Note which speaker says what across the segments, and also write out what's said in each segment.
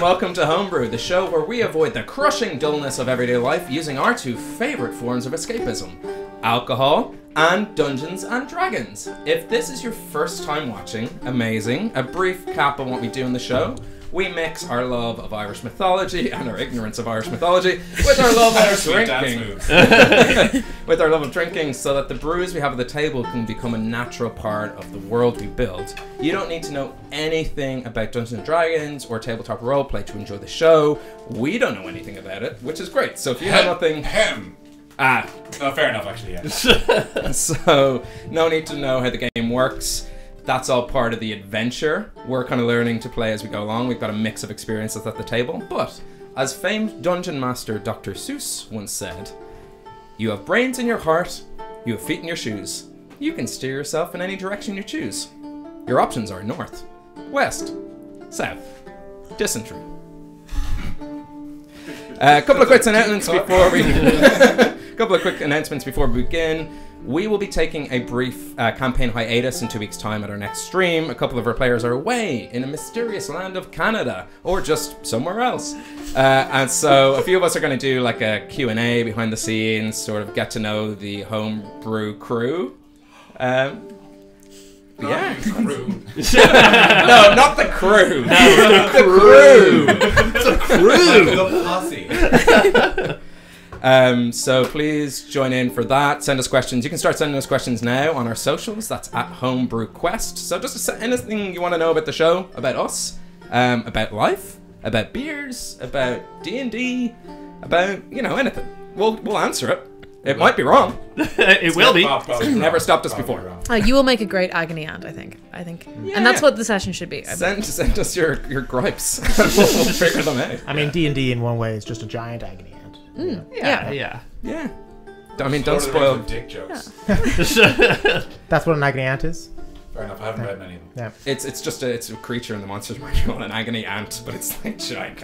Speaker 1: Welcome to Homebrew, the show where we avoid the crushing dullness of everyday life using our two favourite forms of escapism, alcohol and Dungeons and Dragons. If this is your first time watching, amazing. A brief cap on what we do in the show. We mix our love of Irish mythology and our ignorance of Irish mythology with our love of drinking. With our love of drinking, so that the brews we have at the table can become a natural part of the world we build. You don't need to know anything about Dungeons and Dragons or tabletop roleplay to enjoy the show. We don't know anything about it, which is great. So if you have nothing...
Speaker 2: Oh, fair enough, actually, yeah.
Speaker 1: So, no need to know how the game works. That's all part of the adventure. We're kind of learning to play as we go along. We've got a mix of experiences at the table. But, as famed dungeon master Dr. Seuss once said, you have brains in your heart, you have feet in your shoes. You can steer yourself in any direction you choose. Your options are north, west, south, dysentery. A couple of quick announcements before we... couple of quick announcements before we begin. We will be taking a brief campaign hiatus in 2 weeks' time at our next stream. A couple of our players are away in a mysterious land of Canada, or just somewhere else. And so a few of us are going to do like a Q&A behind the scenes, sort of get to know the Homebrew Crew. Yeah.
Speaker 2: Crew.
Speaker 1: No, not the crew.
Speaker 3: No,
Speaker 1: the crew.
Speaker 3: The crew.
Speaker 2: The posse.
Speaker 1: So please join in for that. Send us questions. You can start sending us questions now on our socials. That's at Homebrew Quest. So just anything you want to know about the show, about us, about life, about beers, about D&D, about, you know, anything. We'll answer it. It might be wrong.
Speaker 3: It will be.
Speaker 1: Never stopped us before.
Speaker 4: You will make a great agony aunt, I think.
Speaker 1: Yeah.
Speaker 4: And that's what the session should be.
Speaker 1: Send us your gripes. We'll figure them out.
Speaker 5: I mean, D&D in one way is just a giant agony aunt.
Speaker 3: Yeah.
Speaker 1: I mean, don't spoil.
Speaker 2: Dick jokes.
Speaker 5: That's what an agony aunt is.
Speaker 2: Fair enough. I haven't read many of them.
Speaker 5: Yeah.
Speaker 1: It's just a creature in the Monsters Manual, an agony ant, but it's like giant.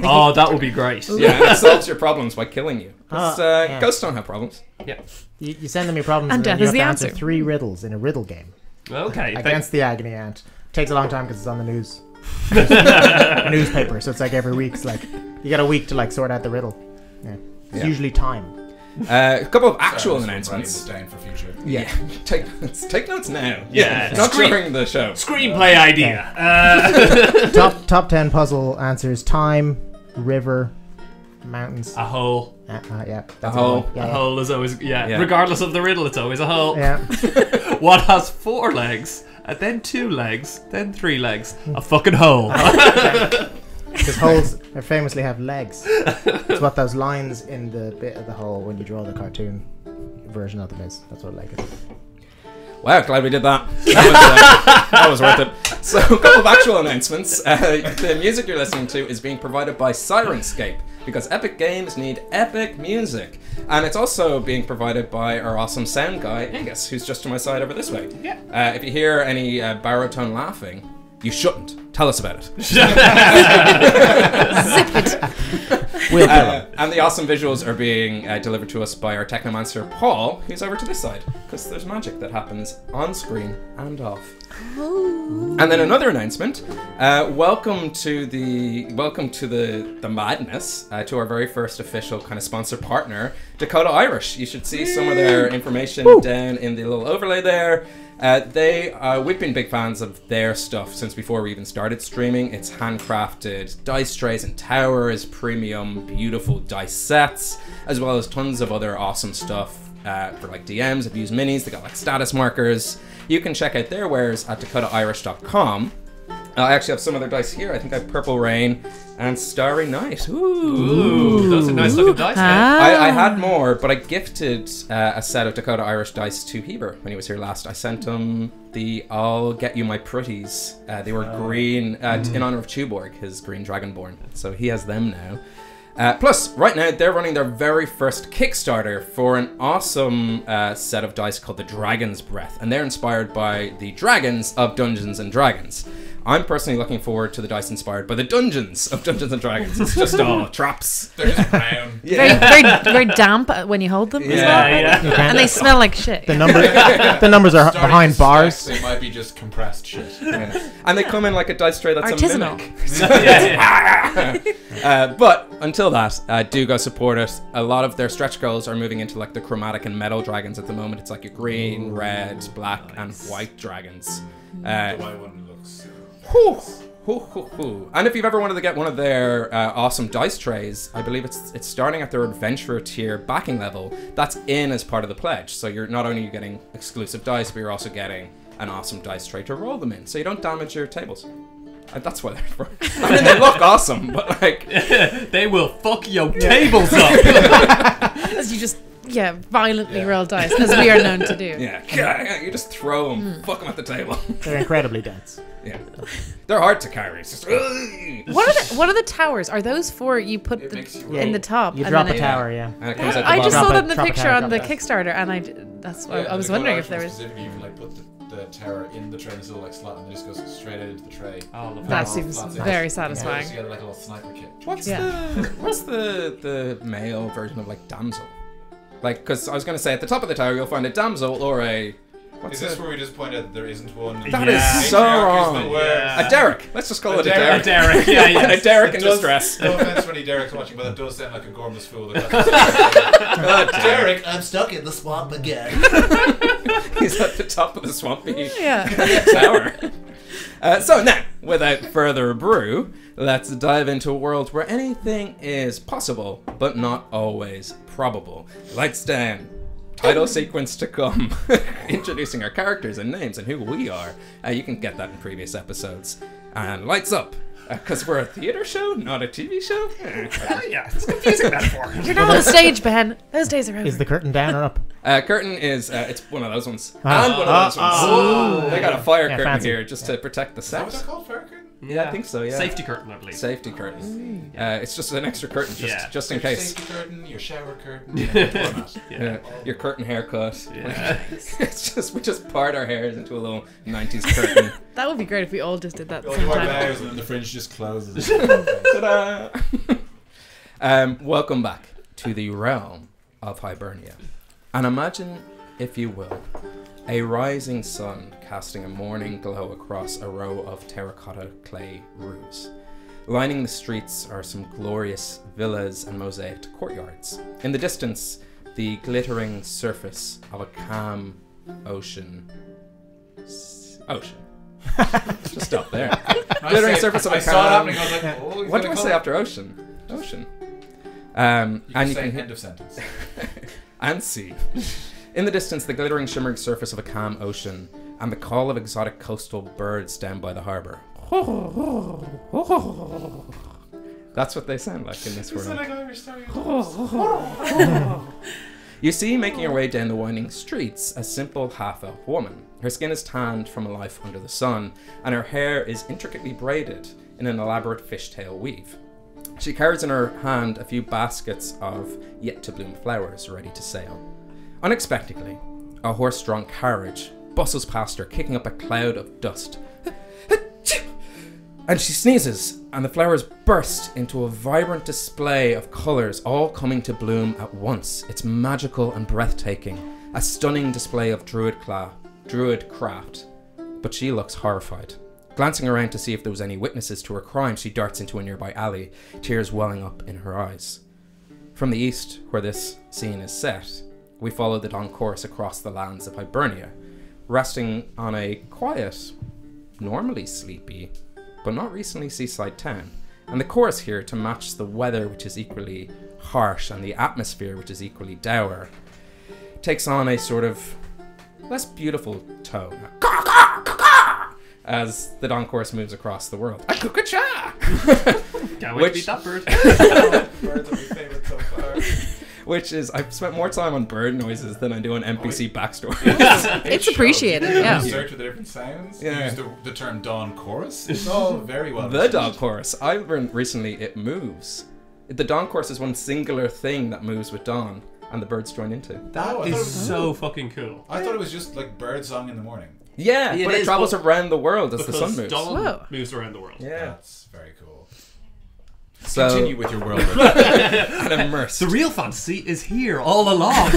Speaker 3: Oh, that would be great.
Speaker 1: Yeah, it solves your problems by killing you.
Speaker 5: Yeah.
Speaker 1: Ghosts don't have problems.
Speaker 3: Yeah.
Speaker 5: You send them your problems
Speaker 4: And
Speaker 5: and then
Speaker 4: death
Speaker 5: you
Speaker 4: is
Speaker 5: have
Speaker 4: the
Speaker 5: to answer
Speaker 4: answer.
Speaker 5: 3 riddles in a riddle game
Speaker 3: Okay.
Speaker 5: against the agony ant. Takes a long time because it's on the news. A newspaper, so it's like every week. It's like you got a week to like sort out the riddle. Yeah. It's usually time.
Speaker 1: A couple of actual announcements.
Speaker 2: Down for future.
Speaker 1: Yeah. Take notes now.
Speaker 3: Yeah.
Speaker 1: Not during the show.
Speaker 3: Screenplay idea.
Speaker 5: Top 10 puzzle answers: time, river, mountains.
Speaker 3: A hole.
Speaker 5: Yeah.
Speaker 1: A
Speaker 5: That's
Speaker 1: hole.
Speaker 5: one. Yeah,
Speaker 3: A
Speaker 5: yeah.
Speaker 3: hole is always
Speaker 1: Yeah.
Speaker 3: Regardless of the riddle, it's always a hole.
Speaker 5: Yeah.
Speaker 3: What has 4 legs, and then 2 legs, then 3 legs? A fucking hole.
Speaker 5: Because holes famously have legs. It's what those lines in the bit of the hole when you draw the cartoon version of them is. That's what I like it.
Speaker 1: Wow, glad we did that. That was worth it. So, a couple of actual announcements. The music you're listening to is being provided by Syrinscape, because epic games need epic music. And it's also being provided by our awesome sound guy, Angus, who's just to my side over this way.
Speaker 3: Yeah.
Speaker 1: If you hear any baritone laughing, you shouldn't. Tell us about it.
Speaker 5: We'll kill him.
Speaker 1: And the awesome visuals are being delivered to us by our technomancer Paul, who's over to this side, because there's magic that happens on screen and off.
Speaker 4: Ooh.
Speaker 1: And then another announcement. Welcome to the madness, to our very first official kind of sponsor partner, Dakota Irish. You should see some of their information down in the little overlay there. We've been big fans of their stuff since before we even started streaming. It's handcrafted dice trays and towers, premium, beautiful dice sets, as well as tons of other awesome stuff for like DMs, abuse minis. They got like status markers. You can check out their wares at dakotairish.com. I actually have some of their dice here. I think I have Purple Rain and Starry Night.
Speaker 3: Ooh, those are nice looking dice, man.
Speaker 1: I had more, but I gifted a set of Dakota Irish dice to Heber when he was here last. I sent him the I'll Get You My Pretties. They were green, in honor of Tuborg, his green dragonborn. So he has them now. Plus, right now, they're running their very first Kickstarter for an awesome set of dice called the Dragon's Breath. And they're inspired by the dragons of Dungeons and Dragons. I'm personally looking forward to the dice inspired by the dungeons of Dungeons and Dragons. It's just all traps.
Speaker 2: They're just brown.
Speaker 4: Very damp when you hold them as well.
Speaker 3: Yeah.
Speaker 4: And they smell like shit.
Speaker 5: The numbers are
Speaker 2: Starting
Speaker 5: behind
Speaker 2: to
Speaker 5: bars.
Speaker 2: suspect They might be just compressed shit.
Speaker 1: Yeah. And they come in like a dice tray that's
Speaker 4: Artisanal.
Speaker 1: a mimic. But until that, do go support it. A lot of their stretch goals are moving into like the chromatic and metal dragons at the moment. It's like your green, red, black, and white dragons.
Speaker 2: The white one looks.
Speaker 1: And if you've ever wanted to get one of their awesome dice trays, I believe it's starting at their adventurer tier backing level. That's in as part of the pledge. So you're not only getting exclusive dice, but you're also getting an awesome dice tray to roll them in, so you don't damage your tables. That's why they're for. I mean, they look awesome, but like
Speaker 3: they will fuck your tables up.
Speaker 4: As you just violently roll dice, as we are known to do.
Speaker 1: Yeah, you just throw them, fuck them at the table.
Speaker 5: They're incredibly dense.
Speaker 1: Yeah, they're hard to carry. It's just.
Speaker 4: What are the towers? Are those for you put in the top?
Speaker 5: You
Speaker 4: and
Speaker 5: drop
Speaker 4: then
Speaker 5: a tower, yeah.
Speaker 1: And it comes out the
Speaker 4: I just
Speaker 1: bottom.
Speaker 4: saw that in the
Speaker 5: Drop a
Speaker 4: picture
Speaker 5: tower,
Speaker 4: on the
Speaker 5: drop a
Speaker 4: Kickstarter, and I was wondering if there was.
Speaker 2: Specifically, you can like put the tower in the tray in this little like slot, and it just goes straight out into the tray.
Speaker 3: Oh, lovely.
Speaker 4: That
Speaker 2: Oh,
Speaker 4: seems
Speaker 2: that's
Speaker 4: very
Speaker 2: it.
Speaker 4: satisfying.
Speaker 2: So you get like a little sniper kit.
Speaker 1: What's the male version of like damsel? Like, because I was going to say at the top of the tower you'll find a damsel or a.
Speaker 2: Is this where we just point out that there isn't one?
Speaker 1: That is so wrong.
Speaker 2: Yeah.
Speaker 1: A Derek. Let's just call it a Derek.
Speaker 3: A Derek, yeah.
Speaker 1: A Derek in
Speaker 2: It does-
Speaker 1: distress.
Speaker 2: No offense to any Derek's watching, but that does sound like a gormless fool.
Speaker 1: Derek.
Speaker 6: I'm stuck in the swamp again.
Speaker 1: He's at the top of the swampy
Speaker 4: Yeah.
Speaker 1: tower. So now, without further ado, let's dive into a world where anything is possible, but not always probable. Lights down. Title sequence to come. Introducing our characters and names and who we are. You can get that in previous episodes. And lights up. Because we're a theater show, not a TV show?
Speaker 3: Yeah, it's confusing that for.
Speaker 4: You're not on the stage, Ben. Those days are over.
Speaker 5: Is the curtain down or up?
Speaker 1: Curtain is, it's one of those ones.
Speaker 5: Ah.
Speaker 1: And one of those ones. They got a fire
Speaker 5: Yeah,
Speaker 1: curtain
Speaker 5: fancy.
Speaker 1: here just to protect the
Speaker 2: Is that what
Speaker 1: set.
Speaker 2: they're called, fire curtain?
Speaker 1: Yeah, I think so, yeah.
Speaker 3: Safety curtain, I believe.
Speaker 1: Safety curtain. It's just an extra curtain, just in
Speaker 2: Your
Speaker 1: case.
Speaker 2: Safety curtain, your shower curtain, and your doormat.
Speaker 1: Yeah. Your curtain haircut.
Speaker 3: Yeah.
Speaker 1: It's just we just part our hairs into a little 90s curtain.
Speaker 4: That would be great if we all just did that
Speaker 2: You wipe
Speaker 4: sometime.
Speaker 2: hours and then the fringe just closes.
Speaker 1: Ta-da! Welcome back to the realm of Hibernia. And imagine, if you will, a rising sun casting a morning glow across a row of terracotta clay roofs. Lining the streets are some glorious villas and mosaicked courtyards. In the distance, the glittering surface of a calm ocean. Just stop there. Glittering surface of a
Speaker 2: I saw it
Speaker 1: calm.
Speaker 2: happening. I was like, oh, he's
Speaker 1: What do
Speaker 2: gonna
Speaker 1: I
Speaker 2: call
Speaker 1: say
Speaker 2: it.
Speaker 1: after ocean? Ocean.
Speaker 2: You
Speaker 1: And you
Speaker 2: say
Speaker 1: can
Speaker 2: end of sentence.
Speaker 1: and sea. In the distance, the glittering, shimmering surface of a calm ocean, and the call of exotic coastal birds down by the harbour. That's what they sound like in this world. You see, making her way down the winding streets, a simple half-elf woman. Her skin is tanned from a life under the sun, and her hair is intricately braided in an elaborate fishtail weave. She carries in her hand a few baskets of yet-to-bloom flowers ready to sail. Unexpectedly, a horse-drawn carriage bustles past her, kicking up a cloud of dust. And she sneezes, and the flowers burst into a vibrant display of colours, all coming to bloom at once. It's magical and breathtaking, a stunning display of druid craft. But she looks horrified. Glancing around to see if there was any witnesses to her crime, she darts into a nearby alley, tears welling up in her eyes. From the east, where this scene is set, we follow the dawn course across the lands of Hibernia, resting on a quiet, normally sleepy, but not recently seaside town. And the chorus here, to match the weather, which is equally harsh, and the atmosphere, which is equally dour, takes on a sort of less beautiful tone as the dawn chorus moves across the world. A cuckoo-cha!
Speaker 3: Can't wait to beat that bird.
Speaker 2: Birds are my favourite so far.
Speaker 1: Which is, I've spent more time on bird noises than I do on NPC backstories.
Speaker 4: It's appreciated, yeah.
Speaker 2: Search with the different sounds.
Speaker 1: Yeah.
Speaker 2: Use the term dawn chorus. It's all very well.
Speaker 1: The dawn chorus. I learned recently it moves. The dawn chorus is one singular thing that moves with dawn, and the birds join into.
Speaker 3: That
Speaker 2: Oh, I thought
Speaker 3: is
Speaker 2: it was-
Speaker 3: so fucking cool.
Speaker 2: I thought it was just like bird song in the morning.
Speaker 1: Yeah,
Speaker 3: It
Speaker 1: but it
Speaker 3: is,
Speaker 1: travels
Speaker 3: but-
Speaker 1: around the world as the
Speaker 3: Because
Speaker 1: sun moves.
Speaker 3: dawn
Speaker 4: Whoa.
Speaker 3: moves around the world.
Speaker 1: Yeah.
Speaker 2: That's very cool.
Speaker 1: So
Speaker 2: Continue with your world.
Speaker 1: and immersed.
Speaker 3: The real fantasy is here all along.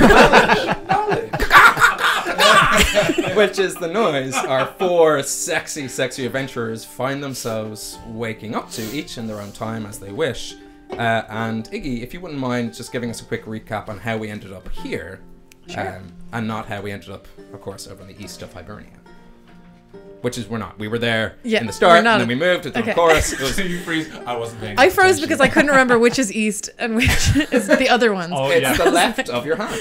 Speaker 1: Which is the noise our 4 sexy adventurers find themselves waking up to, each in their own time as they wish. And Iggy, if you wouldn't mind just giving us a quick recap on how we ended up here, and not how we ended up, of course, over in the east of Hibernia. Which is we're not. We were there in the start, and then we moved. It's of course. It was,
Speaker 2: So you freeze. I wasn't paying
Speaker 4: I froze
Speaker 2: attention.
Speaker 4: because I couldn't remember which is east and which is the other ones.
Speaker 3: Oh,
Speaker 1: it's
Speaker 3: yeah.
Speaker 1: the left of your hand.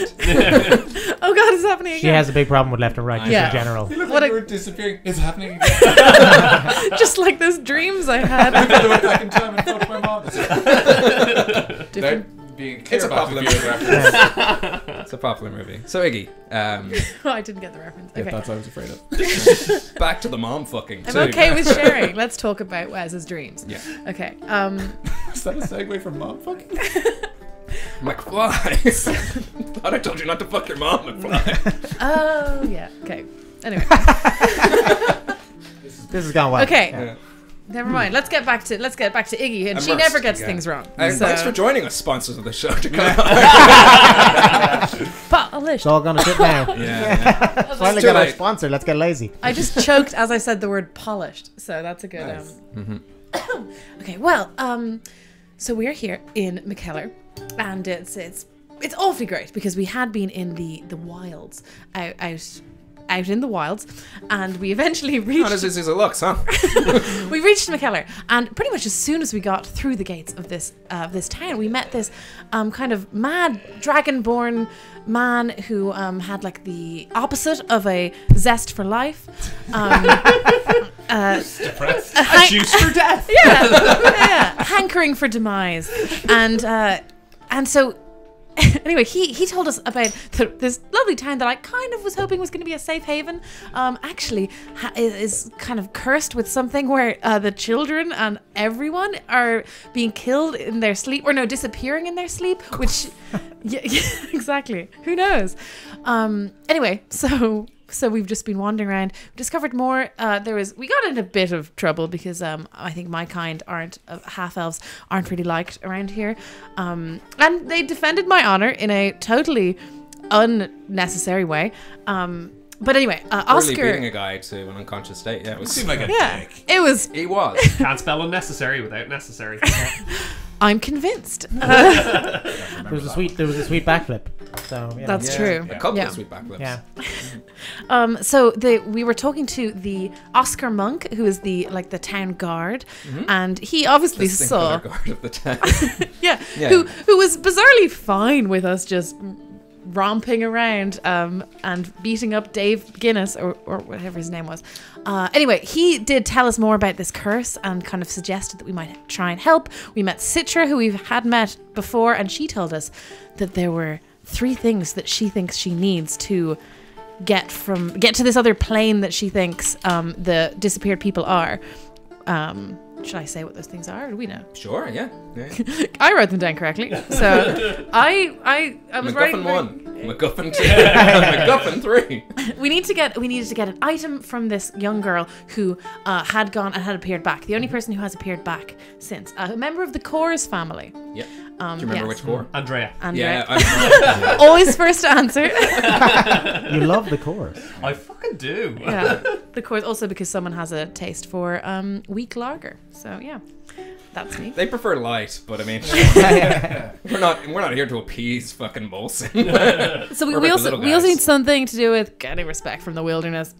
Speaker 4: Oh god, it's happening
Speaker 5: She
Speaker 4: again.
Speaker 5: has a big problem with left and right, just
Speaker 4: Yeah.
Speaker 5: in general.
Speaker 2: You look
Speaker 4: What
Speaker 2: like
Speaker 4: a-
Speaker 2: you were disappearing. It's happening again.
Speaker 4: Just like those dreams I had.
Speaker 2: I went back in time and phoned my mom. That's it. They're
Speaker 4: Different.
Speaker 2: being clear
Speaker 1: It's a
Speaker 2: about
Speaker 1: popular
Speaker 2: the reference.
Speaker 1: It's a popular movie. So Iggy,
Speaker 4: I didn't get the reference.
Speaker 2: Yeah,
Speaker 4: Okay.
Speaker 2: that's what I was afraid of.
Speaker 1: back to the mom fucking.
Speaker 4: I'm
Speaker 1: too.
Speaker 4: okay with sharing. Let's talk about Wes's dreams.
Speaker 1: Yeah.
Speaker 4: Okay.
Speaker 2: Is that a segue from mom fucking?
Speaker 1: McFly. Thought I told you not to fuck your mom, McFly.
Speaker 4: Oh yeah. Okay. Anyway.
Speaker 5: This has gone well.
Speaker 4: Okay.
Speaker 1: Yeah.
Speaker 4: Never mind. Let's get back to Iggy, and she
Speaker 1: Immersed
Speaker 4: never gets
Speaker 1: again.
Speaker 4: things wrong.
Speaker 1: And
Speaker 4: So-
Speaker 1: thanks for joining us, sponsors of the show. To come
Speaker 4: Polish.
Speaker 5: It's all gonna sit now.
Speaker 1: yeah.
Speaker 5: Finally
Speaker 1: too
Speaker 5: got our
Speaker 1: late.
Speaker 5: sponsor. Let's get lazy.
Speaker 4: I just choked as I said the word polished, so that's a good.
Speaker 1: Nice.
Speaker 4: Okay, well, so we're here in Mikkeller, and it's awfully great because we had been in the wilds, out in the wilds, and we eventually reached.
Speaker 1: How does this looks, huh?
Speaker 4: We reached Mikkeller, and pretty much as soon as we got through the gates of this town, we met this kind of mad dragonborn man who had like the opposite of a zest for life.
Speaker 3: Depressed. A juice for death.
Speaker 4: yeah, hankering for demise, and so. Anyway, he told us about this lovely town that I kind of was hoping was going to be a safe haven. Actually, is kind of cursed with something where the children and everyone are being killed in their sleep, or no, disappearing in their sleep. Which, yeah, exactly. Who knows? Anyway, so we've just been wandering around. We discovered more. We got in a bit of trouble because I think my kind half elves aren't really liked around here, and they defended my honor in a totally unnecessary way. But anyway,
Speaker 1: Really
Speaker 4: Oscar.
Speaker 1: beating a guy to an unconscious state. Yeah, it
Speaker 2: It
Speaker 1: was.
Speaker 2: seemed like a
Speaker 4: Yeah,
Speaker 2: dick.
Speaker 4: it was.
Speaker 1: He was.
Speaker 3: Can't spell unnecessary without necessary.
Speaker 4: I'm convinced.
Speaker 5: There was a sweet backflip. So you know.
Speaker 4: That's
Speaker 1: Yeah,
Speaker 4: true.
Speaker 1: A couple
Speaker 4: Yeah.
Speaker 1: of sweet backflips.
Speaker 5: Yeah.
Speaker 4: So we were talking to the Oscar monk, who is the town guard, and he obviously
Speaker 1: The
Speaker 4: saw.
Speaker 1: singular guard of the town.
Speaker 4: Yeah,
Speaker 1: Yeah.
Speaker 4: who was bizarrely fine with us just romping around and beating up Dave Guinness or whatever his name was. Anyway, he did tell us more about this curse and kind of suggested that we might try and help. We met Citra, who we had met before, and she told us that there were 3 things that she thinks she needs to get to this other plane that she thinks the disappeared people are. Should I say what those things are? Or do we know?
Speaker 1: Sure, yeah.
Speaker 4: I wrote them down correctly. So I was writing.
Speaker 1: MacGuffin 1, MacGuffin 2, MacGuffin 3.
Speaker 4: We needed to get an item from this young girl who had gone and had appeared back. The only person who has appeared back since. A member of the Coors family.
Speaker 1: Yeah. Do you remember which core?
Speaker 3: Andrea.
Speaker 4: Andrea.
Speaker 1: Yeah.
Speaker 4: Always first to answer.
Speaker 5: You love the chorus.
Speaker 3: I fucking do.
Speaker 4: Yeah. The Coors, also because someone has a taste for weak lager. So yeah, that's me.
Speaker 1: They prefer light, but I mean, we're not here to appease fucking Molson.
Speaker 4: So we
Speaker 1: We're about
Speaker 4: also
Speaker 1: the little guys.
Speaker 4: need something to do with getting respect from the wilderness.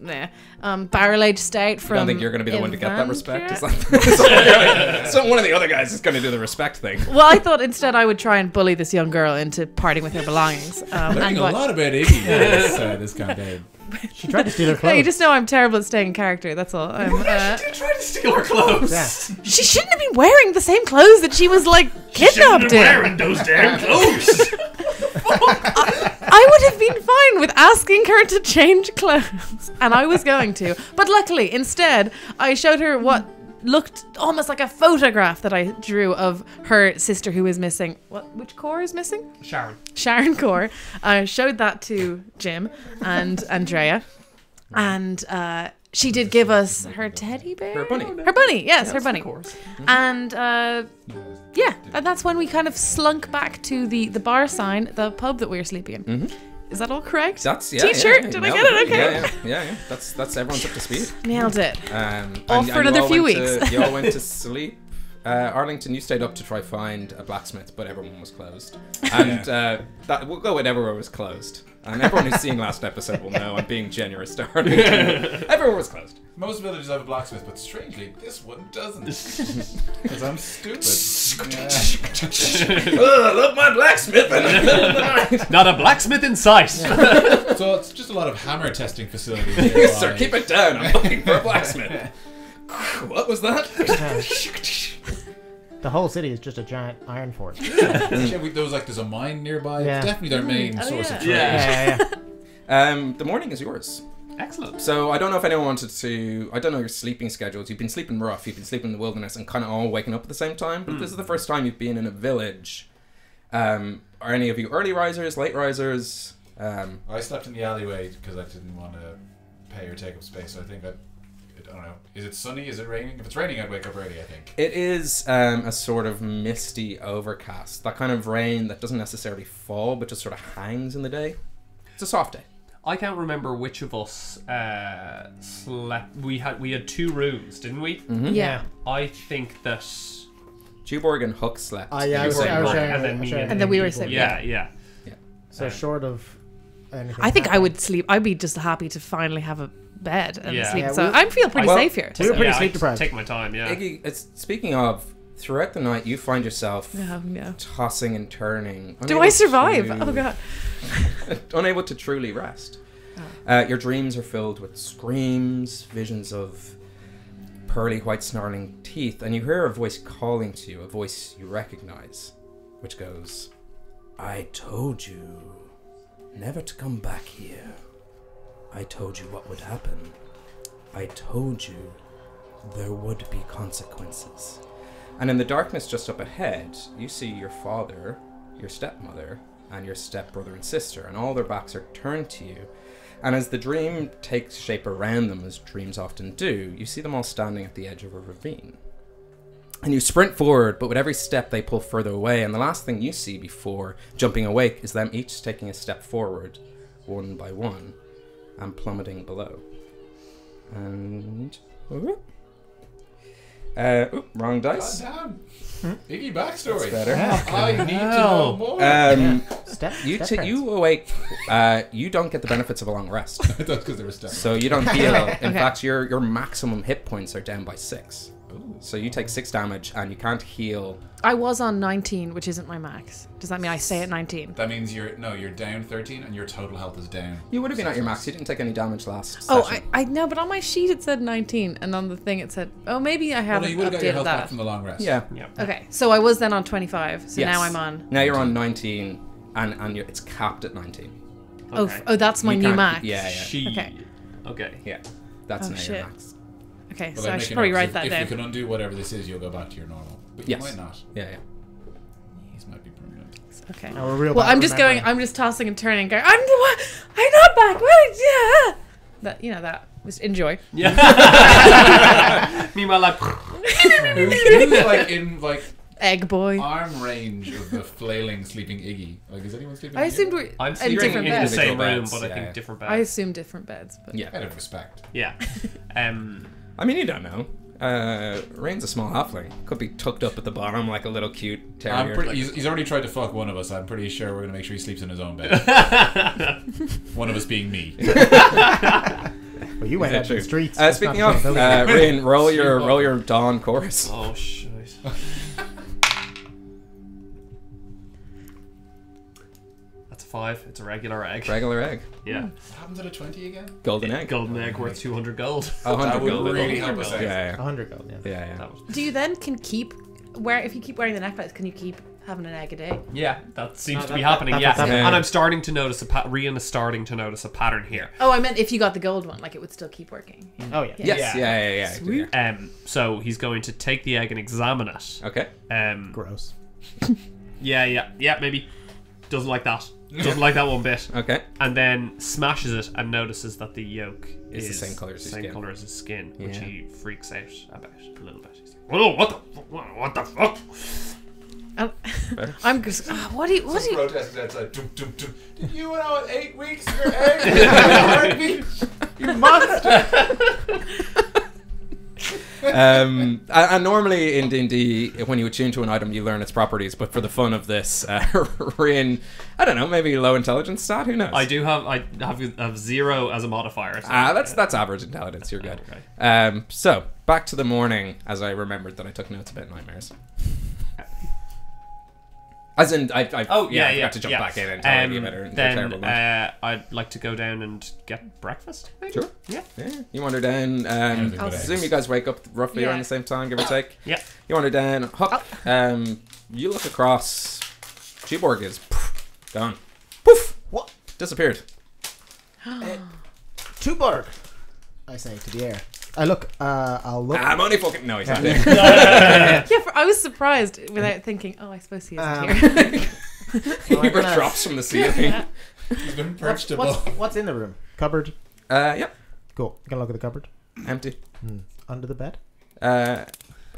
Speaker 4: Barrel aged state from.
Speaker 1: I don't think you're going to be the one to get that respect.
Speaker 4: Evanscare?
Speaker 1: So one of the other guys is going to do the respect thing.
Speaker 4: Well, I thought instead I would try and bully this young girl into parting with her belongings.
Speaker 2: Learning a
Speaker 4: what-
Speaker 2: lot about Iggy this campaign.
Speaker 5: She tried to steal her
Speaker 4: Hey,
Speaker 5: clothes.
Speaker 4: you just know I'm terrible at staying in character. That's all.
Speaker 3: You tried to steal her clothes.
Speaker 5: Yeah.
Speaker 4: She shouldn't have been wearing the same clothes that she was
Speaker 3: Shouldn't
Speaker 4: kidnapped
Speaker 3: have
Speaker 4: in.
Speaker 3: wearing those damn clothes.
Speaker 4: I would have been fine with asking her to change clothes, and I was going to. But luckily, instead, I showed her what looked almost like a photograph that I drew of her sister who is missing. Which core is missing?
Speaker 3: Sharon.
Speaker 4: Sharon Core. I showed that to Jim and Andrea. And she did give us her teddy bear.
Speaker 1: Her bunny.
Speaker 4: Her bunny, yes, her
Speaker 3: Yes,
Speaker 4: bunny.
Speaker 3: Of course.
Speaker 4: And yeah, and that's when we kind of slunk back to the bar sign, the pub that we were sleeping in. Is that all correct?
Speaker 1: That's
Speaker 4: T-shirt.
Speaker 1: Yeah,
Speaker 4: Did I
Speaker 1: nailed
Speaker 4: get it? Okay.
Speaker 1: Yeah. That's everyone's up to speed.
Speaker 4: Nailed it.
Speaker 1: And
Speaker 4: for
Speaker 1: you
Speaker 4: another
Speaker 1: all
Speaker 4: few
Speaker 1: went
Speaker 4: weeks.
Speaker 1: You all went to sleep. Arlington, you stayed up to try find a blacksmith, but everyone was closed. And that we'll go with everywhere was closed. And everyone who's seen last episode will know I'm being generous to Arlington. Everywhere was closed.
Speaker 2: Most villages have a blacksmith, but strangely, this one doesn't. Because I'm stupid.
Speaker 1: Look, my blacksmith in the middle of the night.
Speaker 3: Not a blacksmith in sight.
Speaker 2: So it's just a lot of hammer testing facilities.
Speaker 1: Yes, sir, keep it down. I'm looking for a blacksmith. What was that?
Speaker 5: The whole city is just a giant iron fort.
Speaker 2: There's a mine nearby.
Speaker 5: Yeah.
Speaker 2: It's definitely their main source of trade.
Speaker 5: Yeah.
Speaker 1: The morning is yours.
Speaker 3: Excellent.
Speaker 1: So I don't know if anyone wanted to. I don't know your sleeping schedules. You've been sleeping rough. You've been sleeping in the wilderness and kind of all waking up at the same time. But this is the first time you've been in a village. Are any of you early risers, late risers?
Speaker 2: I slept in the alleyway because I didn't want to pay or take up space. So I think I don't know. Is it sunny? Is it raining? If it's raining, I'd wake up early, I think.
Speaker 1: It is a sort of misty overcast. That kind of rain that doesn't necessarily fall, but just sort of hangs in the day. It's a soft day.
Speaker 3: I can't remember which of us slept. We had 2 rooms, didn't we?
Speaker 4: Yeah.
Speaker 3: I think that.
Speaker 1: Tuborg and Hook slept.
Speaker 5: I was
Speaker 3: Tuborg
Speaker 5: sharing,
Speaker 3: and then me
Speaker 4: And then we were
Speaker 5: sleeping.
Speaker 4: sleeping.
Speaker 3: Yeah.
Speaker 5: So short of anything.
Speaker 4: I think I
Speaker 5: happening.
Speaker 4: would sleep. I'd be just happy to finally have a bed and
Speaker 3: Yeah.
Speaker 4: sleep.
Speaker 5: Yeah,
Speaker 4: So
Speaker 5: we-
Speaker 4: I feel pretty
Speaker 1: Well,
Speaker 4: safe here.
Speaker 5: we were pretty
Speaker 3: Yeah,
Speaker 5: sleep
Speaker 3: I'd
Speaker 5: deprived.
Speaker 3: Take my time. Yeah.
Speaker 1: Iggy, speaking of, throughout the night you find yourself
Speaker 4: No.
Speaker 1: tossing and turning.
Speaker 4: Do
Speaker 1: unable
Speaker 4: I survive?
Speaker 1: to-
Speaker 4: Oh god.
Speaker 1: Unable to truly rest. Your dreams are filled with screams, visions of pearly white snarling teeth, and you hear a voice calling to you, a voice you recognize, which goes, "I told you never to come back here. I told you what would happen. I told you there would be consequences." And in the darkness just up ahead, you see your father, your stepmother, and your stepbrother and sister, and all their backs are turned to you. And as the dream takes shape around them, as dreams often do, you see them all standing at the edge of a ravine. And you sprint forward, but with every step they pull further away, and the last thing you see before jumping awake is them each taking a step forward, one by one, and plummeting below. And... wrong dice.
Speaker 2: God damn. Iggy backstory.
Speaker 1: That's better.
Speaker 2: I need to know more.
Speaker 1: You awake. You don't get the benefits of a long rest,
Speaker 2: That's because they were stuck.
Speaker 1: so you don't heal.
Speaker 4: Okay.
Speaker 1: In fact, your maximum hit points are down by 6. So you take 6 damage, and you can't heal.
Speaker 4: I was on 19, which isn't my max. Does that mean I stay at 19?
Speaker 2: That means you're down 13 and your total health is down.
Speaker 1: You would have been at your max. You didn't take any damage last
Speaker 4: Oh,
Speaker 1: session.
Speaker 4: I know, but on my sheet it said 19, and on the thing it said, oh, maybe I
Speaker 2: Well,
Speaker 4: haven't
Speaker 2: no, you would have got your
Speaker 4: updated
Speaker 2: health back
Speaker 4: that.
Speaker 2: from the long rest.
Speaker 1: Yeah.
Speaker 4: Okay, so I was then on 25, so
Speaker 1: Yes.
Speaker 4: now I'm on.
Speaker 1: Now you're on 19, and it's capped at 19.
Speaker 3: Okay.
Speaker 4: Oh, that's my
Speaker 1: You
Speaker 4: new
Speaker 1: can't-
Speaker 4: max.
Speaker 1: Yeah, yeah,
Speaker 3: She.
Speaker 4: Okay.
Speaker 3: Okay.
Speaker 1: yeah. That's
Speaker 4: Oh,
Speaker 1: now
Speaker 4: shit.
Speaker 1: your max.
Speaker 4: Okay,
Speaker 2: But
Speaker 4: so
Speaker 2: I'd
Speaker 4: I
Speaker 2: make
Speaker 4: should
Speaker 2: a
Speaker 4: probably
Speaker 2: note,
Speaker 4: write
Speaker 2: 'cause
Speaker 4: that
Speaker 2: if
Speaker 4: down.
Speaker 2: you can undo whatever this is, you'll go back to your normal. But
Speaker 1: Yes.
Speaker 2: you might not.
Speaker 1: Yeah, yeah.
Speaker 2: These might be permanent.
Speaker 4: Okay.
Speaker 5: Oh, we're real
Speaker 4: Well,
Speaker 5: bad
Speaker 4: I'm
Speaker 5: at
Speaker 4: just
Speaker 5: remembering.
Speaker 4: I'm just tossing and turning, going, I'm not back. What? Yeah. That that was enjoy.
Speaker 3: Yeah. Meanwhile, like.
Speaker 2: Who's like in
Speaker 4: Egg boy.
Speaker 2: arm range of the flailing sleeping Iggy? Like, is anyone sleeping?
Speaker 4: I
Speaker 2: in
Speaker 4: assumed
Speaker 2: here?
Speaker 4: we're
Speaker 3: I'm
Speaker 4: in
Speaker 3: sleeping
Speaker 4: different
Speaker 3: in the
Speaker 4: beds.
Speaker 3: same room,
Speaker 1: Beds,
Speaker 3: but I
Speaker 1: yeah.
Speaker 3: think different
Speaker 4: I
Speaker 3: beds.
Speaker 4: assume different beds, but
Speaker 1: Yeah.
Speaker 2: Out of respect.
Speaker 3: Yeah.
Speaker 1: I mean, you don't know. Rain's a small halfling. Could be tucked up at the bottom like a little cute terrier.
Speaker 2: He's already tried to fuck one of us. I'm pretty sure we're gonna make sure he sleeps in his own bed. One of us being me.
Speaker 5: Well, you went
Speaker 1: Yeah,
Speaker 5: out to the
Speaker 1: true.
Speaker 5: streets. That's
Speaker 1: Speaking
Speaker 5: not
Speaker 1: of,
Speaker 5: the same building.
Speaker 1: Rain, roll your dawn chorus.
Speaker 3: Oh shit. That's a 5. It's a regular egg.
Speaker 1: Regular egg.
Speaker 3: Yeah.
Speaker 2: What happened to the 20 again?
Speaker 1: Golden egg.
Speaker 3: Golden egg worth 200 gold.
Speaker 1: 100
Speaker 2: That would
Speaker 1: gold.
Speaker 2: really
Speaker 3: gold.
Speaker 2: help us out.
Speaker 1: Yeah,
Speaker 5: 100 gold, yeah.
Speaker 1: yeah, yeah.
Speaker 3: That was-
Speaker 4: do you then keep if you keep wearing the necklace, can you keep having an egg a day?
Speaker 3: Yeah, that seems
Speaker 5: No,
Speaker 3: to be
Speaker 5: that-
Speaker 3: happening.
Speaker 5: that's
Speaker 3: Yeah,
Speaker 5: what's happening.
Speaker 3: and I'm starting to notice Rian is starting to notice a pattern here.
Speaker 4: Oh, I meant if you got the gold one, like it would still keep working.
Speaker 5: Oh, yeah.
Speaker 1: Yes, yeah.
Speaker 4: Sweet.
Speaker 3: So he's going to take the egg and examine it.
Speaker 1: Okay.
Speaker 5: Gross.
Speaker 3: Yeah, maybe. Doesn't like that. Doesn't like that one bit.
Speaker 1: Okay.
Speaker 3: And then smashes it and notices that the yolk
Speaker 1: is the same colour as his skin.
Speaker 3: Colour as his skin, which
Speaker 1: Yeah.
Speaker 3: he freaks out about a little bit. He's like, "Oh, what the fuck?"
Speaker 4: I'm just. What do you?
Speaker 2: Protesting outside. Dum, dum, dum. Did you know 8 weeks your egg? You monster!
Speaker 1: And normally in D&D, when you attune to an item, you learn its properties. But for the fun of this, we're in, I don't know, maybe low intelligence stat. Who knows?
Speaker 3: I have 0 as a modifier. So
Speaker 1: That's average intelligence. You're good.
Speaker 3: Okay.
Speaker 1: So back to the morning, as I remembered that I took notes about nightmares. As in, I forgot to jump back in and tell you about her terrible lunch.
Speaker 3: Then I'd like to go down and get breakfast. Maybe?
Speaker 1: Sure.
Speaker 3: Yeah.
Speaker 1: You wander down. I assume you guys wake up roughly around the same time, give or take.
Speaker 3: Yeah.
Speaker 1: You wander down. Huck. You look across. Tuborg is gone. Poof.
Speaker 5: What?
Speaker 1: Disappeared.
Speaker 5: Tuborg, I say to the air. I'll look.
Speaker 1: I'm only fucking. No, he's not there.
Speaker 4: I was surprised without thinking. Oh, I suppose he isn't here.
Speaker 1: He drops from the ceiling.
Speaker 2: He's been perched above.
Speaker 5: What's in the room? Cupboard.
Speaker 1: Yep.
Speaker 5: Cool. You can look at the cupboard.
Speaker 1: Empty.
Speaker 5: Under the bed.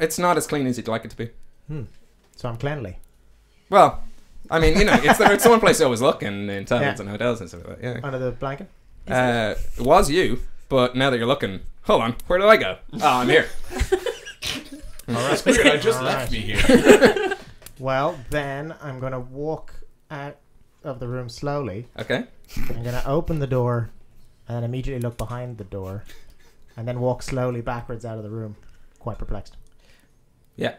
Speaker 1: It's not as clean as you'd like it to be.
Speaker 5: So I'm cleanly.
Speaker 1: Well, I mean, it's the one place you always look in hotels and hotels and stuff like that. Yeah.
Speaker 5: Under the blanket.
Speaker 1: It was you, but now that you're looking, hold on, where did I go? Oh, I'm here.
Speaker 2: That's weird. I just left me here.
Speaker 5: Well, then I'm gonna walk out of the room slowly.
Speaker 1: Okay.
Speaker 5: I'm gonna open the door, and then immediately look behind the door, and then walk slowly backwards out of the room, quite perplexed.
Speaker 1: Yeah.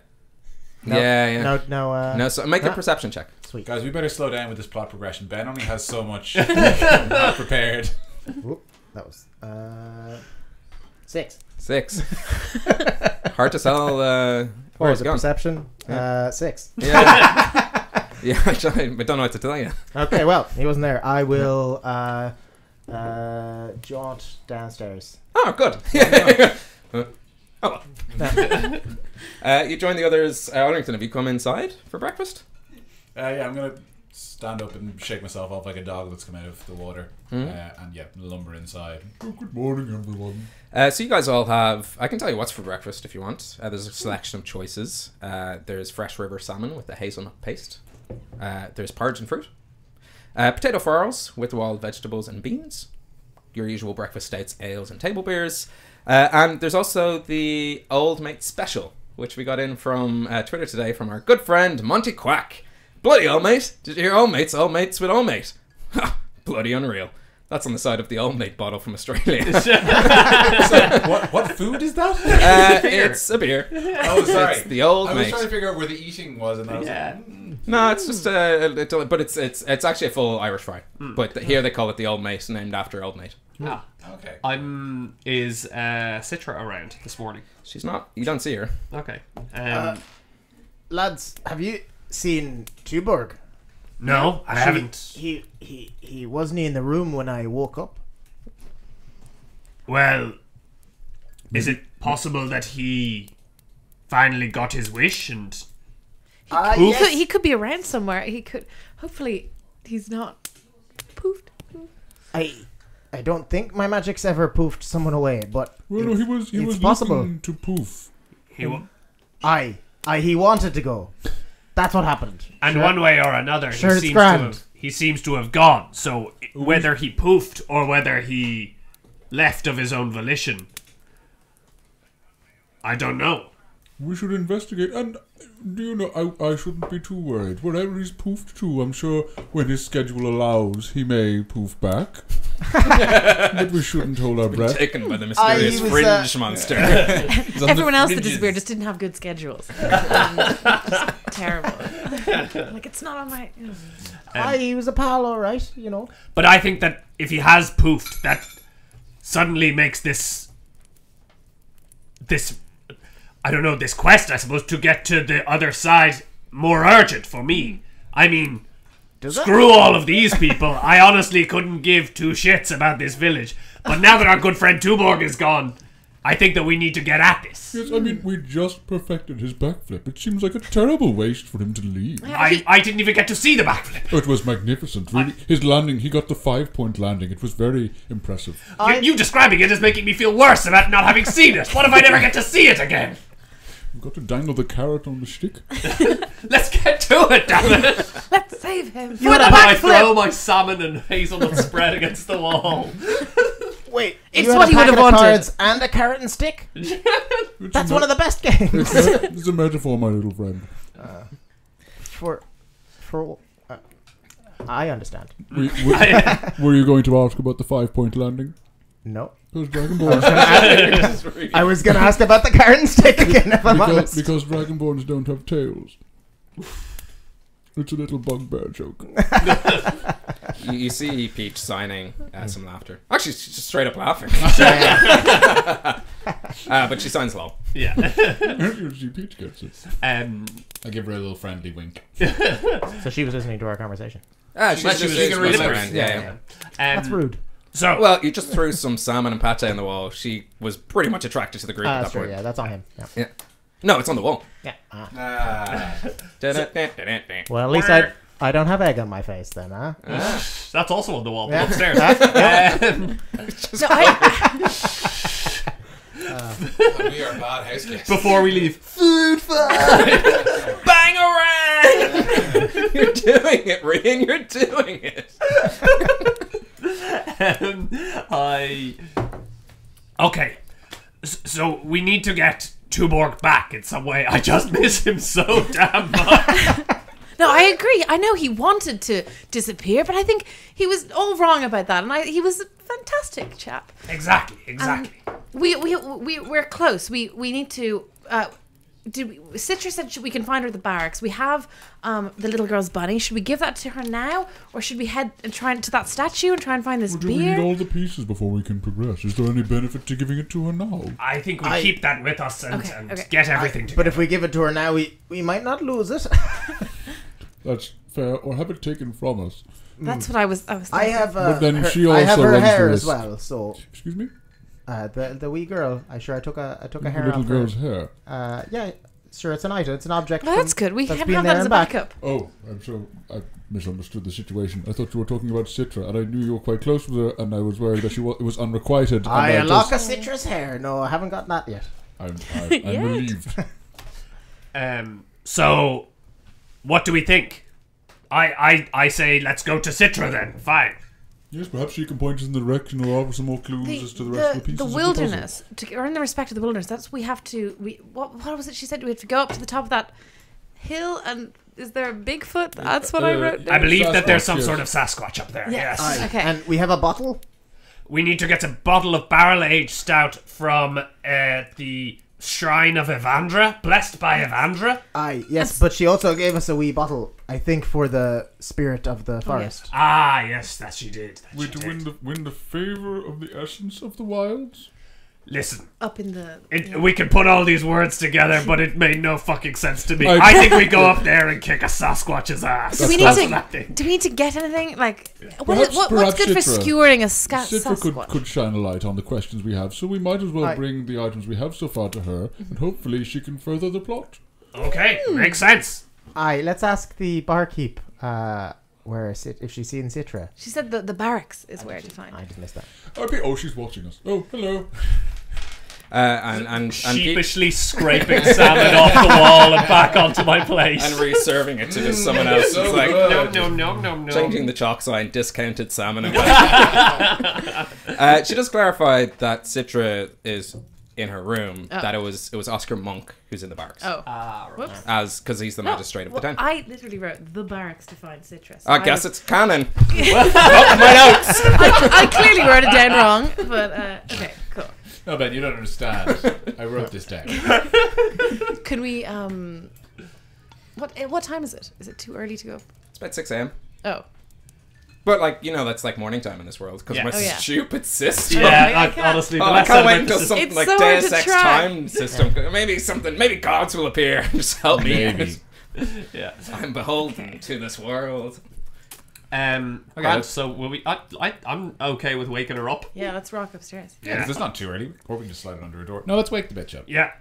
Speaker 5: No,
Speaker 1: Yeah.
Speaker 5: No.
Speaker 1: So make a perception check.
Speaker 5: Sweet.
Speaker 2: Guys, we better slow down with this plot progression. Ben only has so much not prepared.
Speaker 5: Whoop, that was 6.
Speaker 1: 6. Hard to tell.
Speaker 5: Or
Speaker 1: Where
Speaker 5: is
Speaker 1: it's
Speaker 5: it
Speaker 1: gone.
Speaker 5: perception?
Speaker 1: Yeah.
Speaker 5: 6.
Speaker 1: Yeah. Yeah. I don't know what to tell you.
Speaker 5: Okay, well, he wasn't there. I will jaunt downstairs.
Speaker 1: Oh, good. Oh. You join the others. Arlington, have you come inside for breakfast?
Speaker 2: Yeah, I'm gonna stand up and shake myself off like a dog that's come out of the water, and lumber inside. Oh, good morning, everyone.
Speaker 1: So you guys all have. I can tell you what's for breakfast if you want. There's a selection of choices. There's fresh river salmon with the hazelnut paste. There's porridge and fruit. Potato farls with wild vegetables and beans. Your usual breakfast stouts, ales, and table beers. And there's also the Old Mate Special, which we got in from Twitter today from our good friend Monty Quack. Bloody Old Mate! Did you hear Old Mates? Old Mates with Old Mate. Ha! Bloody unreal. That's on the side of the Old Mate bottle from Australia.
Speaker 2: What food is that?
Speaker 1: It's a beer.
Speaker 2: Oh, sorry.
Speaker 1: It's the Old
Speaker 2: I
Speaker 1: Mate.
Speaker 2: was trying to figure out where the eating was, and I was
Speaker 1: No, it's just but it's actually a full Irish fry. But here they call it the Old Mate, named after Old Mate.
Speaker 2: like, okay.
Speaker 3: Is Citra around this morning?
Speaker 1: She's not. You don't see her.
Speaker 3: Okay.
Speaker 5: Lads, have you seen Tuborg?
Speaker 3: No, I haven't.
Speaker 5: He wasn't in the room when I woke up.
Speaker 3: Well, is it possible that he finally got his wish and
Speaker 5: Yes.
Speaker 4: He could be around somewhere. He could. Hopefully, he's not poofed.
Speaker 5: I don't think my magic's ever poofed someone away, but
Speaker 6: Well, no, he was
Speaker 5: possible.
Speaker 6: looking to poof.
Speaker 3: he
Speaker 5: he wanted to go. That's what happened.
Speaker 3: and one way or another
Speaker 5: Sure,
Speaker 3: he
Speaker 5: it's
Speaker 3: seems
Speaker 5: grand.
Speaker 3: he seems to have gone. So whether he poofed or whether he left of his own volition, I don't know.
Speaker 6: We should investigate. And, do you know, I shouldn't be too worried. Wherever he's poofed to, I'm sure when his schedule allows, he may poof back. But we shouldn't hold our breath.
Speaker 1: Taken by the mysterious
Speaker 5: was,
Speaker 1: fringe monster.
Speaker 4: Everyone else that disappeared just didn't have good schedules. Just terrible. Like, it's not on my.
Speaker 5: He was a pal, all right, you know.
Speaker 3: But I think that if he has poofed, that suddenly makes this I don't know, this quest, I suppose, to get to the other side more urgent for me. I mean, screw all of these people. I honestly couldn't give two shits about this village. But now that our good friend Tuborg is gone, I think that we need to get at this.
Speaker 6: Yes, I mean, we just perfected his backflip. It seems like a terrible waste for him to leave.
Speaker 3: I didn't even get to see the backflip.
Speaker 6: Oh, it was magnificent. Really, his landing, he got the 5-point landing. It was very impressive.
Speaker 3: You describing it is making me feel worse about not having seen it. What if I never get to see it again?
Speaker 6: You've got to dangle the carrot on the stick.
Speaker 3: Let's get to it, damn it.
Speaker 4: Let's save him.
Speaker 3: And
Speaker 4: For the
Speaker 3: then I
Speaker 4: backflip.
Speaker 3: throw my salmon and hazelnut spread against the wall.
Speaker 5: Wait,
Speaker 4: It's
Speaker 5: you had
Speaker 4: what
Speaker 5: a
Speaker 4: he would
Speaker 5: packet
Speaker 4: have
Speaker 5: of
Speaker 4: wanted.
Speaker 5: cards and a carrot and stick? That's one of the best games.
Speaker 6: It's a metaphor, my little friend.
Speaker 5: for I understand.
Speaker 6: Were you going to ask about the 5-point landing?
Speaker 5: No.
Speaker 6: It was Dragonborn.
Speaker 5: I was going to ask about the carrot and stick again, if I'm honest.
Speaker 6: Because Dragonborns don't have tails. It's a little bugbear joke.
Speaker 1: You see Peach signing some laughter. Actually, she's just straight up laughing. But she signs low.
Speaker 3: Yeah.
Speaker 6: You see Peach gets it.
Speaker 2: I give her a little friendly wink.
Speaker 5: So she was listening to our conversation.
Speaker 1: She's
Speaker 2: She can read lips.
Speaker 1: Yeah.
Speaker 5: That's rude.
Speaker 3: So,
Speaker 1: Well, you just threw some salmon and pate on the wall. She was pretty much attracted to the group at that
Speaker 5: That's true,
Speaker 1: point.
Speaker 5: yeah, that's on him. Yeah.
Speaker 1: Yeah. No, it's on the wall.
Speaker 5: Yeah.
Speaker 1: Da-da-da-da-da.
Speaker 5: Well, at least I don't have egg on my face then, huh?
Speaker 3: that's also on the wall
Speaker 5: Yeah.
Speaker 3: upstairs.
Speaker 4: No, I,
Speaker 2: We are bad house guests.
Speaker 3: Before we leave.
Speaker 1: Bangarang! You're doing it, Rian. You're doing it.
Speaker 3: Okay. So we need to get Tuborg back in some way. I just miss him so damn much.
Speaker 4: no, I agree. I know he wanted to disappear, but I think he was all wrong about that. And he was a fantastic chap.
Speaker 3: Exactly.
Speaker 4: We're close. We need to. Citra said we can find her at the barracks. We have the little girl's bunny. Should we give that to her now, or should we head and try to that statue and try and find this
Speaker 6: Do we
Speaker 4: beer?
Speaker 6: need all the pieces before we can progress? Is there any benefit to giving it to her now?
Speaker 3: I think we keep that with us and
Speaker 4: Okay.
Speaker 3: get everything together.
Speaker 5: But if we give it to her now, we might not lose it.
Speaker 6: That's fair. Or have it taken from us.
Speaker 4: That's what I was
Speaker 5: I
Speaker 4: thinking.
Speaker 5: have
Speaker 6: But then
Speaker 5: her,
Speaker 6: she
Speaker 5: I have
Speaker 6: also
Speaker 5: her
Speaker 6: runs the
Speaker 5: hair as
Speaker 6: risk.
Speaker 5: well, so
Speaker 6: Excuse me?
Speaker 5: the wee girl, I took a
Speaker 6: The
Speaker 5: hair
Speaker 6: little
Speaker 5: off
Speaker 6: girl's
Speaker 5: her.
Speaker 6: hair.
Speaker 5: Yeah, sure, it's an item, it's an object.
Speaker 4: Well, that's good. We
Speaker 5: that's
Speaker 4: can
Speaker 5: been
Speaker 4: have
Speaker 5: there
Speaker 4: that as a
Speaker 5: and back.
Speaker 4: backup.
Speaker 6: Oh, I misunderstood the situation. I thought you were talking about Citra, and I knew you were quite close with her, and I was worried that it was unrequited.
Speaker 5: A lock of citrus hair. No, I haven't got that yet.
Speaker 6: I'm
Speaker 4: Yet.
Speaker 6: relieved.
Speaker 3: So, what do we think? I say let's go to Citra then. Fine.
Speaker 6: Yes, perhaps she can point us in the direction or offer some more clues as to the rest of the pieces.
Speaker 4: The
Speaker 6: of
Speaker 4: wilderness, to earn the respect of the wilderness, that's we have to. What was it she said? We have to go up to the top of that hill, and is there a Bigfoot? That's what I wrote
Speaker 3: I
Speaker 4: down.
Speaker 3: believe that there's some
Speaker 6: yes.
Speaker 3: sort of Sasquatch up there.
Speaker 4: Yes.
Speaker 3: Yes.
Speaker 4: Okay.
Speaker 5: And we have a bottle.
Speaker 3: We need to get a bottle of barrel-aged stout from the Shrine of Evandra, blessed by Evandra.
Speaker 5: Aye, yes, but she also gave us a wee bottle, I think, for the spirit of the forest.
Speaker 3: Ah, yes, that she did. That
Speaker 6: We're
Speaker 3: she
Speaker 6: to
Speaker 3: did.
Speaker 6: win the favor of the essence of the wilds?
Speaker 3: Listen,
Speaker 4: Up in the.
Speaker 3: we can put all these words together, but it made no fucking sense to me.
Speaker 6: I-
Speaker 3: I think we go up there and kick a Sasquatch's ass.
Speaker 4: Do we need
Speaker 3: That's
Speaker 4: to?
Speaker 3: what I think.
Speaker 4: Do we need to get anything like?
Speaker 6: Perhaps
Speaker 4: What's good for
Speaker 6: Citra.
Speaker 4: skewering a
Speaker 6: Citra
Speaker 4: Sasquatch?
Speaker 6: could shine a light on the questions we have, so we might as well
Speaker 5: Aye.
Speaker 6: bring the items we have so far to her, and hopefully she can further the plot.
Speaker 3: Okay, makes sense.
Speaker 5: Aye, let's ask the barkeep if she's seen Citra.
Speaker 4: She said the barracks is where to find.
Speaker 5: I just missed that.
Speaker 6: She's watching us. Oh, hello.
Speaker 1: And
Speaker 3: Sheepishly scraping salmon off the wall and back onto my plate.
Speaker 1: and reserving it to just someone else.
Speaker 2: So
Speaker 1: It's like
Speaker 2: good.
Speaker 3: No.
Speaker 1: changing the chalk sign, discounted salmon. She does clarify that Citra is in her room.
Speaker 4: Oh.
Speaker 1: That it was Oscar Monk who's in the barracks.
Speaker 4: Oh,
Speaker 3: Whoops.
Speaker 1: Because he's the magistrate of the town.
Speaker 4: I literally wrote the barracks to find citrus.
Speaker 1: I guess it's canon. My notes.
Speaker 4: I clearly wrote it down wrong, but okay, cool.
Speaker 2: No, Ben, you don't understand. I wrote this down.
Speaker 4: Can we what time is it? Is it too early to go?
Speaker 1: It's about 6 a.m.
Speaker 4: Oh.
Speaker 1: But that's like morning time in this world because
Speaker 3: Yeah.
Speaker 1: my
Speaker 4: Oh, yeah.
Speaker 1: stupid system.
Speaker 3: Yeah,
Speaker 4: I
Speaker 3: honestly, the
Speaker 1: Oh, I
Speaker 3: less
Speaker 1: can't wait
Speaker 3: out of
Speaker 1: until
Speaker 3: it,
Speaker 1: something
Speaker 4: It's
Speaker 1: like
Speaker 4: so hard
Speaker 1: Deus
Speaker 4: to
Speaker 1: Ex
Speaker 4: track.
Speaker 1: time system. Maybe gods will appear and just help me.
Speaker 2: Maybe.
Speaker 3: yeah.
Speaker 1: I'm beholden to this world.
Speaker 3: Grant, so will we? I'm okay with waking her up.
Speaker 4: Yeah, let's rock upstairs.
Speaker 2: Yeah, 'cause it's not too early. Or we can just slide it under a door. No, let's wake the bitch up.
Speaker 3: Yeah.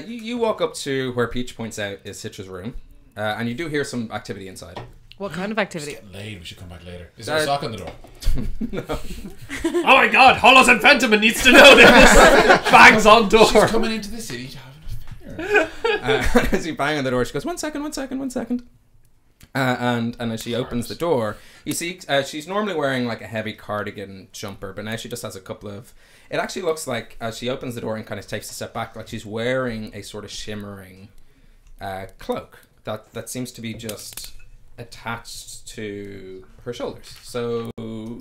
Speaker 1: You walk up to where Peach points out is Citra's room, and you do hear some activity inside.
Speaker 4: What kind of activity?
Speaker 2: It's getting late. We should come back later. Is there a sock on the door?
Speaker 3: Oh my God, Hollows and Fentiman needs to know this. Bangs on door.
Speaker 2: She's coming into the city to have an affair.
Speaker 1: As you bang on the door, she goes, one second. And as she opens the door, you see she's normally wearing like a heavy cardigan jumper, but now she just has a couple of... It actually looks like, as she opens the door and kind of takes a step back, like she's wearing a sort of shimmering cloak that seems to be just attached to her shoulders. So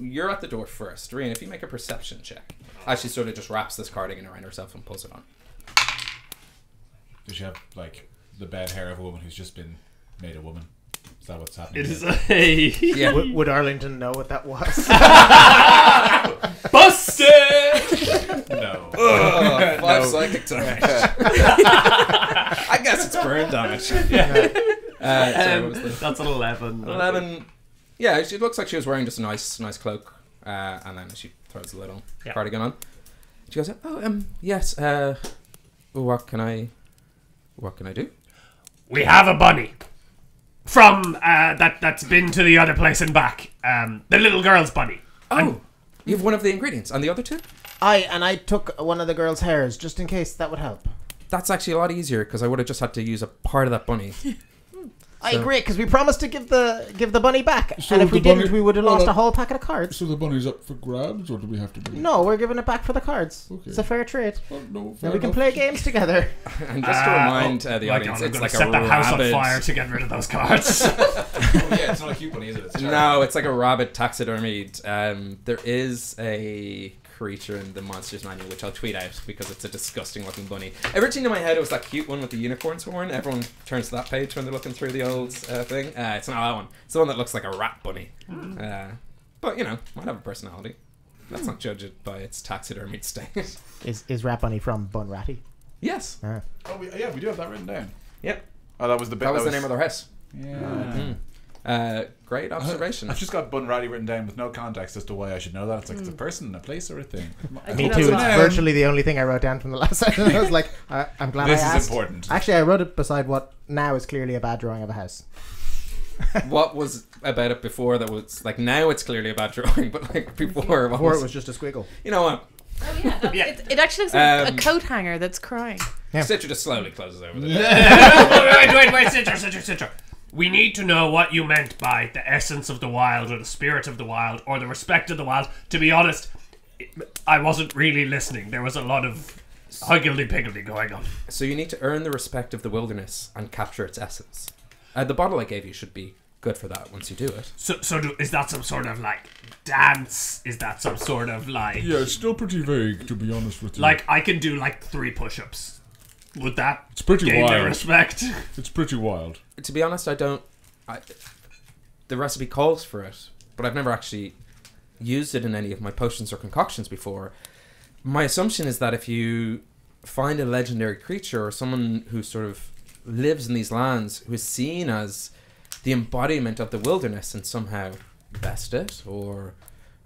Speaker 1: you're at the door first. Reen, if you make a perception check, as she sort of just wraps this cardigan around herself and pulls it on.
Speaker 2: Does she have, like, the bad hair of a woman who's just been made a woman? Is that what's happening?
Speaker 3: It is a...
Speaker 1: Yeah.
Speaker 5: Would Arlington know what that was?
Speaker 3: Busted!
Speaker 2: No.
Speaker 1: Oh, 5 psychic damage. I guess it's burn damage. Sorry, what was the...
Speaker 3: That's an 11.
Speaker 1: 11. Yeah, it looks like she was wearing just a nice cloak, and then she throws a little cardigan on. She goes, yes. What can I do?
Speaker 3: We have a bunny from that's been to the other place and back. The little girl's bunny.
Speaker 1: Oh, you have one of the ingredients, and the other two?
Speaker 5: I took one of the girl's hairs just in case that would help.
Speaker 1: That's actually a lot easier because I would have just had to use a part of that bunny.
Speaker 5: I agree, because we promised to give the bunny back,
Speaker 6: So
Speaker 5: and if
Speaker 6: the
Speaker 5: we didn't,
Speaker 6: bunny-
Speaker 5: we would have lost a whole packet of cards.
Speaker 6: So the bunny's up for grabs, or do we have to do?
Speaker 5: No, we're giving it back for the cards.
Speaker 6: Okay.
Speaker 5: It's a fair trade.
Speaker 6: Oh, no,
Speaker 5: Now we can play games together.
Speaker 1: And just to remind the audience,
Speaker 3: I'm
Speaker 1: it's
Speaker 3: gonna
Speaker 1: like
Speaker 3: set
Speaker 1: a
Speaker 3: that house on
Speaker 1: rabid...
Speaker 3: fire to get rid of those cards.
Speaker 2: Oh, yeah, it's not a cute bunny, is it? It's
Speaker 1: No, it's like a rabid taxidermied. There is a creature in the Monsters Manual, which I'll tweet out because it's a disgusting looking bunny. Originally in my head it was that cute one with the unicorn's horn. Everyone turns to that page when they're looking through the old thing. It's not that one. It's the one that looks like a rat bunny. But, you know, might have a personality. Let's not judge it by its taxidermied state.
Speaker 5: Is Rat Bunny from Bun Ratty?
Speaker 1: Yes.
Speaker 5: Ah.
Speaker 2: Oh, we do have that written down.
Speaker 1: Yep.
Speaker 2: Oh, that was the bit.
Speaker 1: That was the name of their house.
Speaker 2: Yeah.
Speaker 1: Great observation.
Speaker 2: I've just got Bun Ratty written down with no context as to why I should know that. It's like it's a person, a place, or a thing.
Speaker 5: Me
Speaker 4: that's
Speaker 5: too. It's
Speaker 4: what
Speaker 5: virtually the only thing I wrote down from the last session. I was like, I'm glad
Speaker 2: This
Speaker 5: I
Speaker 2: is
Speaker 5: asked.
Speaker 2: important.
Speaker 5: Actually, I wrote it beside what now is clearly a bad drawing of a house.
Speaker 1: What was about it before that was like, now it's clearly a bad drawing, but like before, what
Speaker 5: Before it was just a squiggle.
Speaker 1: you know what?
Speaker 4: Oh yeah,
Speaker 3: Yeah.
Speaker 4: It actually looks like
Speaker 1: Um,
Speaker 4: a coat hanger that's crying.
Speaker 5: Yeah.
Speaker 1: Citra just slowly closes over the door.
Speaker 3: wait, Citra. We need to know what you meant by the essence of the wild, or the spirit of the wild, or the respect of the wild. To be honest, I wasn't really listening. There was a lot of higgledy-piggledy going on.
Speaker 1: So you need to earn the respect of the wilderness and capture its essence. The bottle I gave you should be good for that once you do it.
Speaker 3: Is that some sort of, like, dance? Is that some sort of, like...
Speaker 6: Yeah, it's still pretty vague, to be honest with you.
Speaker 3: Like, I can do, like, 3 push-ups. Would that
Speaker 6: it's pretty
Speaker 3: gain their
Speaker 6: wild.
Speaker 3: respect?
Speaker 6: It's pretty wild.
Speaker 1: To be honest, the recipe calls for it, but I've never actually used it in any of my potions or concoctions before. My assumption is that if you find a legendary creature or someone who sort of lives in these lands, who is seen as the embodiment of the wilderness, and somehow best it, or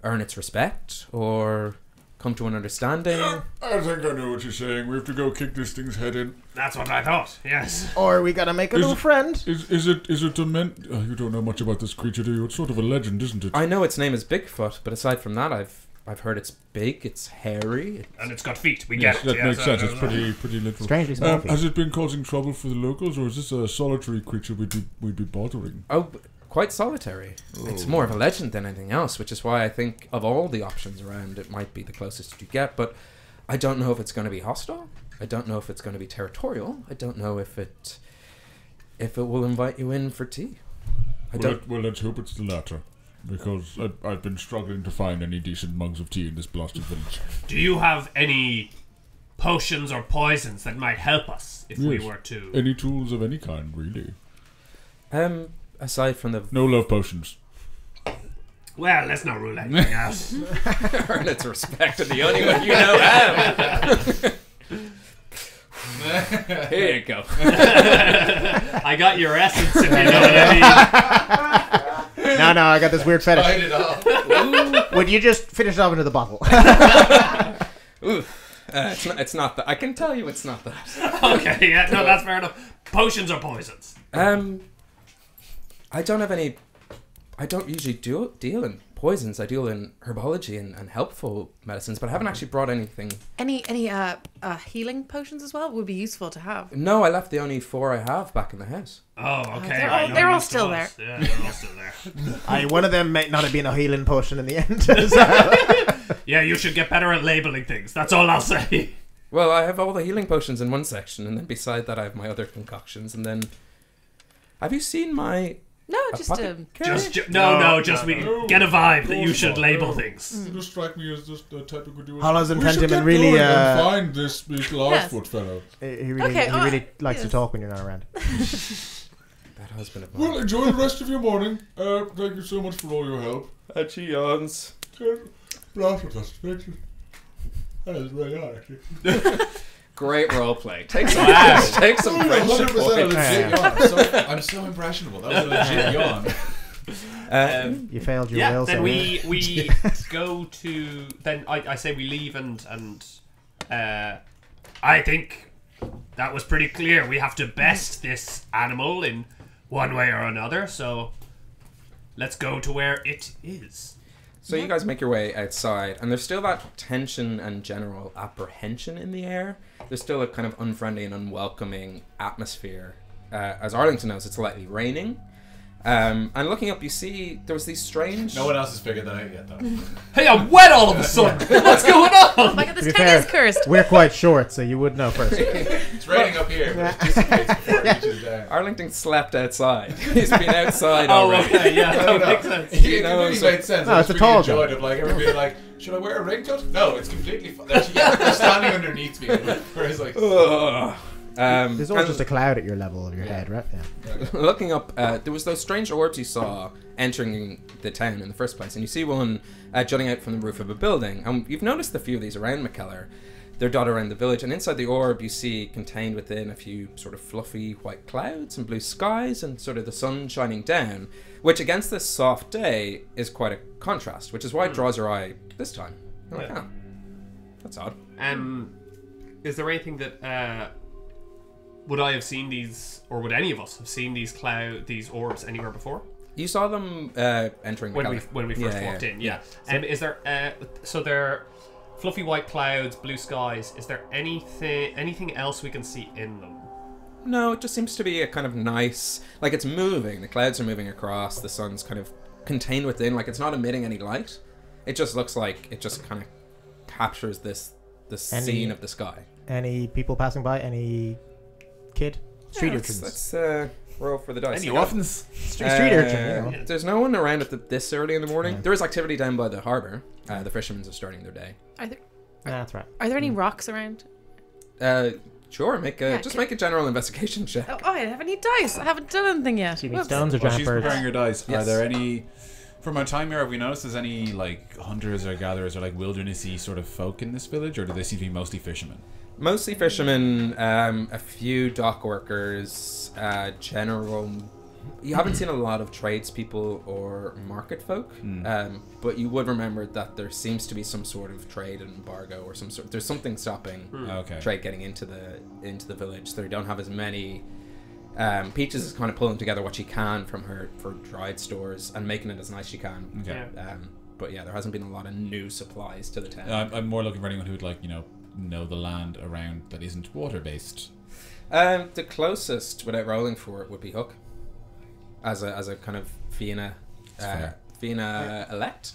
Speaker 1: earn its respect, or come to an understanding.
Speaker 6: I think I know what you're saying. We have to go kick this thing's head in.
Speaker 3: That's what I thought, yes.
Speaker 5: Or we gotta make a new friend.
Speaker 6: Is it a meant? You don't know much about this creature, do you? It's sort of a legend, isn't it?
Speaker 1: I know its name is Bigfoot, but aside from that, I've heard it's big, it's hairy.
Speaker 3: And it's got feet, we
Speaker 6: Yes,
Speaker 3: get it.
Speaker 6: that
Speaker 3: yeah,
Speaker 6: makes
Speaker 3: so-
Speaker 6: sense. It's pretty literal.
Speaker 5: Strangely small.
Speaker 6: Has it been causing trouble for the locals, or is this a solitary creature we'd be bothering?
Speaker 1: Oh, quite solitary. It's more of a legend than anything else, which is why I think of all the options around, it might be the closest you get. But I don't know if it's going to be hostile. I don't know if it's going to be territorial. I don't know if it will invite you in for tea.
Speaker 6: Well, let's hope it's the latter, because I've been struggling to find any decent mugs of tea in this blasted village.
Speaker 3: Do you have any potions or poisons that might help us if we
Speaker 6: Yes.
Speaker 3: were to...
Speaker 6: Any tools of any kind, really?
Speaker 1: Aside from the
Speaker 6: No love potions.
Speaker 3: Well, let's not rule anything out.
Speaker 1: earn its respect, and the only way you know how. Here you go.
Speaker 3: I got your essence, if you know what I mean.
Speaker 5: No, no, I got this weird fetish.
Speaker 2: Bite it off.
Speaker 5: Would you just finish it off into the bottle?
Speaker 1: Ooh. It's not that. I can tell you it's not that.
Speaker 3: Okay, yeah, no, that's fair enough. Potions or poisons?
Speaker 1: I don't have any. I don't usually deal in poisons. I deal in herbology and helpful medicines, but I haven't actually brought anything.
Speaker 4: Any healing potions as well would be useful to have.
Speaker 1: No, I left the only 4 I have back in the house.
Speaker 3: Oh, okay.
Speaker 4: They're all still there.
Speaker 3: Yeah, they're all still there.
Speaker 5: One of them might not have been a healing potion in the end.
Speaker 3: Yeah, you should get better at labeling things. That's all I'll say.
Speaker 1: Well, I have all the healing potions in one section, and then beside that I have my other concoctions, and then... Have you seen my...
Speaker 4: No, just
Speaker 3: get a vibe that you should label things.
Speaker 6: You just strike me as just the type of good doer.
Speaker 5: Hollows and
Speaker 6: We should
Speaker 5: Pentiment
Speaker 6: get
Speaker 5: really,
Speaker 6: going and find this little
Speaker 4: Yes.
Speaker 6: Afoot fellow.
Speaker 5: he really,
Speaker 4: Okay,
Speaker 5: he really likes to
Speaker 4: yes.
Speaker 5: talk when you're not around.
Speaker 1: That husband of
Speaker 6: Well,
Speaker 1: mine.
Speaker 6: enjoy the rest of your morning. Thank you so much for all your help.
Speaker 1: She yawns.
Speaker 6: That is very hard, actually.
Speaker 1: Great roleplay. Take some,
Speaker 3: Wow.
Speaker 1: take some friendship
Speaker 2: 100% a
Speaker 1: points.
Speaker 2: legit yawn. I'm so impressionable. That was a legit yawn.
Speaker 5: You failed your
Speaker 3: Yeah,
Speaker 5: will.
Speaker 3: then
Speaker 5: so
Speaker 3: we go to... Then I say we leave and I think that was pretty clear. We have to best this animal in one way or another, so let's go to where it is.
Speaker 1: So you guys make your way outside, and there's still that tension and general apprehension in the air. There's still a kind of unfriendly and unwelcoming atmosphere. As Arlington knows, it's lightly raining. And looking up, you see there was these strange...
Speaker 2: No one else has figured that out yet, though.
Speaker 3: Hey, I'm wet all of a sudden! What's going
Speaker 4: Oh
Speaker 3: on?
Speaker 4: my god, this
Speaker 5: To be
Speaker 4: town
Speaker 5: fair,
Speaker 4: is cursed.
Speaker 5: we're quite short, so you would know first.
Speaker 2: It's raining up here, but it dissipates before it reaches down.
Speaker 1: Arlington slept outside. He's been outside
Speaker 3: Oh,
Speaker 1: already.
Speaker 3: okay, yeah, that makes sense.
Speaker 2: It
Speaker 1: No,
Speaker 2: really
Speaker 1: so-
Speaker 2: made sense.
Speaker 5: No,
Speaker 2: I
Speaker 5: it's
Speaker 2: just
Speaker 5: a
Speaker 2: really
Speaker 5: tall
Speaker 2: enjoyed
Speaker 5: guy.
Speaker 2: it. Like, everyone being like, should I wear a raincoat? No, it's completely fine. They're standing underneath me. Whereas, like,
Speaker 1: Ugh.
Speaker 5: There's always
Speaker 1: and
Speaker 5: just a cloud at your level of your head, right? Yeah.
Speaker 1: looking up, there was those strange orbs you saw entering the town in the first place, and you see one jutting out from the roof of a building. And you've noticed a few of these around Mikkeller. They're dotted around the village, and inside the orb you see contained within a few sort of fluffy white clouds and blue skies and sort of the sun shining down, which against this soft day is quite a contrast, which is why it draws your eye this time. You're like,
Speaker 3: Yeah.
Speaker 1: oh, that's odd.
Speaker 3: Is there anything that would I have seen these, or would any of us have seen these orbs anywhere before?
Speaker 1: You saw them entering
Speaker 3: When
Speaker 1: Mikkeller.
Speaker 3: we first walked in, yeah. Is there so they're fluffy white clouds, blue skies? Is there anything else we can see in them?
Speaker 1: No, it just seems to be a kind of nice, like it's moving. The clouds are moving across. The sun's kind of contained within. Like it's not emitting any light. It just looks like it just kind of captures the scene of the sky.
Speaker 5: Any people passing by? Any kid? Street
Speaker 1: Yeah,
Speaker 5: urchins?
Speaker 1: let's roll for the dice.
Speaker 2: any orphans?
Speaker 5: Street urchin, you know.
Speaker 1: There's no one around at this early in the morning. There is activity down by the harbour. The fishermen are starting their day.
Speaker 5: That's right.
Speaker 4: Are there any rocks around?
Speaker 1: Sure, make a general investigation check.
Speaker 4: Oh, I have any dice. I haven't done anything yet.
Speaker 5: Do you mean
Speaker 4: Whoops.
Speaker 5: stones or
Speaker 2: While
Speaker 5: giant
Speaker 2: she's
Speaker 5: birds?
Speaker 2: preparing your dice,
Speaker 1: Yes.
Speaker 2: are there any... From our time here, have we noticed there's any, like, hunters or gatherers or, like, wildernessy sort of folk in this village? Or do they seem to be mostly fishermen?
Speaker 1: Mostly fishermen, a few dock workers, general... You haven't seen a lot of tradespeople or market folk, but you would remember that there seems to be some sort of trade embargo or some sort. There's something stopping
Speaker 2: Okay.
Speaker 1: trade getting into the village. They don't have as many. Peaches is kind of pulling together what she can from her for dried stores and making it as nice as she can.
Speaker 2: Okay.
Speaker 1: But yeah, there hasn't been a lot of new supplies to the town.
Speaker 2: I'm more looking for anyone who would, like, know the land around that isn't water-based.
Speaker 1: The closest, without rolling for it, would be Hook. As a kind of Fianna elect.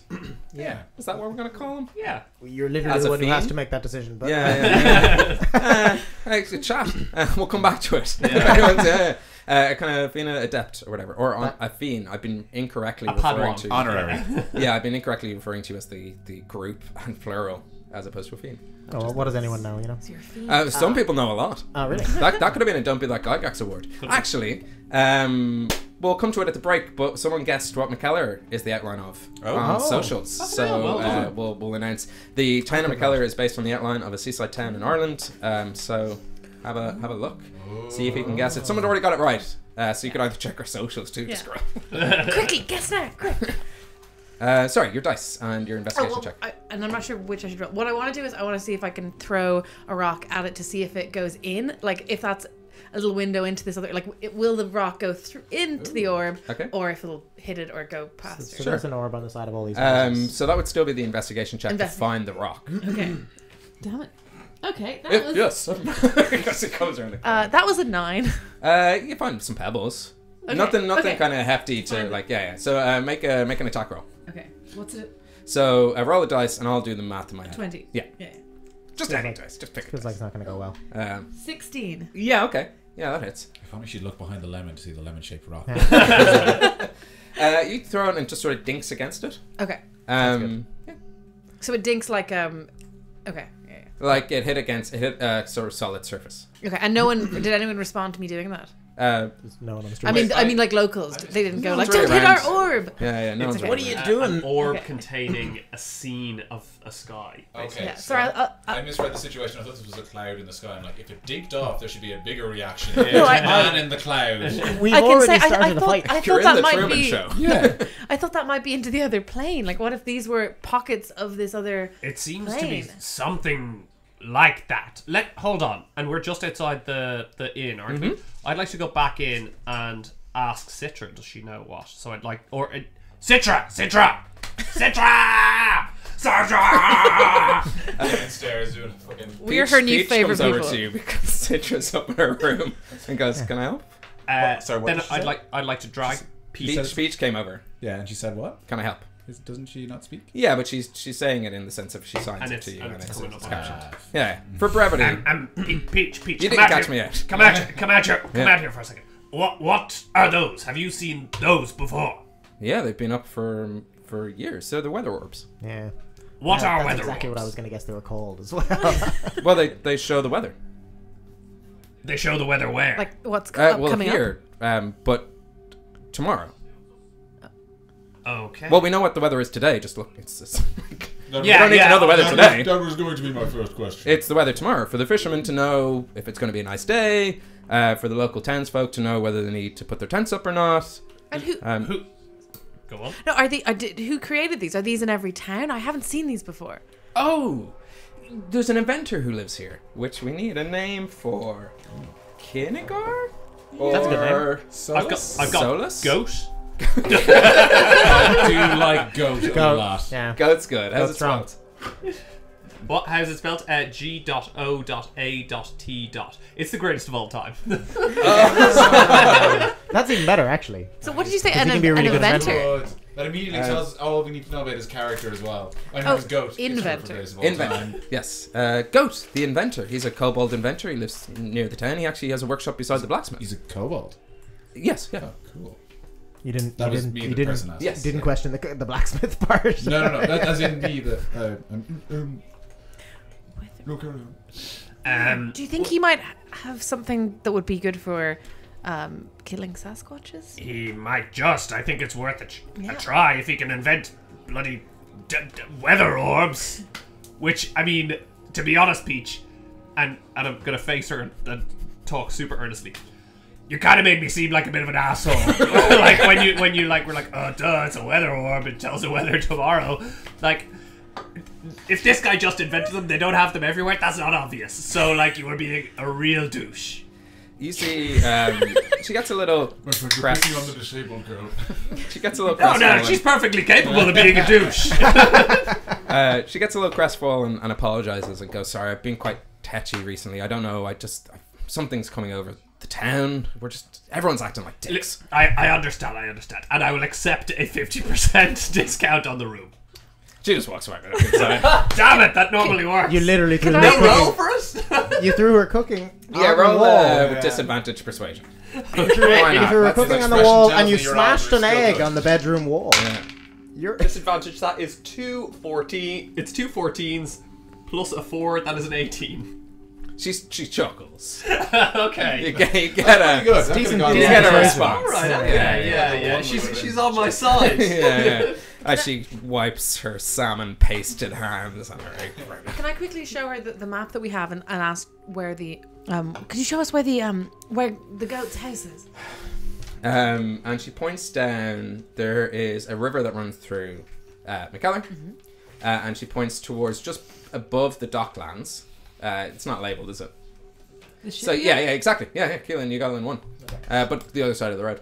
Speaker 2: Yeah.
Speaker 1: Is that what we're gonna call him?
Speaker 3: Yeah.
Speaker 5: You're literally
Speaker 1: As
Speaker 5: the
Speaker 1: a
Speaker 5: one who has
Speaker 1: fiend?
Speaker 5: to make that decision. But
Speaker 1: Yeah. It's a chat. We'll come back to it. Anyone's, kind of Fianna adept or whatever, or a fiend. I've been incorrectly referring
Speaker 3: Padawan.
Speaker 1: to.
Speaker 2: Honorary.
Speaker 1: Yeah, I've been incorrectly referring to as the group and plural as opposed to a fiend.
Speaker 5: Oh, well, what does anyone know? You know.
Speaker 4: It's your feet.
Speaker 1: Some people know a lot.
Speaker 5: Oh, really?
Speaker 1: That could have been a Don't Be That Gygax award. Actually, we'll come to it at the break, but someone guessed what Mikkeller is the outline of on socials. So we'll announce. The town of Mikkeller is based on the outline of a seaside town in Ireland. So have a look. See if you can guess it. Someone already got it right. So you could either check our socials too. Just scroll.
Speaker 4: Quickly, guess now, quick.
Speaker 1: Sorry, your dice and your investigation check.
Speaker 4: And I'm not sure which I should roll. What I want to do is I want to see if I can throw a rock at it to see if it goes in. Like, if that's a little window into this other... Like, will the rock go through into the orb?
Speaker 1: Okay.
Speaker 4: Or if it'll hit it or go past it.
Speaker 5: So there's an orb on the side of all these houses.
Speaker 1: So that would still be the investigation check to find the rock.
Speaker 4: Okay. Damn it. Okay, that was...
Speaker 1: Yes. Because it comes around the corner.
Speaker 4: that was a 9.
Speaker 1: You find some pebbles.
Speaker 4: Okay,
Speaker 1: Nothing
Speaker 4: okay.
Speaker 1: kind of hefty to, like, yeah. So make an attack roll.
Speaker 4: Okay. What's it?
Speaker 1: So roll a dice, and I'll do the math in my head.
Speaker 4: 20.
Speaker 1: Yeah.
Speaker 4: Yeah.
Speaker 1: Just any dice. Just pick a
Speaker 5: Feels
Speaker 1: dice.
Speaker 5: like it's not going to go well.
Speaker 4: 16.
Speaker 1: Yeah, okay. Yeah, that hits.
Speaker 2: If only she'd look behind the lemon to see the lemon-shaped rock.
Speaker 1: You throw it and just sort of dinks against it.
Speaker 4: Okay.
Speaker 1: Yeah.
Speaker 4: So it dinks like okay. Yeah.
Speaker 1: Like it hit sort of solid surface.
Speaker 4: Okay. And no one did anyone respond to me doing that?
Speaker 5: There's no one on the street.
Speaker 4: I mean like locals. They didn't go like,
Speaker 1: one's really
Speaker 4: don't hit our
Speaker 1: around.
Speaker 4: orb.
Speaker 1: Yeah. No one's
Speaker 4: okay.
Speaker 1: really
Speaker 5: What are you
Speaker 1: around.
Speaker 5: doing?
Speaker 3: An orb
Speaker 4: Okay.
Speaker 3: containing a scene of a sky.
Speaker 2: Okay,
Speaker 4: Yeah.
Speaker 2: so
Speaker 4: Sorry.
Speaker 2: I misread the situation. I thought this was a cloud in the sky. I'm like, if it dinked off, there should be a bigger reaction.
Speaker 4: No, I-
Speaker 2: Man in the cloud.
Speaker 5: We've
Speaker 4: I can
Speaker 5: already
Speaker 4: say
Speaker 5: started
Speaker 4: I
Speaker 5: a fight.
Speaker 1: You're
Speaker 4: thought
Speaker 1: in the
Speaker 4: that might
Speaker 1: Truman
Speaker 4: be.
Speaker 1: Show.
Speaker 2: Yeah.
Speaker 4: I thought that might be into the other plane. Like, what if these were pockets of this other?
Speaker 3: It seems to be
Speaker 4: Plane.
Speaker 3: something like that. Hold on, and we're just outside the inn, aren't we? I'd like to go back in and ask Citra. Does she know what? So I'd like, Citra.
Speaker 2: Downstairs doing a fucking.
Speaker 4: We're her new
Speaker 1: Peach
Speaker 4: favorite
Speaker 1: comes over
Speaker 4: people.
Speaker 1: to you because Citra's up in her room and goes, "Can I help?"
Speaker 2: Sorry, what
Speaker 3: then
Speaker 2: did she say?
Speaker 3: I'd like to drag.
Speaker 1: Peach came over.
Speaker 2: Yeah, and she said what?
Speaker 1: Can I help?
Speaker 2: Doesn't she not speak?
Speaker 1: Yeah, but she's saying it in the sense of she signs
Speaker 3: And
Speaker 1: it
Speaker 3: it's-
Speaker 1: to you
Speaker 3: and
Speaker 1: and
Speaker 3: it's
Speaker 1: it's
Speaker 3: coming up on
Speaker 1: captioned. Yeah, for brevity.
Speaker 3: Peach.
Speaker 1: You
Speaker 3: come
Speaker 1: didn't
Speaker 3: out
Speaker 1: catch
Speaker 3: here.
Speaker 1: me out.
Speaker 3: Come out here for a second. What are those? Have you seen those before?
Speaker 1: Yeah, they've been up for years. They're the weather orbs.
Speaker 5: Yeah.
Speaker 3: What
Speaker 5: Yeah,
Speaker 3: are
Speaker 5: that's
Speaker 3: weather
Speaker 5: exactly what I
Speaker 3: orbs?
Speaker 5: was going to guess they were called as well.
Speaker 1: Well, they show the weather.
Speaker 3: They show the weather where?
Speaker 4: Like, what's
Speaker 1: Well,
Speaker 4: coming up?
Speaker 1: here, but tomorrow.
Speaker 3: Okay.
Speaker 1: Well, we know what the weather is today. Just look, it's
Speaker 3: Yeah,
Speaker 1: you don't need to know the weather today.
Speaker 6: That was going to be my first question.
Speaker 1: It's the weather tomorrow for the fishermen to know if it's going to be a nice day. For the local townsfolk to know whether they need to put their tents up or not.
Speaker 4: And who?
Speaker 3: Who? Go on.
Speaker 4: No, are who created these? Are these in every town? I haven't seen these before.
Speaker 1: Oh, there's an inventor who lives here, which we need a name for. Kinnigar?
Speaker 5: That's a good name.
Speaker 3: I've got
Speaker 1: Solus?
Speaker 3: goat.
Speaker 2: I do like goat a lot.
Speaker 5: Yeah.
Speaker 1: Goat's good. How's it
Speaker 5: Goat's wrong.
Speaker 1: spelled?
Speaker 3: What? How's it spelled? G.O.A.T. It's the greatest of all time.
Speaker 5: That's even better, actually.
Speaker 4: So what did you say?
Speaker 5: Because
Speaker 4: An,
Speaker 5: he can be a really
Speaker 4: an
Speaker 5: good
Speaker 4: inventor?
Speaker 5: inventor.
Speaker 2: That immediately tells us all we need to know about his character as well. I know his goat.
Speaker 4: inventor.
Speaker 1: Inventor. Yes. Goat, the inventor. He's a kobold inventor. He lives near the town. He actually has a workshop beside the blacksmith.
Speaker 2: He's a kobold.
Speaker 1: Yes, yeah.
Speaker 2: Oh, cool.
Speaker 5: You didn't.
Speaker 2: That
Speaker 5: you
Speaker 2: was
Speaker 5: didn't.
Speaker 2: me,
Speaker 5: You
Speaker 2: the
Speaker 5: didn't.
Speaker 2: person asking.
Speaker 1: Yes.
Speaker 5: Didn't question the blacksmith part.
Speaker 2: No. That, as in me. No, carry on.
Speaker 4: Do you think he might have something that would be good for killing Sasquatches?
Speaker 3: He might just. I think it's worth
Speaker 4: Yeah.
Speaker 3: a try if he can invent bloody weather orbs. Which, I mean, to be honest, Peach, and I'm gonna face her and talk super earnestly. You kind of made me seem like a bit of an asshole. Like when you like were like, oh duh, it's a weather orb. It tells the weather tomorrow. Like, if this guy just invented them, they don't have them everywhere. That's not obvious. So like, you were being a real douche.
Speaker 1: You see, she gets a little
Speaker 6: But you're
Speaker 1: crest.
Speaker 6: picking on the disabled girl.
Speaker 1: She gets a little
Speaker 3: Oh no,
Speaker 1: crestfallen.
Speaker 3: she's perfectly capable of being a douche.
Speaker 1: She gets a little crestfallen and apologizes and goes, "Sorry, I've been quite tetchy recently. I don't know. Something's coming over the town. Everyone's acting like dicks."
Speaker 3: I understand, and I will accept a 50% discount on the room.
Speaker 1: She just walks away. Inside.
Speaker 3: Damn it, that normally works.
Speaker 5: You literally threw
Speaker 4: Can
Speaker 5: her
Speaker 4: I
Speaker 5: cooking.
Speaker 3: for us?
Speaker 5: You threw her cooking.
Speaker 1: Yeah,
Speaker 5: on the
Speaker 1: roll
Speaker 5: wall.
Speaker 1: with disadvantage persuasion.
Speaker 5: You
Speaker 1: Why
Speaker 5: threw
Speaker 1: not?
Speaker 5: her
Speaker 2: That's
Speaker 5: cooking
Speaker 2: the
Speaker 5: on the
Speaker 2: expression
Speaker 5: wall,
Speaker 2: tells
Speaker 5: and you
Speaker 2: me you're
Speaker 5: smashed
Speaker 2: on
Speaker 5: an
Speaker 2: risk
Speaker 5: egg
Speaker 2: of it.
Speaker 5: on the bedroom wall. You're
Speaker 7: Disadvantage, that is 2 14.
Speaker 3: It's 2 14s plus a 4, that is an 18.
Speaker 1: She chuckles.
Speaker 3: Okay.
Speaker 1: You get a
Speaker 2: Good.
Speaker 5: Decent
Speaker 1: you get a
Speaker 5: persuasion.
Speaker 1: response.
Speaker 3: All right. Okay. Yeah. She's on my side.
Speaker 1: Yeah. As she wipes her salmon-pasted hands on her apron.
Speaker 4: Can I quickly show her the map that we have and ask where the could you show us where the goat's house is?
Speaker 1: And she points down. There is a river that runs through Mikkeller, and she points towards just above the docklands. It's not labelled, is it? So yeah, exactly. Yeah, Keelan, you got it in one. But the other side of the road.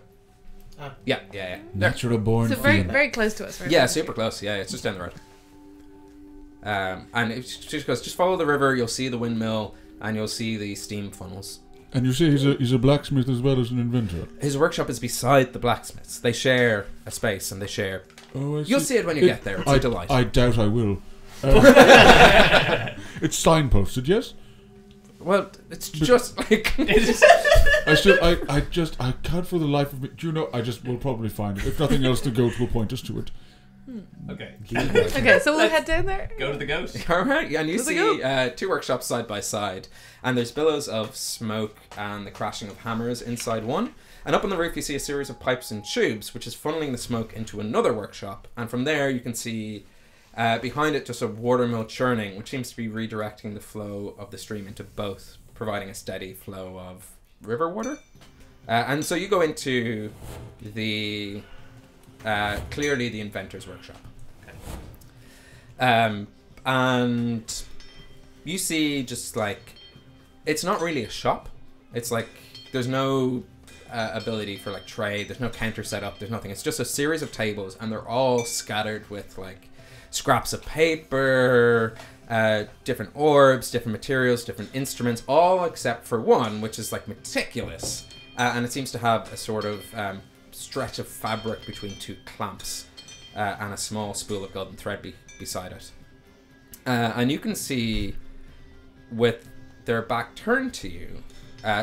Speaker 1: Yeah. There.
Speaker 6: Natural born.
Speaker 4: So very close to us.
Speaker 1: Yeah, super close. Yeah, it's just down the road. And she goes, just follow the river. You'll see the windmill, and you'll see the steam funnels.
Speaker 6: And you say he's a blacksmith as well as an inventor.
Speaker 1: His workshop is beside the blacksmith's. They share a space, and they share.
Speaker 6: Oh, I see.
Speaker 1: You'll see it when you get there. It's a delight.
Speaker 6: I doubt I will. It's signposted, yes.
Speaker 1: Well, it's just like.
Speaker 6: I can't for the life of me. Do you know? I just will probably find it. If nothing else, the goat will point us to it.
Speaker 3: Okay.
Speaker 4: Okay, so we'll head down there.
Speaker 3: Go to the ghost.
Speaker 1: All right, and you
Speaker 4: Does it
Speaker 1: see two workshops side by side, and there's billows of smoke and the crashing of hammers inside one. And up on the roof, you see a series of pipes and tubes, which is funneling the smoke into another workshop. And from there, you can see behind it just a watermill churning, which seems to be redirecting the flow of the stream into both, providing a steady flow of river water. And so you go into the clearly the inventor's workshop. And you see just like, it's not really a shop. It's like, there's no ability for like trade. There's no counter set up. There's nothing. It's just a series of tables, and they're all scattered with like scraps of paper, different orbs, different materials, different instruments, all except for one, which is like meticulous. And it seems to have a sort of stretch of fabric between two clamps and a small spool of golden thread beside it. And you can see, with their back turned to you,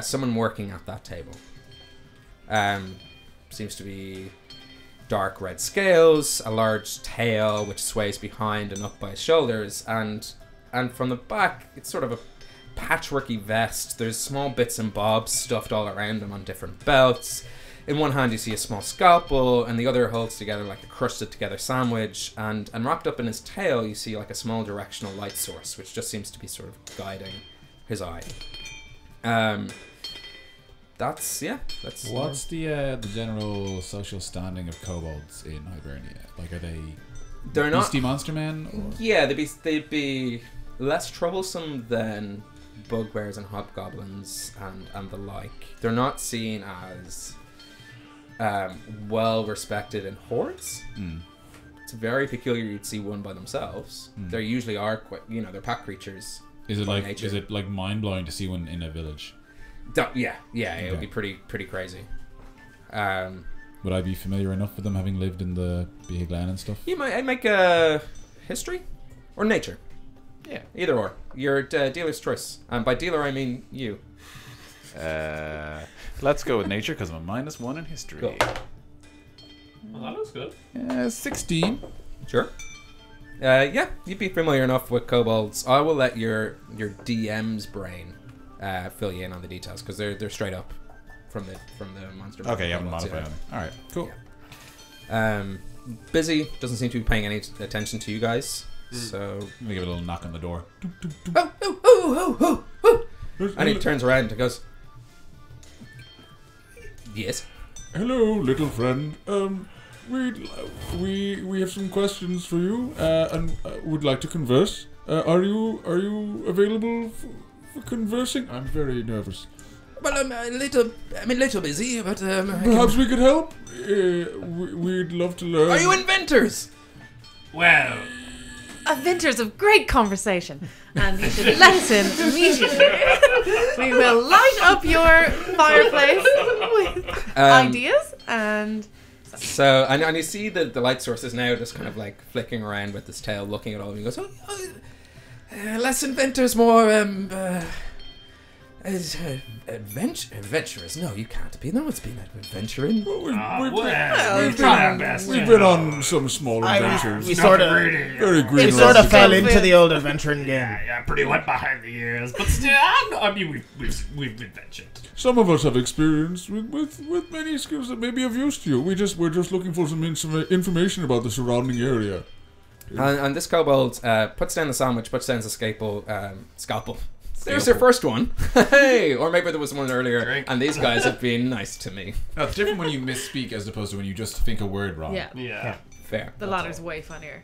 Speaker 1: someone working at that table. Seems to be dark red scales, a large tail which sways behind and up by his shoulders, and from the back it's sort of a patchworky vest. There's small bits and bobs stuffed all around him on different belts. In one hand you see a small scalpel, and the other holds together like a crusted together sandwich, and wrapped up in his tail you see like a small directional light source which just seems to be sort of guiding his eye. That's
Speaker 2: What's the general social standing of kobolds in Hibernia? Like, are
Speaker 1: they're not
Speaker 2: beastie monster men? Or?
Speaker 1: Yeah, they'd be less troublesome than bugbears and hobgoblins and the like. They're not seen as well respected in hordes. It's very peculiar you'd see one by themselves. They usually are quite, they're pack creatures. Is
Speaker 2: it like mind blowing to see one in a village?
Speaker 1: Yeah, it would be pretty crazy.
Speaker 2: Would I be familiar enough with them, having lived in the Bia Glen and stuff?
Speaker 1: You might make a history or nature.
Speaker 2: Yeah,
Speaker 1: either or. Your dealer's choice. And by dealer I mean you.
Speaker 2: Let's go with nature because I'm a -1 in history.
Speaker 1: Cool.
Speaker 3: Well, that looks good.
Speaker 2: 16.
Speaker 1: Sure. Yeah, you'd be familiar enough with kobolds. I will let your DM's brain fill you in on the details because they're straight up from the monster.
Speaker 2: Okay, you haven't modified them. All right, cool.
Speaker 1: Yeah. Busy doesn't seem to be paying any attention to you guys, so
Speaker 2: Let me give it a little knock on the door.
Speaker 1: oh. And he turns around and goes, "Yes."
Speaker 6: Hello, little friend. We have some questions for you, and would like to converse. Are you available for conversing? I'm very nervous.
Speaker 1: Well, I'm a little busy, but
Speaker 6: Perhaps we could help. We'd love to learn.
Speaker 1: Are you inventors?
Speaker 3: Well,
Speaker 4: Inventors of great conversation, and you should let us in immediately. We will light up your fireplace with ideas and.
Speaker 1: So, and you see the light source is now just kind of like flicking around with his tail, looking at all of you. He goes, less inventors, more Adventurers? No, you can't be. No one's been adventuring.
Speaker 6: Well,
Speaker 3: We try our best.
Speaker 6: we've been on some small adventures.
Speaker 5: We sort of,
Speaker 6: Very green.
Speaker 5: it sort of
Speaker 6: around
Speaker 5: fell
Speaker 6: the
Speaker 5: into the old adventuring game.
Speaker 3: Yeah, pretty wet behind the ears, but still, I mean, we've adventured.
Speaker 6: Some of us have experience with many skills that may be of use to you. We're just looking for some information about the surrounding area.
Speaker 1: And this kobold puts down the sandwich, puts down the scalpel. There's your first one. Hey! Or maybe there was one earlier,
Speaker 2: Drink.
Speaker 1: and these guys have been nice to me.
Speaker 2: No, it's different when you misspeak as opposed to when you just think a word wrong.
Speaker 4: Yeah.
Speaker 1: Fair.
Speaker 4: The latter's way funnier.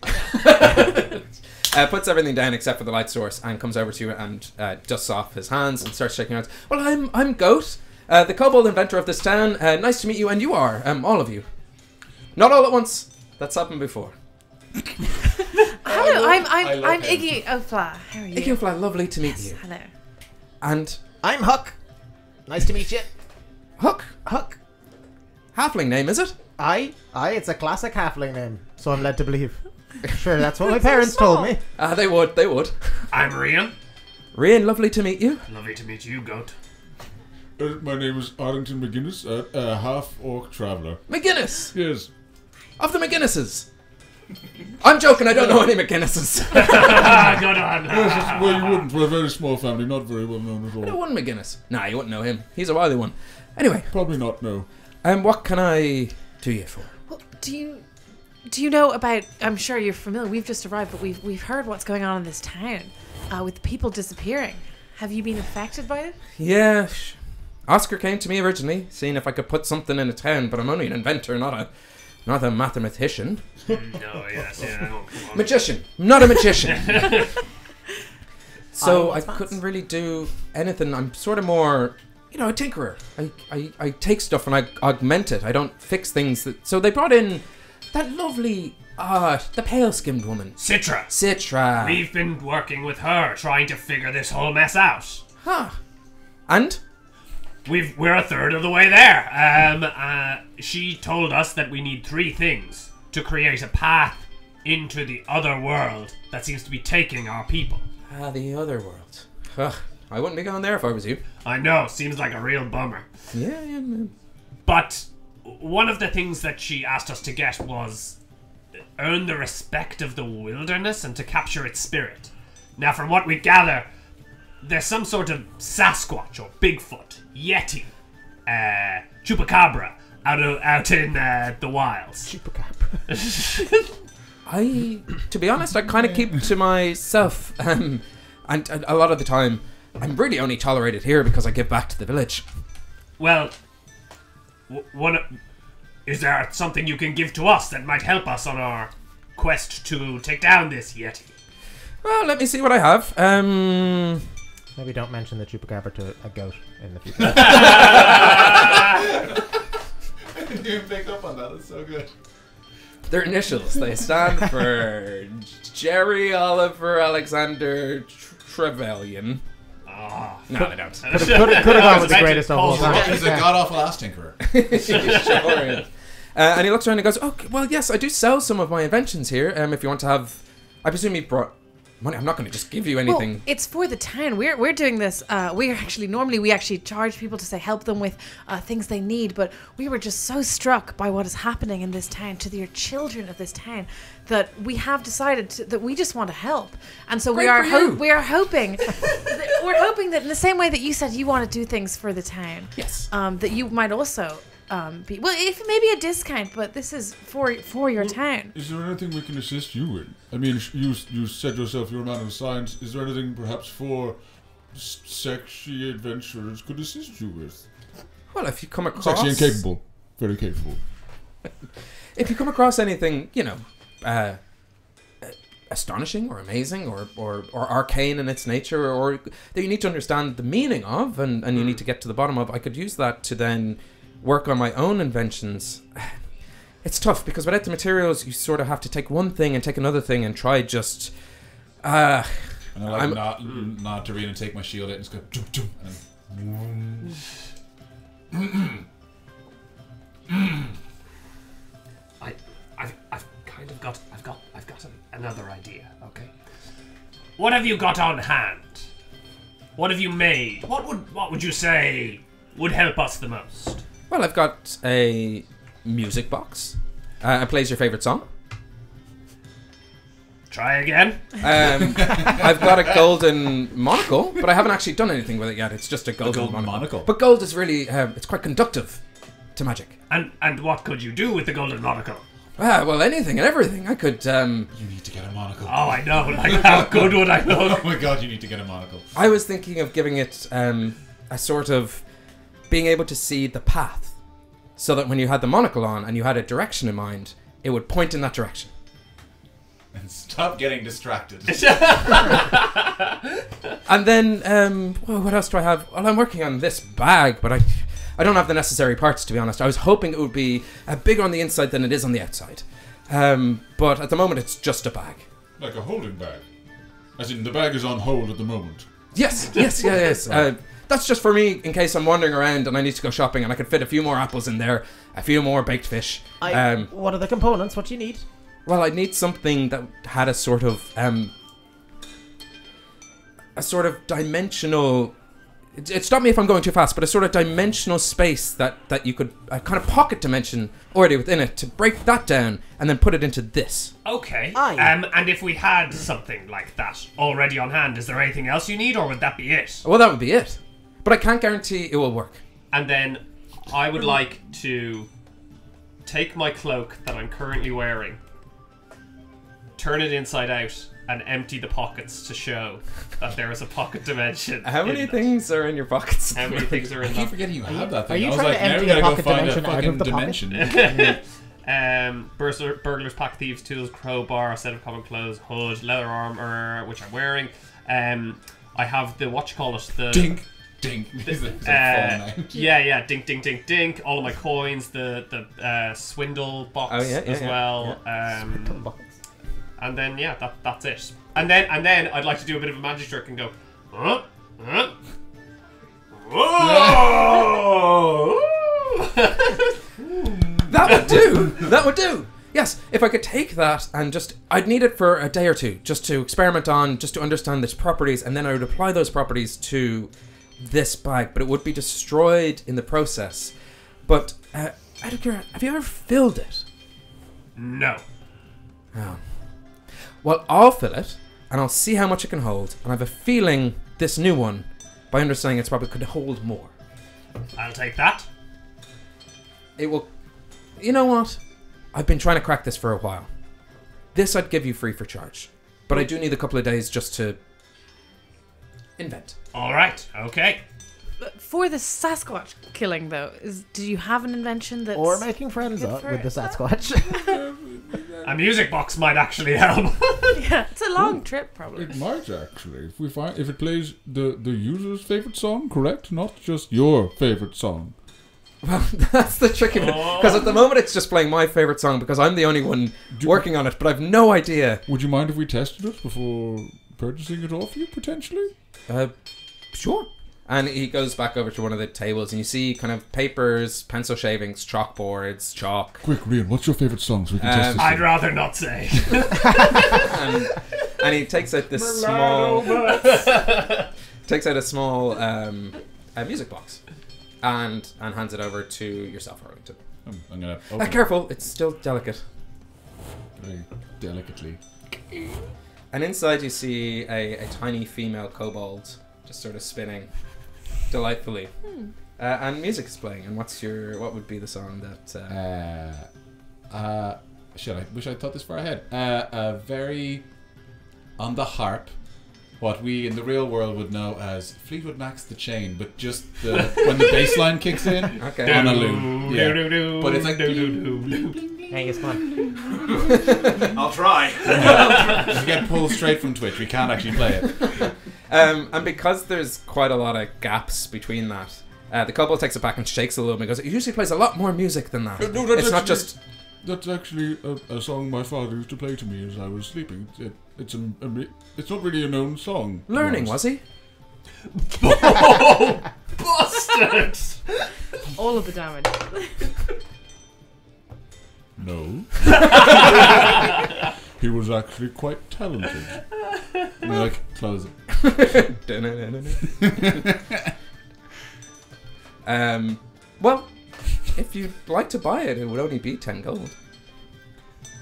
Speaker 1: Puts everything down except for the light source and comes over to you and dusts off his hands and starts shaking hands. Well, I'm Goat, the kobold inventor of this town. Nice to meet you, and you are, all of you. Not all at once. That's happened before.
Speaker 4: Hello,
Speaker 2: I love
Speaker 4: I'm
Speaker 2: him.
Speaker 4: Iggy O'Fla. How are you?
Speaker 1: Iggy O'Fly, lovely to meet you.
Speaker 4: Hello.
Speaker 1: And
Speaker 5: I'm Huck. Nice to meet you.
Speaker 1: Huck,
Speaker 5: Huck.
Speaker 1: halfling name, is it?
Speaker 5: Aye, it's a classic halfling name, so I'm led to believe. Sure, that's what my parents told me.
Speaker 1: They would.
Speaker 3: I'm Rian.
Speaker 1: Rian, lovely to meet you.
Speaker 3: Lovely to meet you, Goat.
Speaker 6: My name is Arlington McGinnis, a half-orc traveller.
Speaker 1: McGinnis,
Speaker 6: Yes.
Speaker 1: of the McGinnises. I'm joking, I don't know any McGinnises.
Speaker 3: Good on.
Speaker 6: Well, you wouldn't. We're a very small family, not very well known at
Speaker 1: I know
Speaker 6: all.
Speaker 1: one McGinnis. Nah, you wouldn't know him. He's a wily one. Anyway,
Speaker 6: Probably not, no.
Speaker 1: what can I do you for?
Speaker 4: Well, do you know about? I'm sure you're familiar. We've just arrived, but we've heard what's going on in this town, with people disappearing. Have you been affected by it?
Speaker 1: Yeah, Oscar came to me originally, seeing if I could put something in a town, but I'm only an inventor, not a mathematician.
Speaker 3: No, yes, yeah. Oh, come on.
Speaker 1: Magician, not a magician. So I
Speaker 5: what's that?
Speaker 1: couldn't really do anything. I'm sort of more, a tinkerer. I take stuff and I augment it. I don't fix things. So they brought in that lovely, the pale-skinned woman.
Speaker 3: Citra. We've been working with her, trying to figure this whole mess out.
Speaker 1: Huh. And?
Speaker 3: We're a third of the way there. She told us that we need 3 things to create a path into the other world that seems to be taking our people.
Speaker 1: The other world. Ugh, I wouldn't be going there if I was you.
Speaker 3: I know, seems like a real bummer.
Speaker 1: Yeah.
Speaker 3: But one of the things that she asked us to get was earn the respect of the wilderness and to capture its spirit. Now, from what we gather, there's some sort of Sasquatch or Bigfoot, Yeti, Chupacabra out in the wilds.
Speaker 1: To be honest, I kind of keep to myself. And a lot of the time, I'm really only tolerated here because I give back to the village.
Speaker 3: Well, is there something you can give to us that might help us on our quest to take down this Yeti?
Speaker 1: Well, let me see what I have.
Speaker 5: Maybe don't mention the chupacabra to a goat in the future.
Speaker 2: I didn't even pick up on that. It's so good.
Speaker 1: Their initials, they stand for Jerry Oliver Alexander Trevelyan.
Speaker 3: Oh.
Speaker 1: No, they don't.
Speaker 5: Could have gone with the greatest of all time.
Speaker 2: He's a god-awful ass tinkerer.
Speaker 1: Sure is. And he looks around and goes, "Okay, well, yes, I do sell some of my inventions here. If you want to have, I presume you brought money. I'm not going to just give you anything."
Speaker 4: Well, it's for the town. We're doing this. Normally we actually charge people to say help them with things they need, but we were just so struck by what is happening in this town to the children of this town that we have decided that we just want to help, and so we
Speaker 1: Great
Speaker 4: are
Speaker 1: for you.
Speaker 4: we are hoping that in the same way that you said you want to do things for the town,
Speaker 1: Yes.
Speaker 4: that you might also. If maybe a discount, but this is for your town.
Speaker 6: Is there anything we can assist you in? I mean, you said yourself you're a man of science. Is there anything perhaps for sexy adventurers could assist you with?
Speaker 1: Well, if you come across
Speaker 6: Sexy and capable. Very capable.
Speaker 1: If you come across anything, astonishing or amazing or arcane in its nature, or that you need to understand the meaning of and you need to get to the bottom of, I could use that to then work on my own inventions. It's tough because without the materials, you sort of have to take one thing and take another thing and try just.
Speaker 2: And I like nod to Reen and take my shield out and just go jump, jump, and
Speaker 3: I've got another idea. Okay, what have you got on hand? What have you made? What would you say would help us the most?
Speaker 1: Well, I've got a music box. It plays your favorite song.
Speaker 3: Try again.
Speaker 1: I've got a golden monocle, but I haven't actually done anything with it yet. It's just a golden monocle. But gold is really, it's quite conductive to magic.
Speaker 3: And what could you do with the golden monocle?
Speaker 1: Well, anything and everything. I could,
Speaker 2: You need to get a monocle.
Speaker 3: Oh, I know. Like, how good would I look?
Speaker 2: Oh my god, you need to get a monocle.
Speaker 1: I was thinking of giving it a sort of being able to see the path. So that when you had the monocle on and you had a direction in mind, it would point in that direction.
Speaker 2: And stop getting distracted.
Speaker 1: And then, well, what else do I have? Well, I'm working on this bag, but I don't have the necessary parts, to be honest. I was hoping it would be bigger on the inside than it is on the outside. But at the moment, it's just a bag.
Speaker 6: Like a holding bag. As in, the bag is on hold at the moment.
Speaker 1: Yes. That's just for me, in case I'm wandering around and I need to go shopping and I could fit a few more apples in there, a few more baked fish.
Speaker 5: What are the components? What do you need?
Speaker 1: Well, I need something that had a sort of dimensional. Stop me if I'm going too fast, but a sort of dimensional space that you could a kind of pocket dimension already within it to break that down and then put it into this.
Speaker 3: Okay.
Speaker 5: Aye.
Speaker 3: And if we had something like that already on hand, is there anything else you need, or would that be it?
Speaker 1: Well, that would be it, but I can't guarantee it will work.
Speaker 3: And then I would like to take my cloak that I'm currently wearing, turn it inside out, and empty the pockets to show that there is a pocket dimension.
Speaker 1: How many things are in your pockets?
Speaker 3: How many things are in
Speaker 2: I keep
Speaker 3: that?
Speaker 2: forgetting you have that thing.
Speaker 5: Are you
Speaker 2: I was
Speaker 5: trying
Speaker 2: like,
Speaker 5: to
Speaker 2: now
Speaker 5: empty
Speaker 2: we gotta
Speaker 5: a
Speaker 2: go
Speaker 5: pocket
Speaker 2: find a
Speaker 5: dimension out
Speaker 2: fucking
Speaker 5: of the
Speaker 2: dimension.
Speaker 3: Burglars, pack thieves, tools, crowbar, a set of common clothes, hood, leather armor, which I'm wearing. I have the the
Speaker 2: Dink. Is it falling out?
Speaker 3: yeah, dink. All of my coins, the swindle box as well. And then that's it. And then I'd like to do a bit of a magic trick and go, whoa!
Speaker 1: That would do. Yes, if I could take that and I'd need it for a day or two, just to experiment on, just to understand its properties, and then I would apply those properties to this bag, but it would be destroyed in the process. But, Edgar, have you ever filled it?
Speaker 3: No.
Speaker 1: Oh. Well, I'll fill it, and I'll see how much it can hold, and I have a feeling this new one, by understanding it's probably could hold more.
Speaker 3: I'll take that.
Speaker 1: It will... You know what? I've been trying to crack this for a while. This I'd give you free for charge. But I do need a couple of days just to... invent.
Speaker 3: Alright, okay.
Speaker 4: For the Sasquatch killing, though, do you have an invention that's...
Speaker 5: Or making friends
Speaker 4: good for
Speaker 5: with the
Speaker 4: it?
Speaker 5: Sasquatch.
Speaker 3: A music box might actually help.
Speaker 4: Yeah, it's a long trip, probably.
Speaker 6: It might actually, if it plays the user's favorite song, correct? Not just your favorite song.
Speaker 1: Well, that's the tricky bit. Because at the moment it's just playing my favourite song because I'm the only one working on it, but I've no idea.
Speaker 6: Would you mind if we tested it before purchasing it off you, potentially?
Speaker 1: Sure. And he goes back over to one of the tables and you see kind of papers, pencil shavings, chalkboards, chalk.
Speaker 6: Quick, Rian, what's your favourite song so we can test this?
Speaker 3: I'd rather not say.
Speaker 1: and he takes out this a small music box and hands it over to yourself, Arlington.
Speaker 2: I'm gonna open
Speaker 1: Careful, it's still delicate.
Speaker 6: Very delicately.
Speaker 1: And inside you see a tiny female kobold just sort of spinning delightfully. And music is playing. And what would be the song that
Speaker 2: shit, I wish I'd thought this far ahead. Very on the harp, what we in the real world would know as Fleetwood Mac's The Chain, but just when the bass line kicks in on a loop. Yeah. But it's like
Speaker 5: Angus, come on.
Speaker 2: I'll try. If you get pulled straight from Twitch, we can't actually play it.
Speaker 1: And because there's quite a lot of gaps between that, the kobold takes it back and shakes a little bit and goes, it usually plays a lot more music than that.
Speaker 6: No, that's
Speaker 1: it's not just...
Speaker 6: That's actually a song my father used to play to me as I was sleeping. It's not really a known song.
Speaker 1: Learning, was he?
Speaker 3: Oh, bastards!
Speaker 4: All of the damage.
Speaker 6: No. He was actually quite talented.
Speaker 2: And like, close it.
Speaker 1: Well, if you'd like to buy it, it would only be 10 gold.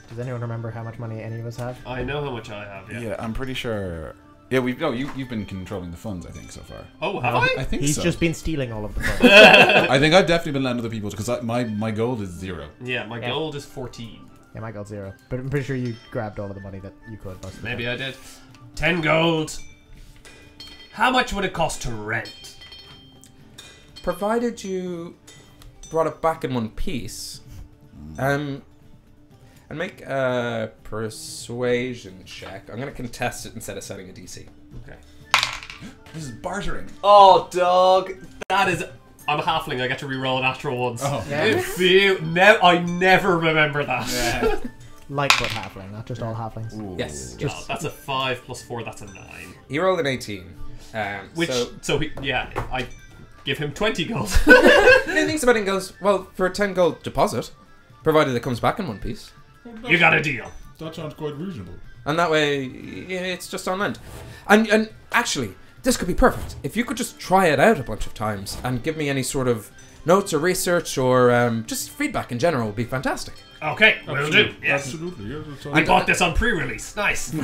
Speaker 5: Does anyone remember how much money any of us have?
Speaker 3: I know how much I have. Yeah.
Speaker 2: Yeah, I'm pretty sure. Yeah, you've been controlling the funds, I think, so far.
Speaker 3: Oh, have I?
Speaker 2: I think
Speaker 5: He's
Speaker 2: so.
Speaker 5: just been stealing all of the funds.
Speaker 2: I think I've definitely been letting other people because my gold is 0.
Speaker 3: Yeah, my gold is 14.
Speaker 5: Yeah, my gold's 0. But I'm pretty sure you grabbed all of the money that you could. Most of the
Speaker 3: Maybe
Speaker 5: time.
Speaker 3: I did. 10 gold. How much would it cost to rent?
Speaker 1: Provided you brought it back in one piece, and make a persuasion check. I'm going to contest it instead of setting a DC.
Speaker 3: Okay.
Speaker 2: This is bartering.
Speaker 3: Oh, dog. That is... I'm a halfling. I get to reroll natural ones.
Speaker 2: Oh,
Speaker 5: Yeah.
Speaker 3: I never remember that.
Speaker 2: yeah.
Speaker 5: Lightfoot halfling, not just all halflings.
Speaker 2: Ooh.
Speaker 1: Yes.
Speaker 3: Yeah, that's a 5 plus 4. That's a 9.
Speaker 1: He rolled an 18.
Speaker 3: Which I give him 20 gold.
Speaker 1: And he thinks about it and goes, well, for a 10 gold deposit, provided it comes back in one piece.
Speaker 3: You got a deal.
Speaker 6: That sounds quite reasonable.
Speaker 1: And that way, yeah, it's just on land. And actually, this could be perfect. If you could just try it out a bunch of times and give me any sort of notes or research or just feedback in general would be fantastic.
Speaker 3: Okay, will do. Yes.
Speaker 6: Absolutely, yes. That sounds
Speaker 3: I bought this on pre-release. Nice.
Speaker 1: For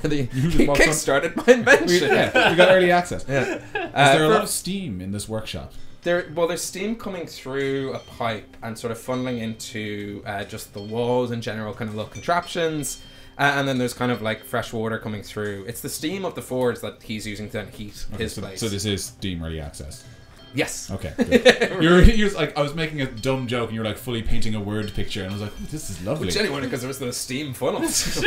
Speaker 1: the
Speaker 6: Usually bought
Speaker 1: kickstarted my invention.
Speaker 2: Yeah, we got early access.
Speaker 1: Yeah.
Speaker 2: Is there a
Speaker 1: for-
Speaker 2: lot of steam in this workshop?
Speaker 1: There's steam coming through a pipe and sort of funneling into just the walls and general kind of little contraptions. And then there's kind of like fresh water coming through. It's the steam of the forge that he's using to then heat his place.
Speaker 2: So this is steam early access.
Speaker 1: Yes.
Speaker 2: Okay. Good. you're like I was making a dumb joke and you're like fully painting a word picture and I was like, oh, this is lovely.
Speaker 1: Which anyway, because there was those steam funnels.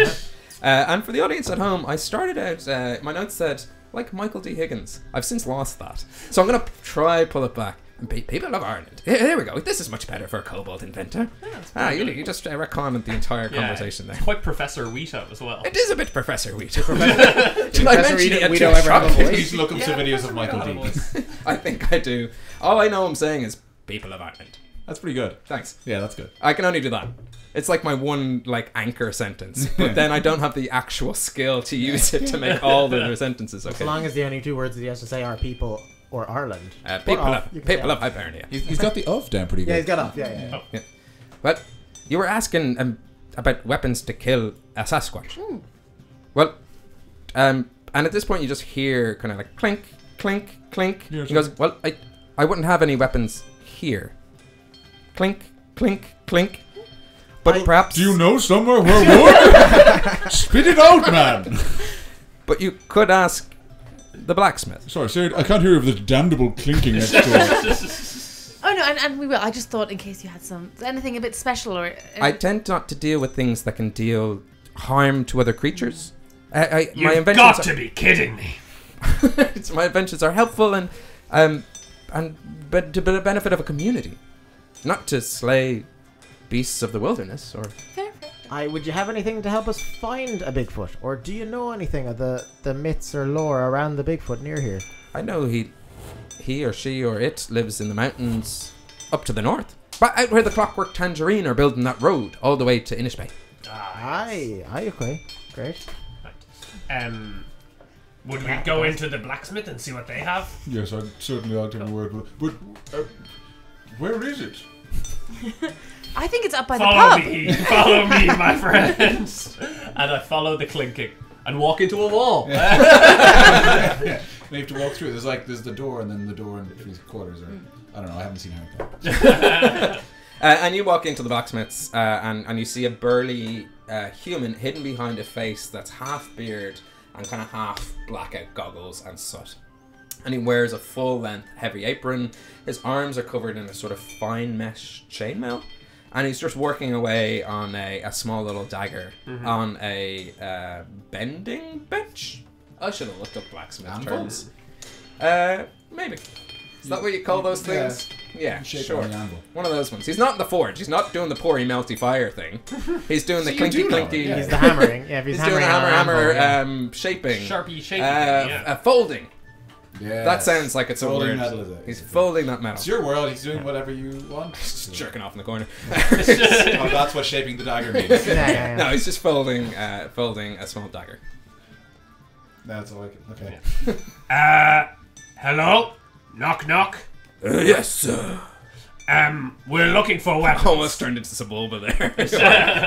Speaker 1: And for the audience at home, I started out. My notes said like Michael D. Higgins. I've since lost that, so I'm gonna try pull it back. People of Ireland. Here we go. This is much better for a kobold inventor. You just retconned the entire conversation there.
Speaker 3: It's quite Professor Weeto as well.
Speaker 1: It is a bit Professor Wheato.
Speaker 5: Did
Speaker 1: I mention it
Speaker 5: we
Speaker 1: to
Speaker 5: don't ever have a
Speaker 1: shock you?
Speaker 5: voice?
Speaker 2: You should look up some videos of Michael D.
Speaker 1: I think I do. All I know I'm saying is people of Ireland.
Speaker 2: That's pretty good.
Speaker 1: Thanks.
Speaker 2: Yeah, that's good.
Speaker 1: I can only do that. It's like my one like anchor sentence, but then I don't have the actual skill to use it to make all the other sentences.
Speaker 5: As
Speaker 1: Okay.
Speaker 5: long as the only 2 words that he has to say are people or Ireland.
Speaker 1: People
Speaker 5: Or
Speaker 1: of
Speaker 5: you can say
Speaker 1: people
Speaker 5: off.
Speaker 1: of Hibernia.
Speaker 2: He's got the of down pretty good.
Speaker 5: Yeah, he's got off. Yeah.
Speaker 1: But you were asking about weapons to kill a Sasquatch. Well, and at this point you just hear kind of like clink, clink, clink.
Speaker 6: Yes,
Speaker 1: He goes, well, I wouldn't have any weapons here. Clink, clink, clink. But perhaps...
Speaker 6: Do you know somewhere where wood? Spit it out, man!
Speaker 1: But you could ask the blacksmith.
Speaker 6: Sorry, say it. I can't hear you with this damnable clinking next door.
Speaker 4: Oh no, and we will. I just thought in case you had anything a bit special or.
Speaker 1: I tend not to deal with things that can deal harm to other creatures. My
Speaker 3: You've
Speaker 1: inventions
Speaker 3: got
Speaker 1: are-
Speaker 3: to be kidding me.
Speaker 1: my inventions are helpful and but to the benefit of a community, not to slay beasts of the wilderness or.
Speaker 4: Fair.
Speaker 5: Would you have anything to help us find a Bigfoot? Or do you know anything of the myths or lore around the Bigfoot near here?
Speaker 1: I know he or she or it lives in the mountains up to the north, but out where the Clockwork Tangerine are building that road all the way to Inish Bay.
Speaker 5: Aye, okay. Great.
Speaker 3: Would we go into the blacksmith and see what they have?
Speaker 6: Yes, I'd certainly like to have a word with. But where is it?
Speaker 4: I think it's up by
Speaker 3: Follow
Speaker 4: the pub.
Speaker 3: me, follow me, my friends. And I follow the clinking and walk into a wall.
Speaker 2: Yeah. You have to walk through. There's the door and then the door in between quarters. Or I don't know. I haven't seen Harry Potter.
Speaker 1: And you walk into the blacksmith's and you see a burly human hidden behind a face that's half beard and kind of half blackout goggles and soot. And he wears a full-length heavy apron. His arms are covered in a sort of fine mesh chainmail. And he's just working away on a small little dagger on a bending bench. I should have looked up blacksmith
Speaker 2: Anvil?
Speaker 1: terms. Maybe. Is that what you call those things? Yeah,
Speaker 2: Shape
Speaker 1: sure.
Speaker 2: on the anvil.
Speaker 1: One of those ones. He's not in the forge. He's not doing the poury melty fire thing. He's doing the
Speaker 2: So you do
Speaker 1: clinky
Speaker 2: know
Speaker 1: clinky.
Speaker 2: it, yeah.
Speaker 5: He's the hammering. Yeah, if he's,
Speaker 1: He's doing the
Speaker 5: hammering
Speaker 1: hammer
Speaker 5: on an anvil,
Speaker 1: shaping.
Speaker 3: Sharpie shaping. Yeah.
Speaker 1: Folding.
Speaker 2: Yeah.
Speaker 1: That sounds like it's a
Speaker 2: Folding
Speaker 1: word.
Speaker 2: metal is it?
Speaker 1: He's folding that metal.
Speaker 2: It's your world. He's doing whatever you want.
Speaker 1: Just jerking off in the corner.
Speaker 2: Oh, that's what shaping the dagger means.
Speaker 5: yeah.
Speaker 1: No, he's just folding a small dagger.
Speaker 2: That's all I can. Okay.
Speaker 3: Hello? Knock, knock.
Speaker 1: Yes, sir.
Speaker 3: We're looking for weapons.
Speaker 1: Almost turned into Sebulba there.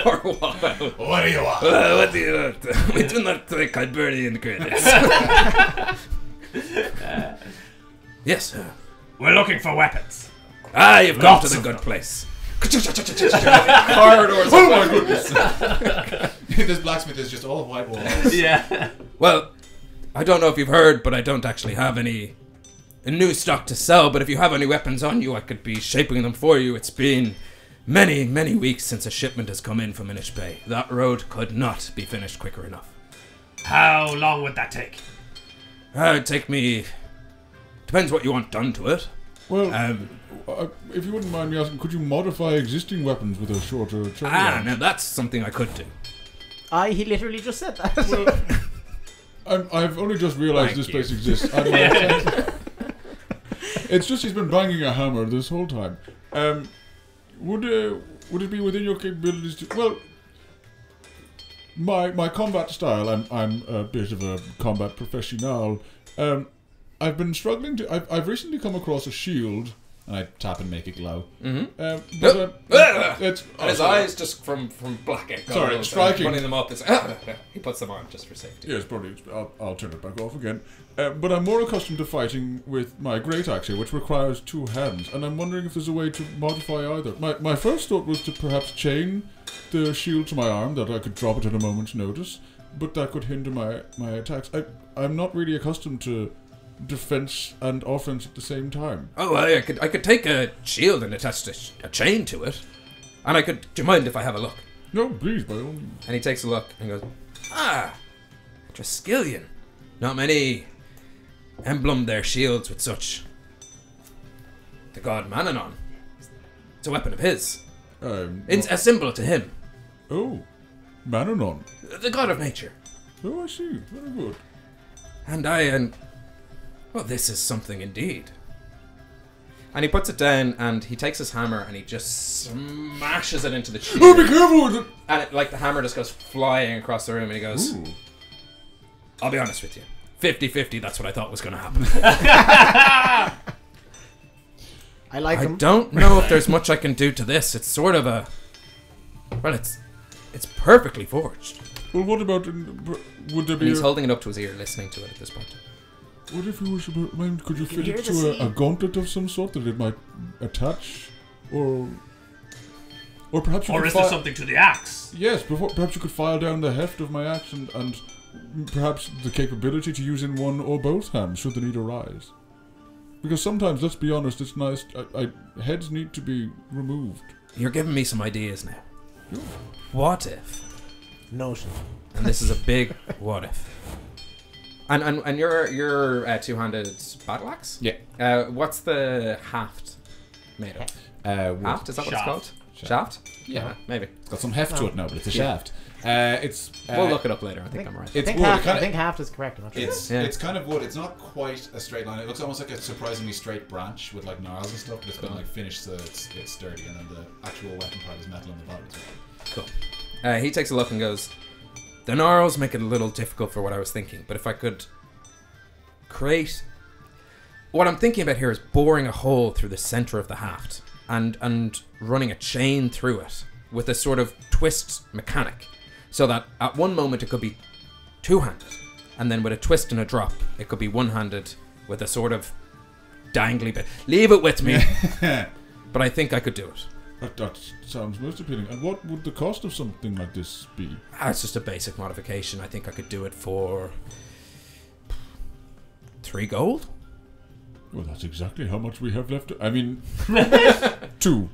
Speaker 1: For a while.
Speaker 2: What do you want?
Speaker 1: What do you want? We do not take Iberian credits. Yes, sir.
Speaker 3: We're looking for weapons.
Speaker 1: Ah, you've come to
Speaker 3: Lots
Speaker 1: the
Speaker 3: of
Speaker 1: good
Speaker 3: them.
Speaker 1: place. Corridors.
Speaker 2: Oh my goodness! This blacksmith is just all white walls.
Speaker 3: Yeah.
Speaker 1: Well, I don't know if you've heard, but I don't actually have any new stock to sell. But if you have any weapons on you, I could be shaping them for you. It's been many, many weeks since a shipment has come in from Inish Bay. That road could not be finished quicker enough.
Speaker 3: How long would that take?
Speaker 1: It'd take me... Depends what you want done to it.
Speaker 6: Well, if you wouldn't mind me asking, could you modify existing weapons with a shorter turnaround?
Speaker 1: Now that's something I could do.
Speaker 5: He literally just said that.
Speaker 6: I've only just realised
Speaker 1: Thank
Speaker 6: this
Speaker 1: you.
Speaker 6: place exists. It's just he's been banging a hammer this whole time. Would it be within your capabilities to... Well, my combat style, I'm a bit of a combat professional. I've been struggling to... I've recently come across a shield, and I tap and make it glow.
Speaker 1: Mm-hmm.
Speaker 6: It's...
Speaker 1: And his eyes just from black ink.
Speaker 6: Sorry, striking.
Speaker 1: Running them up. He puts them on just for safety.
Speaker 6: Yes, probably. I'll turn it back off again. But I'm more accustomed to fighting with my great axe here, which requires 2 hands, and I'm wondering if there's a way to modify either. My first thought was to perhaps chain the shield to my arm, that I could drop it at a moment's notice, but that could hinder my attacks. I'm not really accustomed to defense and offense at the same time.
Speaker 1: Oh, I could take a shield and attach a chain to it, and I could. Do you mind if I have a look?
Speaker 6: No, please, by all means.
Speaker 1: And he takes a look and goes, Triskelion. Not many emblem their shields with such. The god Mananon. It's a weapon of his. It's a symbol to him.
Speaker 6: Oh, Mananon.
Speaker 1: The god of nature.
Speaker 6: Oh, I see. Very good.
Speaker 1: And well, this is something indeed. And he puts it down, and he takes his hammer, and he just smashes it into the shield.
Speaker 6: Oh, be careful with it!
Speaker 1: And the hammer just goes flying across the room, and he goes,
Speaker 6: Ooh.
Speaker 1: I'll be honest with you. 50-50, that's what I thought was going to happen.
Speaker 5: I like
Speaker 1: I
Speaker 5: them.
Speaker 1: don't know if there's much I can do to this. It's sort of a... Well, it's perfectly forged.
Speaker 6: Well, what about... would there
Speaker 1: And
Speaker 6: be
Speaker 1: he's holding it up to his ear, listening to it at this point.
Speaker 6: What if you was could you fit
Speaker 5: hear
Speaker 6: it
Speaker 5: the
Speaker 6: to
Speaker 5: sea?
Speaker 6: a gauntlet of some sort that it might attach? Or perhaps you
Speaker 3: Or
Speaker 6: could
Speaker 3: is there something to the axe?
Speaker 6: Yes, perhaps you could file down the heft of my axe and perhaps the capability to use in one or both hands should the need arise. Because sometimes, let's be honest, it's nice... heads need to be removed.
Speaker 1: You're giving me some ideas now. What if...
Speaker 5: Notion.
Speaker 1: And this is a big what if. And your two-handed battle axe?
Speaker 2: Yeah.
Speaker 1: What's the haft made of? Haft? Is that what it's called? Shaft?
Speaker 2: Yeah.
Speaker 1: Maybe.
Speaker 2: It's got some heft to it now, but it's a shaft. It's.
Speaker 1: We'll look it up later. I think I'm right.
Speaker 5: I
Speaker 2: It's
Speaker 5: think,
Speaker 2: wood.
Speaker 5: half,
Speaker 2: It kinda-
Speaker 5: I think half is correct. I'm not sure.
Speaker 2: It's kind of wood. It's not quite a straight line. It looks almost like a surprisingly straight branch with like gnarls and stuff, but it's been like finished so it's sturdy, and then the actual weapon part is metal on the bottom.
Speaker 1: Cool. He takes a look and goes, the gnarls make it a little difficult for what I was thinking, but if I could create... What I'm thinking about here is boring a hole through the center of the haft and running a chain through it with a sort of twist mechanic, so that at one moment it could be two-handed, and then with a twist and a drop it could be one-handed with a sort of dangly bit. Leave it with me. But I think I could do it.
Speaker 6: That sounds most appealing. And what would the cost of something like this be?
Speaker 1: It's just a basic modification. I think I could do it for 3 gold.
Speaker 6: Well, that's exactly how much we have left. I mean, 2.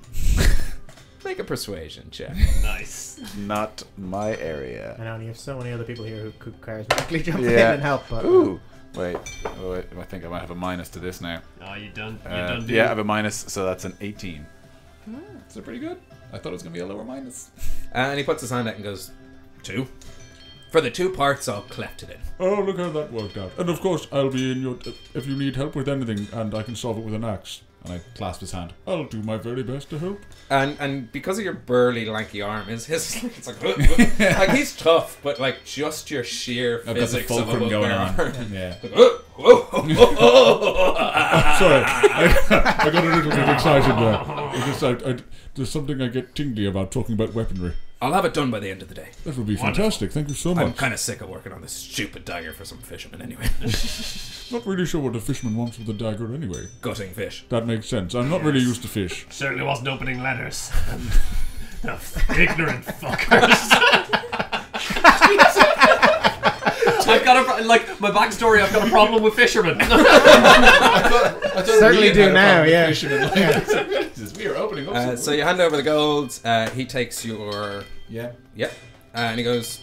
Speaker 1: Make a persuasion check.
Speaker 3: Nice.
Speaker 7: Not my area.
Speaker 5: I know, and you have so many other people here who could charismatically jump
Speaker 7: Yeah.
Speaker 5: in and help. But
Speaker 7: Ooh. Wait. I think I might have a minus to this now.
Speaker 3: Oh, you done
Speaker 7: Yeah, I have a minus, so that's an 18.
Speaker 2: So pretty good. I thought it was gonna be a lower minus.
Speaker 1: And he puts his hand out and goes, 2. For the 2 parts, I'll cleft it in.
Speaker 6: Oh, look how that worked out. And of course, I'll be in your... If you need help with anything and I can solve it with an axe,
Speaker 2: And I clasp his hand.
Speaker 6: I'll do my very best to help.
Speaker 1: And because of your burly, lanky arm, his it's like he's tough, but like just your sheer
Speaker 2: I've got the
Speaker 1: physics of a
Speaker 2: fulcrum going on.
Speaker 1: bugbear.
Speaker 2: Yeah.
Speaker 6: Sorry, I got a little bit excited there. It's just, there's something I get tingly about talking about weaponry.
Speaker 1: I'll have it done by the end of the day.
Speaker 6: That would be fantastic. Thank you so
Speaker 1: I'm
Speaker 6: much.
Speaker 1: kind of sick of working on this stupid dagger for some fishermen anyway.
Speaker 6: Not really sure what a fisherman wants with a dagger anyway.
Speaker 1: Gutting fish.
Speaker 6: That makes sense. I'm not really used to fish.
Speaker 3: Certainly wasn't opening letters. Ignorant fuckers.
Speaker 8: I've got my backstory. I've got a problem with fishermen.
Speaker 2: I
Speaker 5: Certainly do now, yeah.
Speaker 2: Jesus, we are opening up.
Speaker 1: So you hand over the gold. He takes your...
Speaker 2: Yeah.
Speaker 1: Yep. And he goes,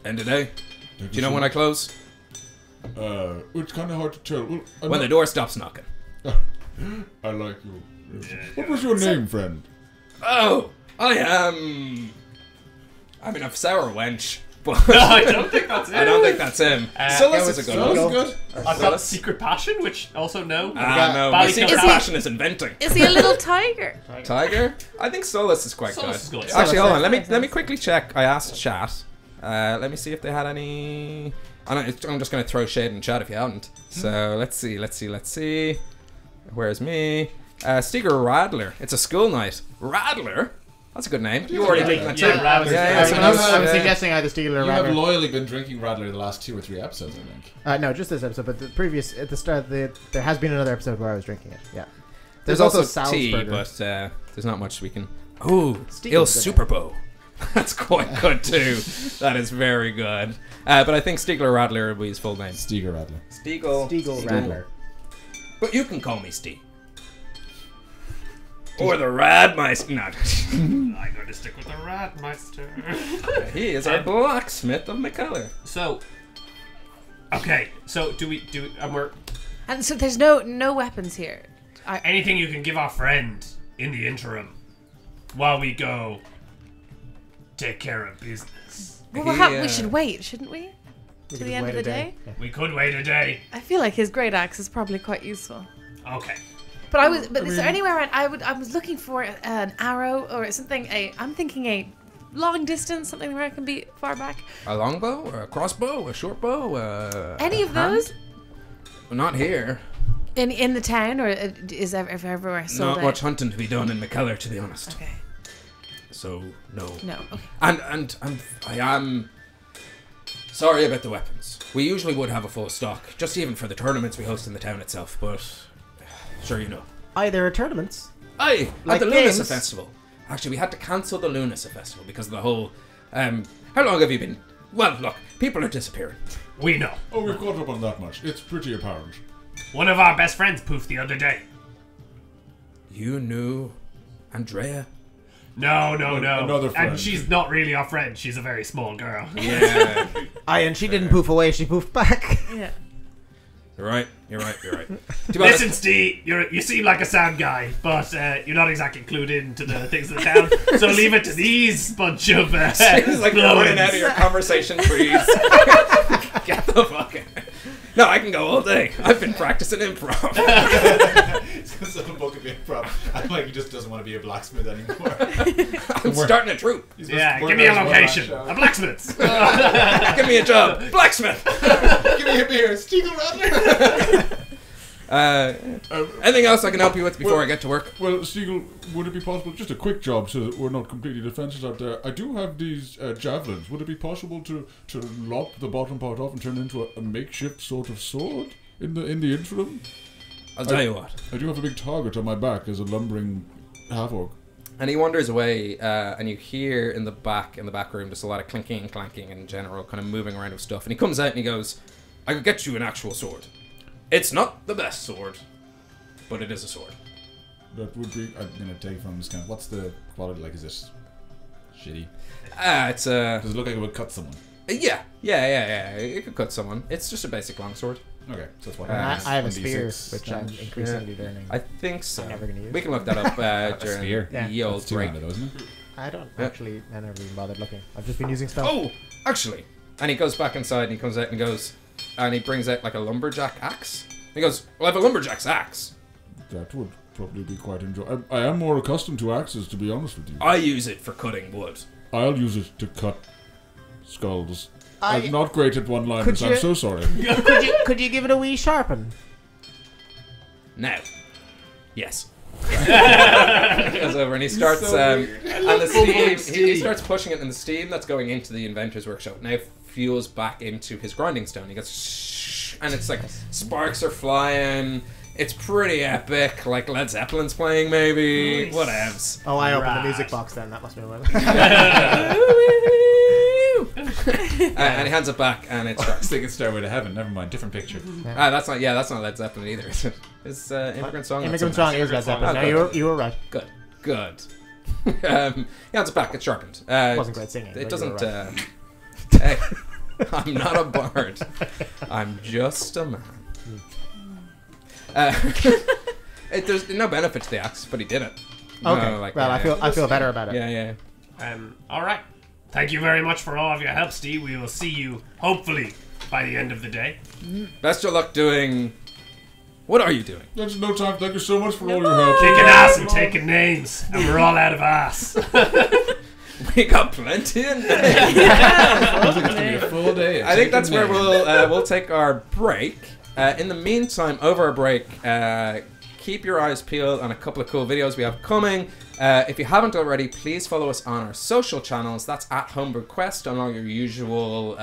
Speaker 1: end of day. Do you know when I close?
Speaker 6: It's kind of hard to tell. Well,
Speaker 1: When the door stops knocking.
Speaker 6: I like you. What was your name, friend?
Speaker 1: Oh, I am... I mean, a sour wench. But
Speaker 3: I don't think that's it.
Speaker 1: I don't think that's him. Sullus is a good
Speaker 2: That
Speaker 1: one.
Speaker 2: was good.
Speaker 3: I've got Secret Passion, which also no.
Speaker 1: No. My secret
Speaker 3: Is
Speaker 4: he-
Speaker 1: passion is inventing.
Speaker 4: Is he a little tiger?
Speaker 1: Tiger? I think Solus is quite
Speaker 3: Solus
Speaker 1: good.
Speaker 3: is good.
Speaker 1: Actually, hold on.
Speaker 5: Solus,
Speaker 1: Let me quickly check. I asked chat. Let me see if they had any... I'm just going to throw shade in chat if you haven't. So, let's see. Where's me? Stiger Radler. It's a school night. Radler? That's a good name. You already did that too.
Speaker 3: Yeah, Radler.
Speaker 5: I was
Speaker 1: Yeah.
Speaker 5: suggesting either Steeler or
Speaker 2: You have
Speaker 5: Radler.
Speaker 2: loyally been drinking Radler the last 2 or 3 episodes, I think.
Speaker 5: No, just this episode, but the previous, at the start, there has been another episode where I was drinking it. Yeah.
Speaker 1: There's also tea,
Speaker 5: Salzburger.
Speaker 1: but there's not much we can... Ooh,
Speaker 5: Stiger's
Speaker 1: Il
Speaker 5: good.
Speaker 1: Super Bowl. That's quite good too. That is very good. But I think Stiegler Radler would be his full name.
Speaker 2: Stiger Radler.
Speaker 1: Stiegel
Speaker 5: Radler.
Speaker 1: But you can call me Steve. Or the Radmeister. No.
Speaker 3: I'm going to stick with the Radmeister.
Speaker 1: He is our blacksmith of Mikkeller.
Speaker 3: So, okay. So do we? We're
Speaker 4: And so there's no weapons here.
Speaker 3: anything you can give our friend in the interim while we go take care of business.
Speaker 4: Well, we should wait, shouldn't we?
Speaker 5: We
Speaker 4: To
Speaker 5: could
Speaker 4: the
Speaker 5: just
Speaker 4: end
Speaker 5: wait
Speaker 4: of
Speaker 5: a
Speaker 4: the day?
Speaker 5: Yeah.
Speaker 3: We could wait a day.
Speaker 4: I feel like his great axe is probably quite useful.
Speaker 3: Okay.
Speaker 4: But is there anywhere around? I was looking for an arrow or something. I'm thinking a long distance, something where I can be far back.
Speaker 1: A longbow, or a crossbow, a short bow,
Speaker 4: Any of those
Speaker 1: Not here.
Speaker 4: in the town, or is everywhere sold
Speaker 1: Not
Speaker 4: out?
Speaker 1: much hunting to be done in Mikkeller, to be honest.
Speaker 4: Okay.
Speaker 1: So no.
Speaker 4: No. Okay.
Speaker 1: And I am sorry about the weapons. We usually would have a full stock, just even for the tournaments we host in the town itself. But sure, you know.
Speaker 5: Aye, there are tournaments.
Speaker 1: Aye,
Speaker 5: Like
Speaker 1: at the
Speaker 5: games?
Speaker 1: Lunasa Festival. Actually, we had to cancel the Lunasa Festival because of the whole. How long have you been? Well, look, people are disappearing.
Speaker 3: We know.
Speaker 6: Oh, we've caught up on that much. It's pretty apparent.
Speaker 3: One of our best friends poofed the other day.
Speaker 1: You knew Andrea?
Speaker 3: No.
Speaker 6: Another friend.
Speaker 3: And she's not really our friend. She's a very small girl.
Speaker 1: Yeah.
Speaker 5: Aye, and she didn't poof away, she poofed back.
Speaker 4: Yeah.
Speaker 1: You're right. To be
Speaker 3: Listen,
Speaker 1: honest,
Speaker 3: Steve, you seem like a sound guy, but you're not exactly clued into the things of the town. So leave it to these bunch of
Speaker 1: it's like you're running out of your conversation trees. Get the fuck out. No, I can go all day. I've been practicing improv.
Speaker 2: So the book of improv. I'm like, he just doesn't want to be a blacksmith anymore.
Speaker 1: I'm starting a troupe.
Speaker 3: Yeah, give me a location. A blacksmith's.
Speaker 1: Give me a job. Blacksmith.
Speaker 2: Give me a beer, Stiegel Radler.
Speaker 1: Anything else I can help you with before I get to work?
Speaker 6: Well, Stiegel, would it be possible, just a quick job so that we're not completely defenseless out there. I do have these javelins. Would it be possible to lop the bottom part off and turn it into a makeshift sort of sword in the interim?
Speaker 1: I'll tell you what.
Speaker 6: I do have a big target on my back as a lumbering half-orc.
Speaker 1: And he wanders away, and you hear in the back room just a lot of clinking and clanking in general, kind of moving around with stuff. And he comes out and he goes, I could get you an actual sword. It's not the best sword, but it is a sword.
Speaker 6: That would be...
Speaker 2: I'm gonna take from this kind of. What's the quality like? Is it shitty?
Speaker 1: It's a...
Speaker 2: Does it look like it would cut someone?
Speaker 1: Yeah. It could cut someone. It's just a basic longsword.
Speaker 2: Okay, so that's what
Speaker 5: I have a
Speaker 2: 1d6
Speaker 5: spear, which I'm
Speaker 2: damage.
Speaker 5: increasingly learning.
Speaker 1: I think so.
Speaker 5: I'm never gonna use
Speaker 1: We can look that up during
Speaker 2: Spear?
Speaker 5: Yeah.
Speaker 1: the old
Speaker 2: That's
Speaker 1: break.
Speaker 2: 2-handed, though, isn't it?
Speaker 5: I don't
Speaker 1: Yeah.
Speaker 5: actually, I never even bothered looking. I've just been using spells.
Speaker 1: Oh, actually. And he goes back inside and he comes out and goes, and he brings out like a lumberjack axe. He goes, well, I have a lumberjack's axe.
Speaker 6: That would probably be quite enjoyable. I am more accustomed to axes, to be honest with you.
Speaker 1: I use it for cutting wood.
Speaker 6: I'll use it to cut skulls. I'm not great at one-liners.
Speaker 5: Could
Speaker 6: I'm
Speaker 5: you-
Speaker 6: so sorry.
Speaker 5: Could you give it a wee sharpen?
Speaker 1: Now, yes. He goes over and he starts, and the steam, he starts pushing it, and the steam that's going into the inventor's workshop now fuels back into his grinding stone. He goes, shh, and it's like sparks are flying. It's pretty epic, like Led Zeppelin's playing, maybe.
Speaker 3: Nice.
Speaker 1: Whatevs.
Speaker 5: Oh, I opened the music box then. That must be what.
Speaker 1: And he hands it back, and it
Speaker 2: I was
Speaker 1: starts.
Speaker 2: thinking Stairway to Heaven. Never mind, different picture.
Speaker 1: That's not Led Zeppelin either. It's Immigrant Song.
Speaker 5: Immigrant Song is Led Zeppelin. No,
Speaker 1: Okay.
Speaker 5: you were right.
Speaker 1: Good. He hands it back. It's sharpened.
Speaker 5: Wasn't great singing.
Speaker 1: It
Speaker 5: but you were
Speaker 1: doesn't.
Speaker 5: right.
Speaker 1: Hey, I'm not a bard. I'm just a man. There's no benefit to the axe, but he did it.
Speaker 5: Okay.
Speaker 1: No, like,
Speaker 5: well,
Speaker 1: yeah,
Speaker 5: I feel better about it.
Speaker 1: Yeah.
Speaker 3: All right. Thank you very much for all of your help, Steve. We will see you, hopefully, by the end of the day.
Speaker 1: Best of luck doing. What are you doing?
Speaker 6: There's no time. Thank you so much for all your help.
Speaker 3: Kicking ass and taking names, and we're all out of ass.
Speaker 1: We got plenty of names.
Speaker 2: I think it's gonna be a full day.
Speaker 1: I think that's where we'll take our break. In the meantime, over our break, keep your eyes peeled on a couple of cool videos we have coming. If you haven't already, please follow us on our social channels. That's at Homebrew Quest on all your usual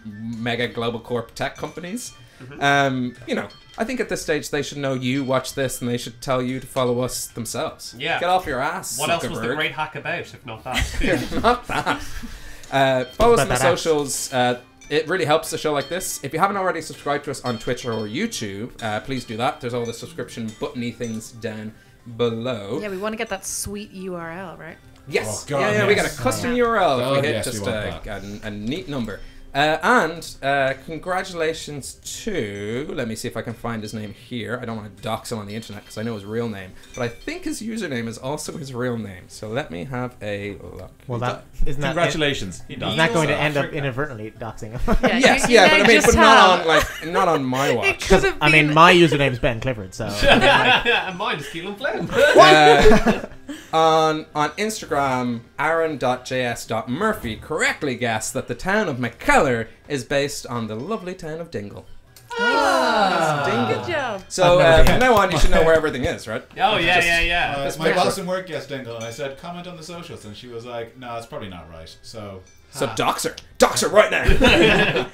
Speaker 1: mega global corp tech companies. I think at this stage they should know you watch this, and they should tell you to follow us themselves.
Speaker 3: Yeah.
Speaker 1: Get off your ass.
Speaker 3: What else was the
Speaker 1: Zuckerberg.
Speaker 3: great hack about, if not that?
Speaker 1: Not that. Follow us on the
Speaker 5: But that axe.
Speaker 1: socials. It really helps the show like this. If you haven't already subscribed to us on Twitter or YouTube, please do that. There's all the subscription button-y things down below.
Speaker 4: Yeah, we want to get that sweet URL, right?
Speaker 1: Yes.
Speaker 2: Oh, God,
Speaker 1: yeah, we got a
Speaker 2: yes.
Speaker 1: custom
Speaker 4: Yeah.
Speaker 1: URL.
Speaker 2: God,
Speaker 1: we hit
Speaker 2: yes, we
Speaker 1: just
Speaker 2: want
Speaker 1: a neat number. And congratulations to, let me see if I can find his name here. I don't want to dox him on the internet because I know his real name, but I think his username is also his real name. So let me have a look.
Speaker 5: Well, that isn't that.
Speaker 2: Congratulations. He does.
Speaker 5: Isn't that going to end up inadvertently doxing him?
Speaker 4: Yeah,
Speaker 1: Yes,
Speaker 4: you
Speaker 1: yeah,
Speaker 4: may
Speaker 1: but I mean,
Speaker 4: just
Speaker 1: but not
Speaker 4: have-
Speaker 1: on not on my
Speaker 4: It
Speaker 1: watch.
Speaker 4: could have
Speaker 5: I mean,
Speaker 4: been-
Speaker 5: my username's Ben Clifford, so.
Speaker 3: And mine is Keelan Flynn.
Speaker 1: On Instagram, Aaron.js.murphy correctly guessed that the town of Mikkeller is based on the lovely town of Dingle.
Speaker 4: Good job.
Speaker 1: So from now on, you should know where everything is, right?
Speaker 3: Oh, yeah.
Speaker 2: My boss in work guessed Dingle, and I said, comment on the socials, and she was like, no, it's probably not right. So
Speaker 1: Dox her right now.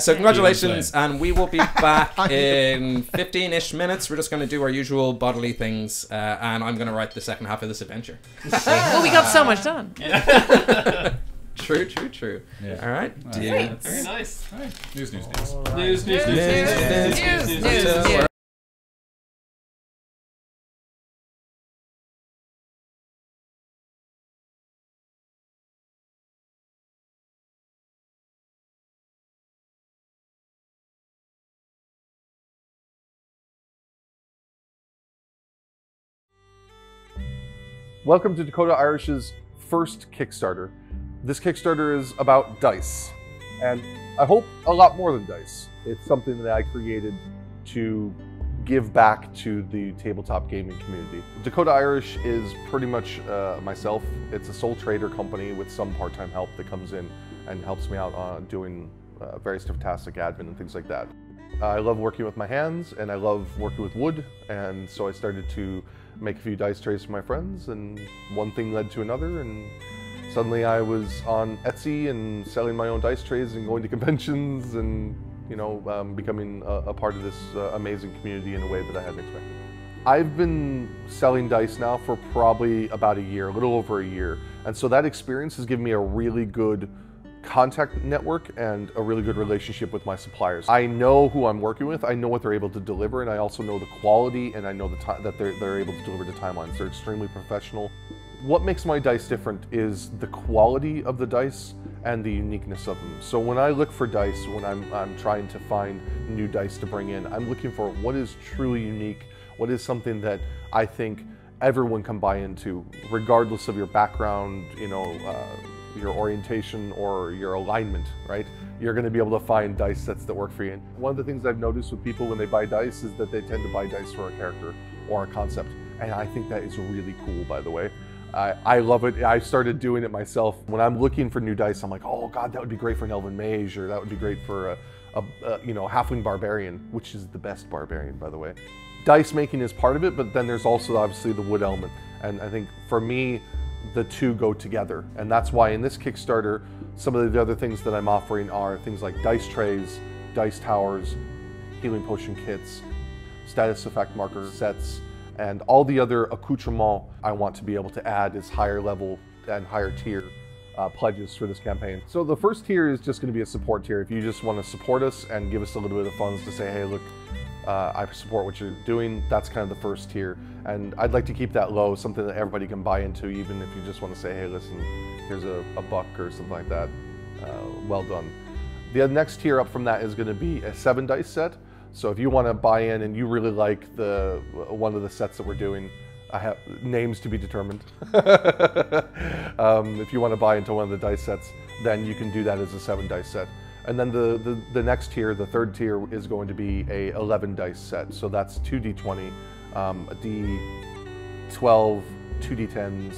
Speaker 1: So congratulations, and we will be back in 15-ish minutes. We're just going to do our usual bodily things, and I'm going to write the second half of this adventure.
Speaker 4: Well, we got so much done.
Speaker 1: True.
Speaker 2: Yeah.
Speaker 1: All right.
Speaker 3: Very nice.
Speaker 2: All right. News.
Speaker 3: News.
Speaker 1: News.
Speaker 9: Welcome to Dakota Irish's first Kickstarter. This Kickstarter is about dice, and I hope a lot more than dice. It's something that I created to give back to the tabletop gaming community. Dakota Irish is pretty much myself. It's a sole trader company with some part-time help that comes in and helps me out on doing various different tasks like admin and things like that. I love working with my hands, and I love working with wood, and so I started to make a few dice trays for my friends, and one thing led to another, and suddenly I was on Etsy and selling my own dice trays and going to conventions and, becoming a part of this amazing community in a way that I hadn't expected. I've been selling dice now for probably about a year, a little over a year, and so that experience has given me a really good contact network and a really good relationship with my suppliers. I know who I'm working with, I know what they're able to deliver, and I also know the quality, and I know the time that they're able to deliver the timelines. They're extremely professional. What makes my dice different is the quality of the dice and the uniqueness of them. So when I look for dice, when I'm trying to find new dice to bring in, I'm looking for what is truly unique, what is something that I think everyone can buy into, regardless of your background, your orientation or your alignment, right? You're going to be able to find dice sets that work for you. One of the things I've noticed with people when they buy dice is that they tend to buy dice for a character or a concept. And I think that is really cool, by the way. I love it. I started doing it myself. When I'm looking for new dice, I'm like, oh God, that would be great for an Elven Mage, or that would be great for a Halfling Barbarian, which is the best Barbarian, by the way. Dice making is part of it, but then there's also obviously the wood element. And I think for me, the two go together. And that's why in this Kickstarter, some of the other things that I'm offering are things like dice trays, dice towers, healing potion kits, status effect marker sets, and all the other accoutrements I want to be able to add as higher level and higher tier pledges for this campaign. So the first tier is just going to be a support tier. If you just want to support us and give us a little bit of funds to say, hey, look, I support what you're doing, that's kind of the first tier. And I'd like to keep that low, something that everybody can buy into, even if you just want to say, hey, listen, here's a buck or something like that. Well done. The next tier up from that is going to be a 7 dice set. So if you want to buy in and you really like one of the sets that we're doing, I have names to be determined. If you want to buy into one of the dice sets, then you can do that as a 7 dice set. And then the next tier, the third tier, is going to be a 11 dice set. So that's 2d20, a d12, 2d10s,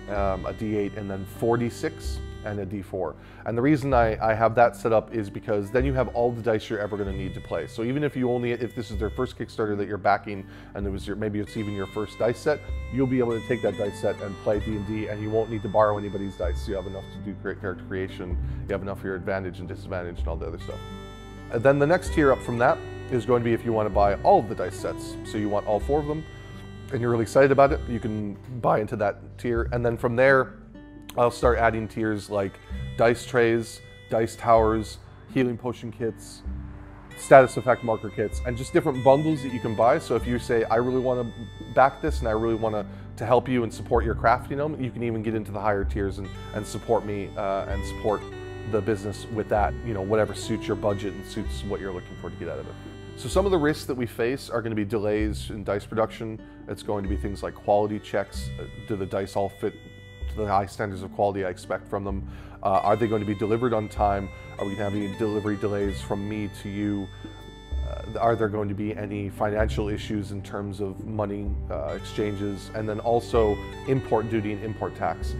Speaker 9: a d8, and then 4d6 and a d4. And the reason I have that set up is because then you have all the dice you're ever going to need to play. So even if this is their first Kickstarter that you're backing, and maybe it's even your first dice set, you'll be able to take that dice set and play D&D, and you won't need to borrow anybody's dice. So you have enough to do great character creation, you have enough for your advantage and disadvantage and all the other stuff. And then the next tier up from that is going to be if you want to buy all of the dice sets. So you want all 4 of them, and you're really excited about it, you can buy into that tier. And then from there, I'll start adding tiers like dice trays, dice towers, healing potion kits, status effect marker kits, and just different bundles that you can buy. So if you say, I really want to back this and I really want to help you and support your craft, you can even get into the higher tiers and support me and support the business with that, whatever suits your budget and suits what you're looking for to get out of it. So some of the risks that we face are going to be delays in dice production. It's going to be things like quality checks. Do the dice all fit to the high standards of quality I expect from them? Are they going to be delivered on time? Are we going to have any delivery delays from me to you? Are there going to be any financial issues in terms of money exchanges? And then also import duty and import tax.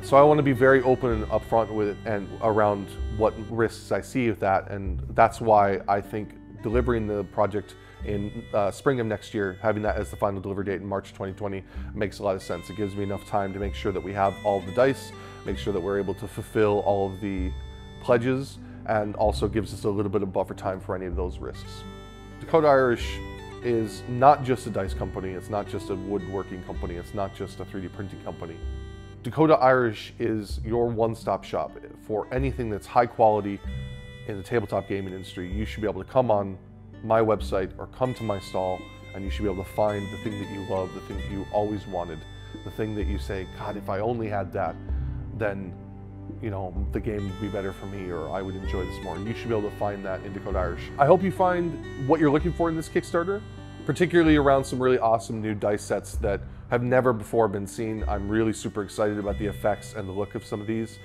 Speaker 9: So I want to be very open and upfront with it and around what risks I see with that. And that's why I think delivering the project in spring of next year, having that as the final delivery date in March 2020 makes a lot of sense. It gives me enough time to make sure that we have all of the dice, make sure that we're able to fulfill all of the pledges, and also gives us a little bit of buffer time for any of those risks. Dakota Irish is not just a dice company, it's not just a woodworking company, it's not just a 3D printing company. Dakota Irish is your one-stop shop for anything that's high quality in the tabletop gaming industry. You should be able to come on my website or come to my stall, and you should be able to find the thing that you love, the thing that you always wanted, the thing that you say, God, if I only had that, then the game would be better for me, or I would enjoy this more. You should be able to find that in Dakota Irish. I hope you find what you're looking for in this Kickstarter, particularly around some really awesome new dice sets that have never before been seen. I'm really super excited about the effects and the look of some of these.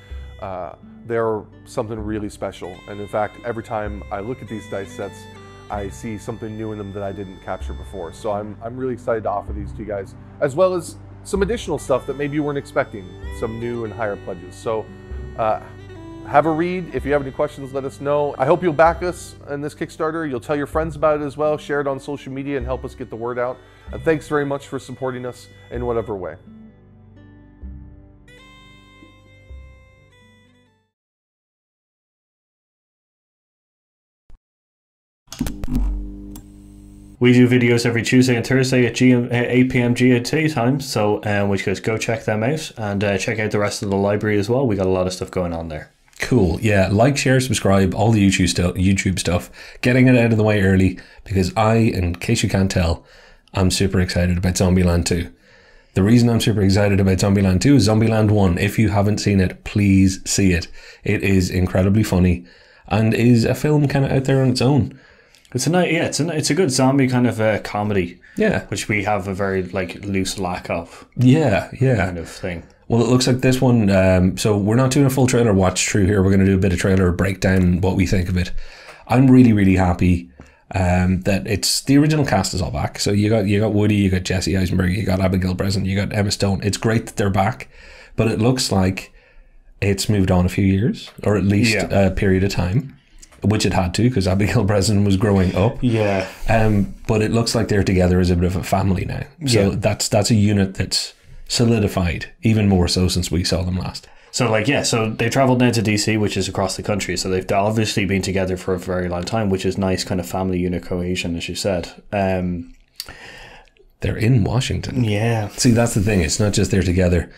Speaker 9: They're something really special, and in fact, every time I look at these dice sets, I see something new in them that I didn't capture before. So I'm really excited to offer these to you guys, as well as some additional stuff that maybe you weren't expecting, some new and higher pledges. So have a read. If you have any questions, let us know. I hope you'll back us in this Kickstarter. You'll tell your friends about it as well, share it on social media, and help us get the word out. And thanks very much for supporting us in whatever way.
Speaker 10: We do videos every Tuesday and Thursday at 8 p.m. GMT time, so which goes go check them out and check out the rest of the library as well. We got a lot of stuff going on there.
Speaker 11: Cool, yeah. Like, share, subscribe, all the YouTube stuff. Getting it out of the way early because in case you can't tell, I'm super excited about Zombieland 2. The reason I'm super excited about Zombieland 2 is Zombieland 1. If you haven't seen it, please see it. It is incredibly funny and is a film kind of out there on its own.
Speaker 10: It's a good zombie kind of comedy.
Speaker 11: Yeah.
Speaker 10: Which we have a very loose lack of.
Speaker 11: Yeah.
Speaker 10: Kind of thing.
Speaker 11: Well, it looks like this one, so we're not doing a full trailer watch through here. We're going to do a bit of trailer breakdown, what we think of it. I'm really, really happy. that it's the original cast is all back. So you got Woody, you got Jesse Eisenberg, you got Abigail Breslin, you got Emma Stone. It's great that they're back, but it looks like it's moved on a few years, or at least a period of time, which it had to, because Abigail Breslin was growing up.
Speaker 10: Yeah.
Speaker 11: But it looks like they're together as a bit of a family now. So that's a unit that's solidified even more so since we saw them last.
Speaker 10: So so they traveled down to DC, which is across the country. So they've obviously been together for a very long time, which is nice kind of family unit cohesion, as you said.
Speaker 11: They're in Washington.
Speaker 10: Yeah.
Speaker 11: See, that's the thing. It's not just they're together.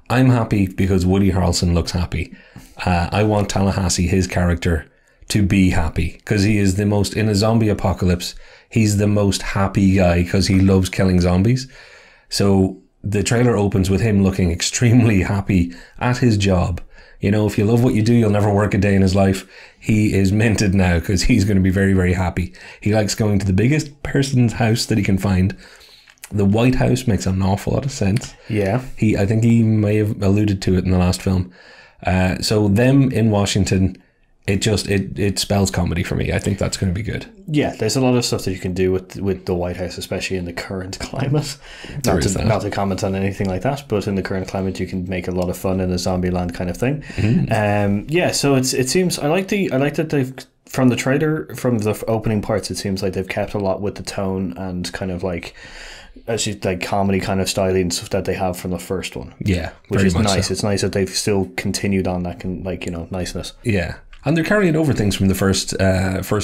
Speaker 11: I'm happy because Woody Harrelson looks happy. I want Tallahassee, his character, to be happy because he is the most, in a zombie apocalypse, he's the most happy guy because he loves killing zombies. So the trailer opens with him looking extremely happy at his job. You know, if you love what you do, you'll never work a day in his life. He is minted now because he's going to be very, very happy. He likes going to the biggest person's house that he can find. The White House makes an awful lot of sense.
Speaker 10: Yeah.
Speaker 11: I think he may have alluded to it in the last film. So them in Washington, it spells comedy for me. I think that's going to be good.
Speaker 10: Yeah, there's a lot of stuff that you can do with the White House, especially in the current climate. Not to comment on anything like that, but in the current climate, you can make a lot of fun in a zombie land kind of thing.
Speaker 11: Mm-hmm.
Speaker 10: So it seems I like that they've, from the trailer, from the opening parts, it seems like they've kept a lot with the tone and kind of like comedy kind of styling stuff that they have from the first one.
Speaker 11: Yeah,
Speaker 10: which is nice.
Speaker 11: So.
Speaker 10: It's nice that they've still continued on that niceness.
Speaker 11: Yeah. And they're carrying over things from the first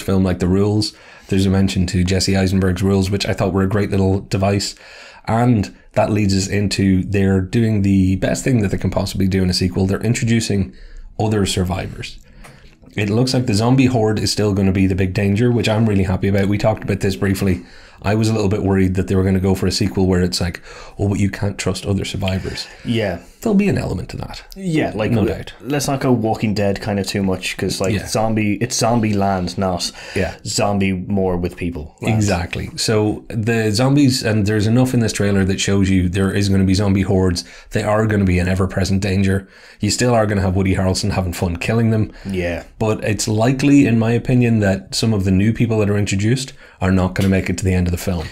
Speaker 11: film, like the rules. There's a mention to Jesse Eisenberg's rules, which I thought were a great little device. And that leads us into they're doing the best thing that they can possibly do in a sequel. They're introducing other survivors. It looks like the zombie horde is still going to be the big danger, which I'm really happy about. We talked about this briefly. I was a little bit worried that they were going to go for a sequel where it's like, oh, but you can't trust other survivors.
Speaker 10: Yeah.
Speaker 11: There'll be an element to that.
Speaker 10: Yeah, like
Speaker 11: no doubt.
Speaker 10: Let's not go Walking Dead kind of too much because it's zombie land, not zombie more with people. Land.
Speaker 11: Exactly. So the zombies, and there's enough in this trailer that shows you there is going to be zombie hordes. They are going to be an ever-present danger. You still are going to have Woody Harrelson having fun killing them.
Speaker 10: Yeah.
Speaker 11: But it's likely, in my opinion, that some of the new people that are introduced are not going to make it to the end of the film.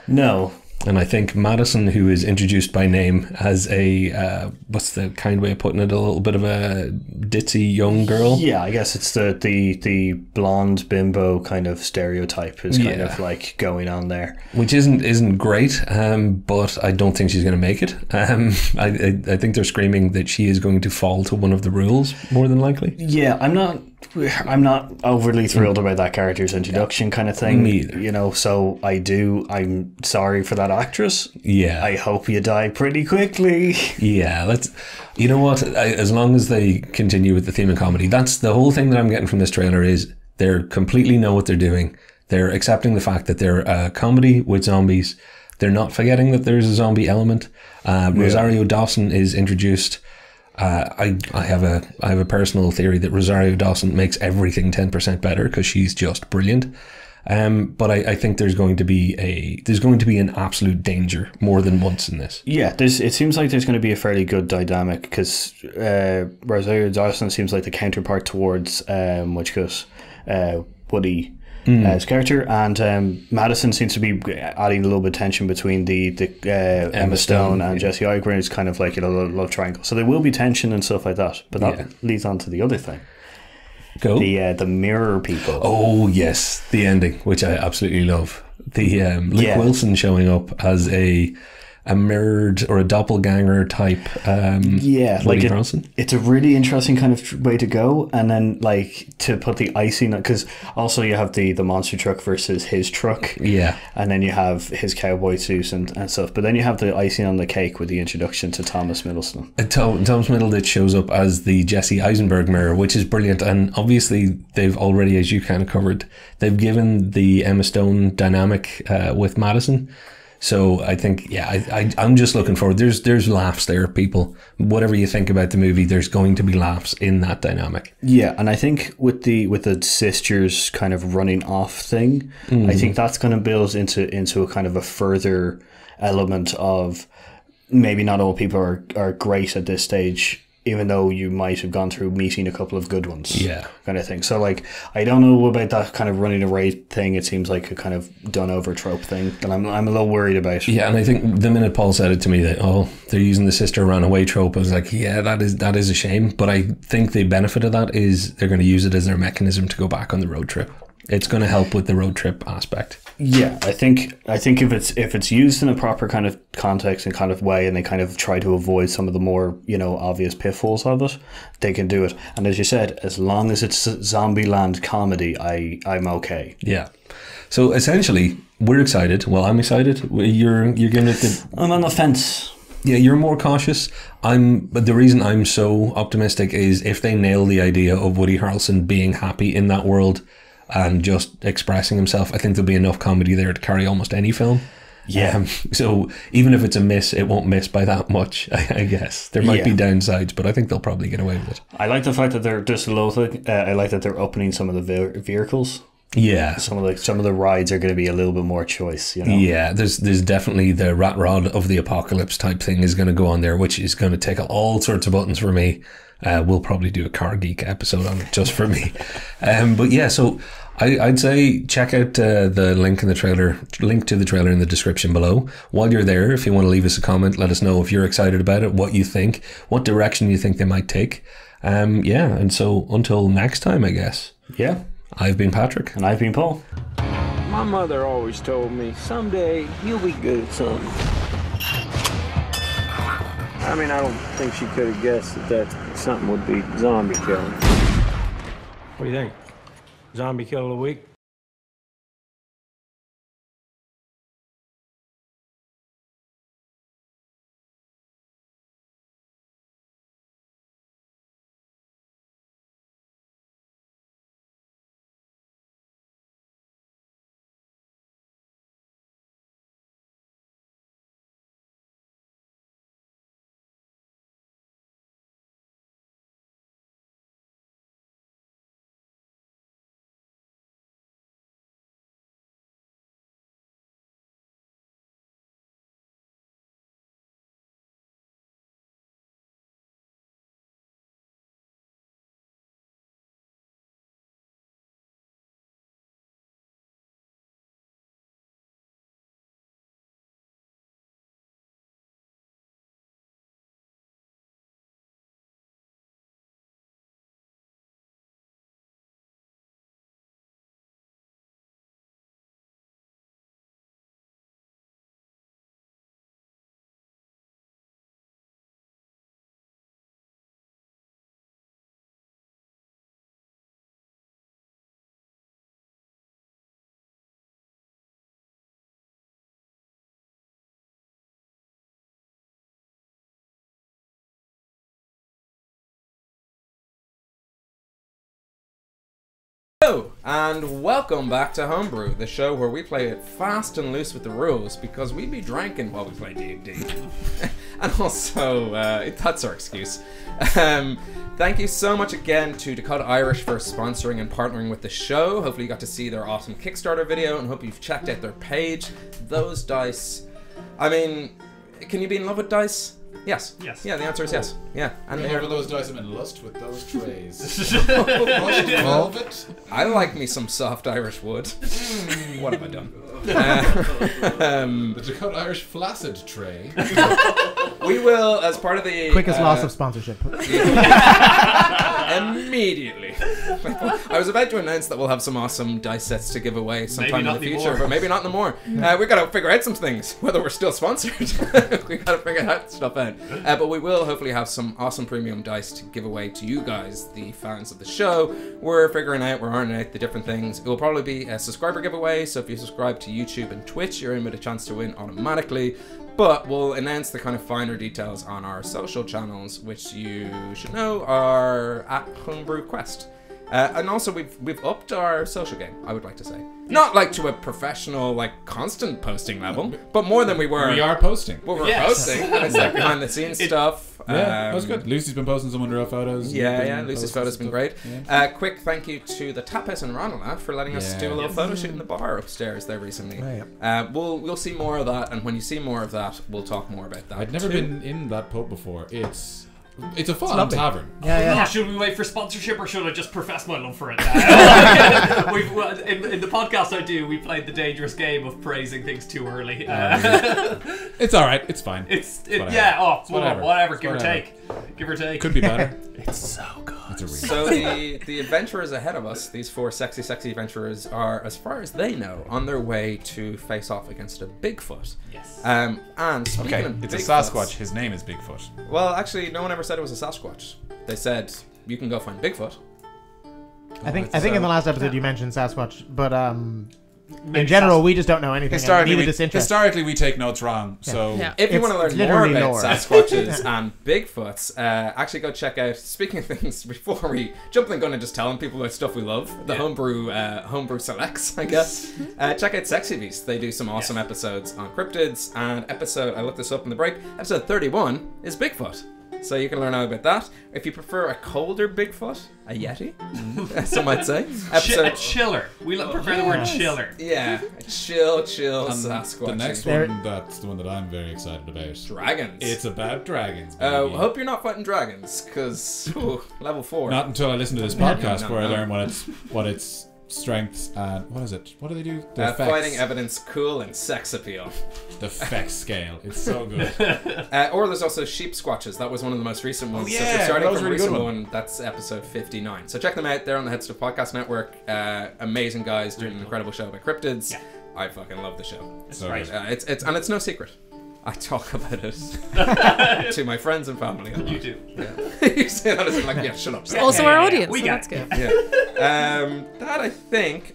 Speaker 10: No.
Speaker 11: And I think Madison, who is introduced by name as a, what's the kind way of putting it, a little bit of a ditzy young girl?
Speaker 10: Yeah, I guess it's the blonde bimbo kind of stereotype is kind of like going on there.
Speaker 11: Which isn't great, but I don't think she's going to make it. I think they're screaming that she is going to fall to one of the rules, more than likely.
Speaker 10: Yeah, I'm not overly thrilled about that character's introduction kind of thing.
Speaker 11: Me either.
Speaker 10: You know, so I'm sorry for that actress.
Speaker 11: Yeah.
Speaker 10: I hope you die pretty quickly.
Speaker 11: Yeah, you know what, as long as they continue with the theme of comedy, that's the whole thing that I'm getting from this trailer is they're completely know what they're doing. They're accepting the fact that they're a comedy with zombies. They're not forgetting that there's a zombie element. Rosario Dawson is introduced. I have a personal theory that Rosario Dawson makes everything 10% better because she's just brilliant. But I think there's going to be an absolute danger more than once in this.
Speaker 10: Yeah, it seems like there's going to be a fairly good dynamic because Rosario Dawson seems like the counterpart towards Woody. His character, and Madison seems to be adding a little bit of tension between the Emma Stone and Jesse Eisenberg. It's kind of like a love triangle. So there will be tension and stuff like that. But that leads on to the other thing.
Speaker 11: Go.
Speaker 10: The mirror people.
Speaker 11: Oh yes, the ending, which I absolutely love. The Luke Wilson showing up as a mirrored or a doppelganger type
Speaker 10: it's a really interesting kind of way to go, and then like to put the icing, because also you have the monster truck versus his truck, and then you have his cowboy suit and stuff, but then you have the icing on the cake with the introduction to Thomas Middleton.
Speaker 11: Thomas Middleton shows up as the Jesse Eisenberg mirror, which is brilliant, and obviously they've already, as you kind of covered, they've given the Emma Stone dynamic with Madison. So I think, I'm just looking forward. There's laughs there, people. Whatever you think about the movie, there's going to be laughs in that dynamic.
Speaker 10: Yeah, and I think with the sisters kind of running off thing, I think that's going to build into a kind of a further element of maybe not all people are great at this stage even though you might have gone through meeting a couple of good ones.
Speaker 11: Yeah.
Speaker 10: Kind of thing. So, like, I don't know about that kind of running away thing. It seems like a kind of done over trope thing that I'm a little worried about.
Speaker 11: Yeah, and I think the minute Paul said it to me that, oh, they're using the sister ran away trope, I was like, yeah, that is a shame. But I think the benefit of that is they're going to use it as their mechanism to go back on the road trip. It's going to help with the road trip aspect.
Speaker 10: Yeah, I think if it's used in a proper kind of context and kind of way, and they kind of try to avoid some of the more, you know, obvious pitfalls of it, they can do it. And as you said, as long as it's Zombieland comedy, I'm okay.
Speaker 11: Yeah. So essentially, we're excited. Well, I'm excited. You're giving it
Speaker 10: I'm on the fence.
Speaker 11: Yeah, you're more cautious. But the reason I'm so optimistic is if they nail the idea of Woody Harrelson being happy in that world and just expressing himself, I think there'll be enough comedy there to carry almost any film.
Speaker 10: Yeah.
Speaker 11: So even if it's a miss, it won't miss by that much, I guess. There might be downsides, but I think they'll probably get away with it.
Speaker 10: I like the fact that they're just I like that they're opening some of the vehicles.
Speaker 11: Yeah.
Speaker 10: Some of the rides are going to be a little bit more choice, you know.
Speaker 11: Yeah, there's definitely the rat rod of the apocalypse type thing is going to go on there, which is going to take all sorts of buttons for me. We'll probably do a Car Geek episode on it just for me. But yeah, so I'd say check out the link to the trailer in the description below. While you're there, if you want to leave us a comment, let us know if you're excited about it, what you think, what direction you think they might take. Yeah, and so until next time, I guess.
Speaker 10: Yeah.
Speaker 11: I've been Patrick.
Speaker 10: And I've been Paul.
Speaker 12: My mother always told me, someday you'll be good at something. I mean, I don't think she could have guessed that something would be zombie killing. What do you think? Zombie kill of the week?
Speaker 1: Hello, and welcome back to Homebrew, the show where we play it fast and loose with the rules because we be drinking while we play D&D. And also, that's our excuse. Thank you so much again to Dakota Irish for sponsoring and partnering with the show. Hopefully you got to see their awesome Kickstarter video and hope you've checked out their page. Those dice, I mean, can you be in love with dice? Yes.
Speaker 3: Yes.
Speaker 1: Yeah, the answer is yes. Yeah.
Speaker 2: And over those dice, I'm in lust with those trays.
Speaker 1: Velvet. I like me some soft Irish wood. What have I done?
Speaker 2: The Dakota Irish flaccid tray.
Speaker 1: We will, as part of the
Speaker 5: quickest loss of sponsorship.
Speaker 1: Immediately. I was about to announce that we'll have some awesome dice sets to give away sometime in the future, but maybe not anymore. We got to figure out some things, whether we're still sponsored. We got to figure that stuff out. But we will hopefully have some awesome premium dice to give away to you guys, the fans of the show. We're figuring out, we're ironing out the different things. It will probably be a subscriber giveaway, so if you subscribe to YouTube and Twitch, you're in with a chance to win automatically. But we'll announce the kind of finer details on our social channels, which you should know are at Homebrew Quest. And also we've upped our social game, I would like to say. Not like to a professional, like constant posting level, but more than we were.
Speaker 2: We are posting.
Speaker 1: Well, we're posting. It's like behind the scenes stuff.
Speaker 2: Yeah, that was good. Lucy's been posting some under our photos.
Speaker 1: Yeah, Lucy's photos have been great. Yeah. Quick thank you to the Tapas and Ranelagh for letting us do a little photo shoot in the bar upstairs there recently. We'll see more of that, and when you see more of that, we'll talk more about that.
Speaker 2: I'd never been in that pub before. It's It's a fun tavern.
Speaker 3: Yeah. Should we wait for sponsorship or should I just profess my love for it now? in the podcast I do, we played the dangerous game of praising things too early.
Speaker 2: It's alright, it's fine.
Speaker 3: Whatever. Give or take.
Speaker 2: Could be better.
Speaker 3: It's so good.
Speaker 1: So the adventurers ahead of us, these 4 sexy adventurers, are, as far as they know, on their way to face off against a Bigfoot.
Speaker 3: Yes.
Speaker 1: And speaking of
Speaker 7: it's
Speaker 1: Bigfoots,
Speaker 7: a Sasquatch. His name is Bigfoot.
Speaker 1: Well, actually, no one ever said it was a Sasquatch. They said you can go find Bigfoot.
Speaker 5: I think in the last episode you mentioned Sasquatch, but in general we just don't know anything.
Speaker 2: Historically, we take notes wrong. So
Speaker 1: if you want to learn more about Sasquatches and Bigfoots, actually go check out. Speaking of things, before we jump the gun and just telling people about stuff we love, the homebrew selects, I guess. Check out Sexy Beast. They do some awesome episodes on cryptids. And I looked this up in the break. Episode 31 is Bigfoot. So you can learn all about that. If you prefer a colder Bigfoot, a Yeti, some might say.
Speaker 3: A chiller. We prefer the word chiller.
Speaker 1: Yeah, a chill Sasquatch.
Speaker 2: The next one, that's the one that I'm very excited about.
Speaker 1: Dragons.
Speaker 2: It's about dragons,
Speaker 1: I hope you're not fighting dragons, because level 4.
Speaker 2: Not until I listen to this podcast where I learn what its strengths and what is it? What do they do? The
Speaker 1: fighting evidence, cool, and sex appeal.
Speaker 2: The Fex scale. It's so good.
Speaker 1: Or there's also sheep squatches. That was one of the most recent ones.
Speaker 2: Oh, yeah,
Speaker 1: so if you're starting from a
Speaker 2: really
Speaker 1: recent one, that's episode 59. So check them out. They're on the Head Stuff Podcast Network. Amazing guys doing an incredible show about cryptids. Yeah. I fucking love the show.
Speaker 3: That's right.
Speaker 1: It's no secret. I talk about it to my friends and family.
Speaker 3: You do.
Speaker 1: Yeah. You say that as like, yeah, shut up.
Speaker 4: Also our audience.
Speaker 3: We got
Speaker 4: good.
Speaker 1: Yeah. That I think.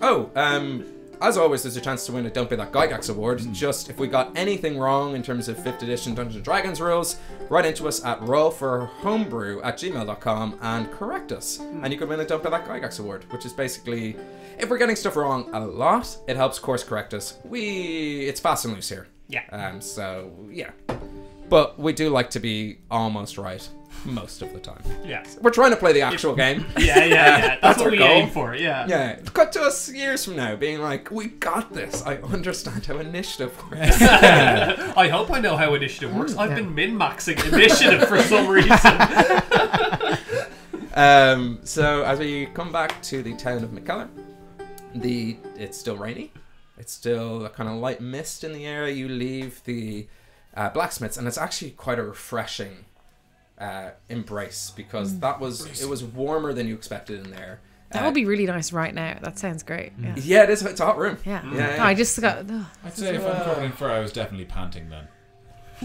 Speaker 1: As always, there's a chance to win a Don't Be That Gygax award. Just if we got anything wrong in terms of 5th edition Dungeons & Dragons rules, write into us at rollforhomebrew@gmail.com and correct us. And you could win a Don't Be That Gygax award, which is basically, if we're getting stuff wrong a lot, it helps course correct us. It's fast and loose here.
Speaker 3: Yeah.
Speaker 1: But we do like to be almost right most of the time.
Speaker 3: Yes.
Speaker 1: We're trying to play the actual game.
Speaker 3: Yeah. That's what we aim for, yeah.
Speaker 1: Yeah. Cut to us years from now being like, we got this. I understand how initiative works.
Speaker 3: I hope I know how initiative works. I've been min-maxing initiative for some reason.
Speaker 1: So as we come back to the town of Mikkeller, it's still rainy. It's still a kind of light mist in the air. You leave the blacksmiths, and it's actually quite a refreshing embrace, because it was warmer than you expected in there.
Speaker 4: That would be really nice right now. That sounds great.
Speaker 1: Yeah, it is. It's a hot room.
Speaker 4: Yeah. No, I just got.
Speaker 2: I'd say if I'm covered in fur, I was definitely panting then.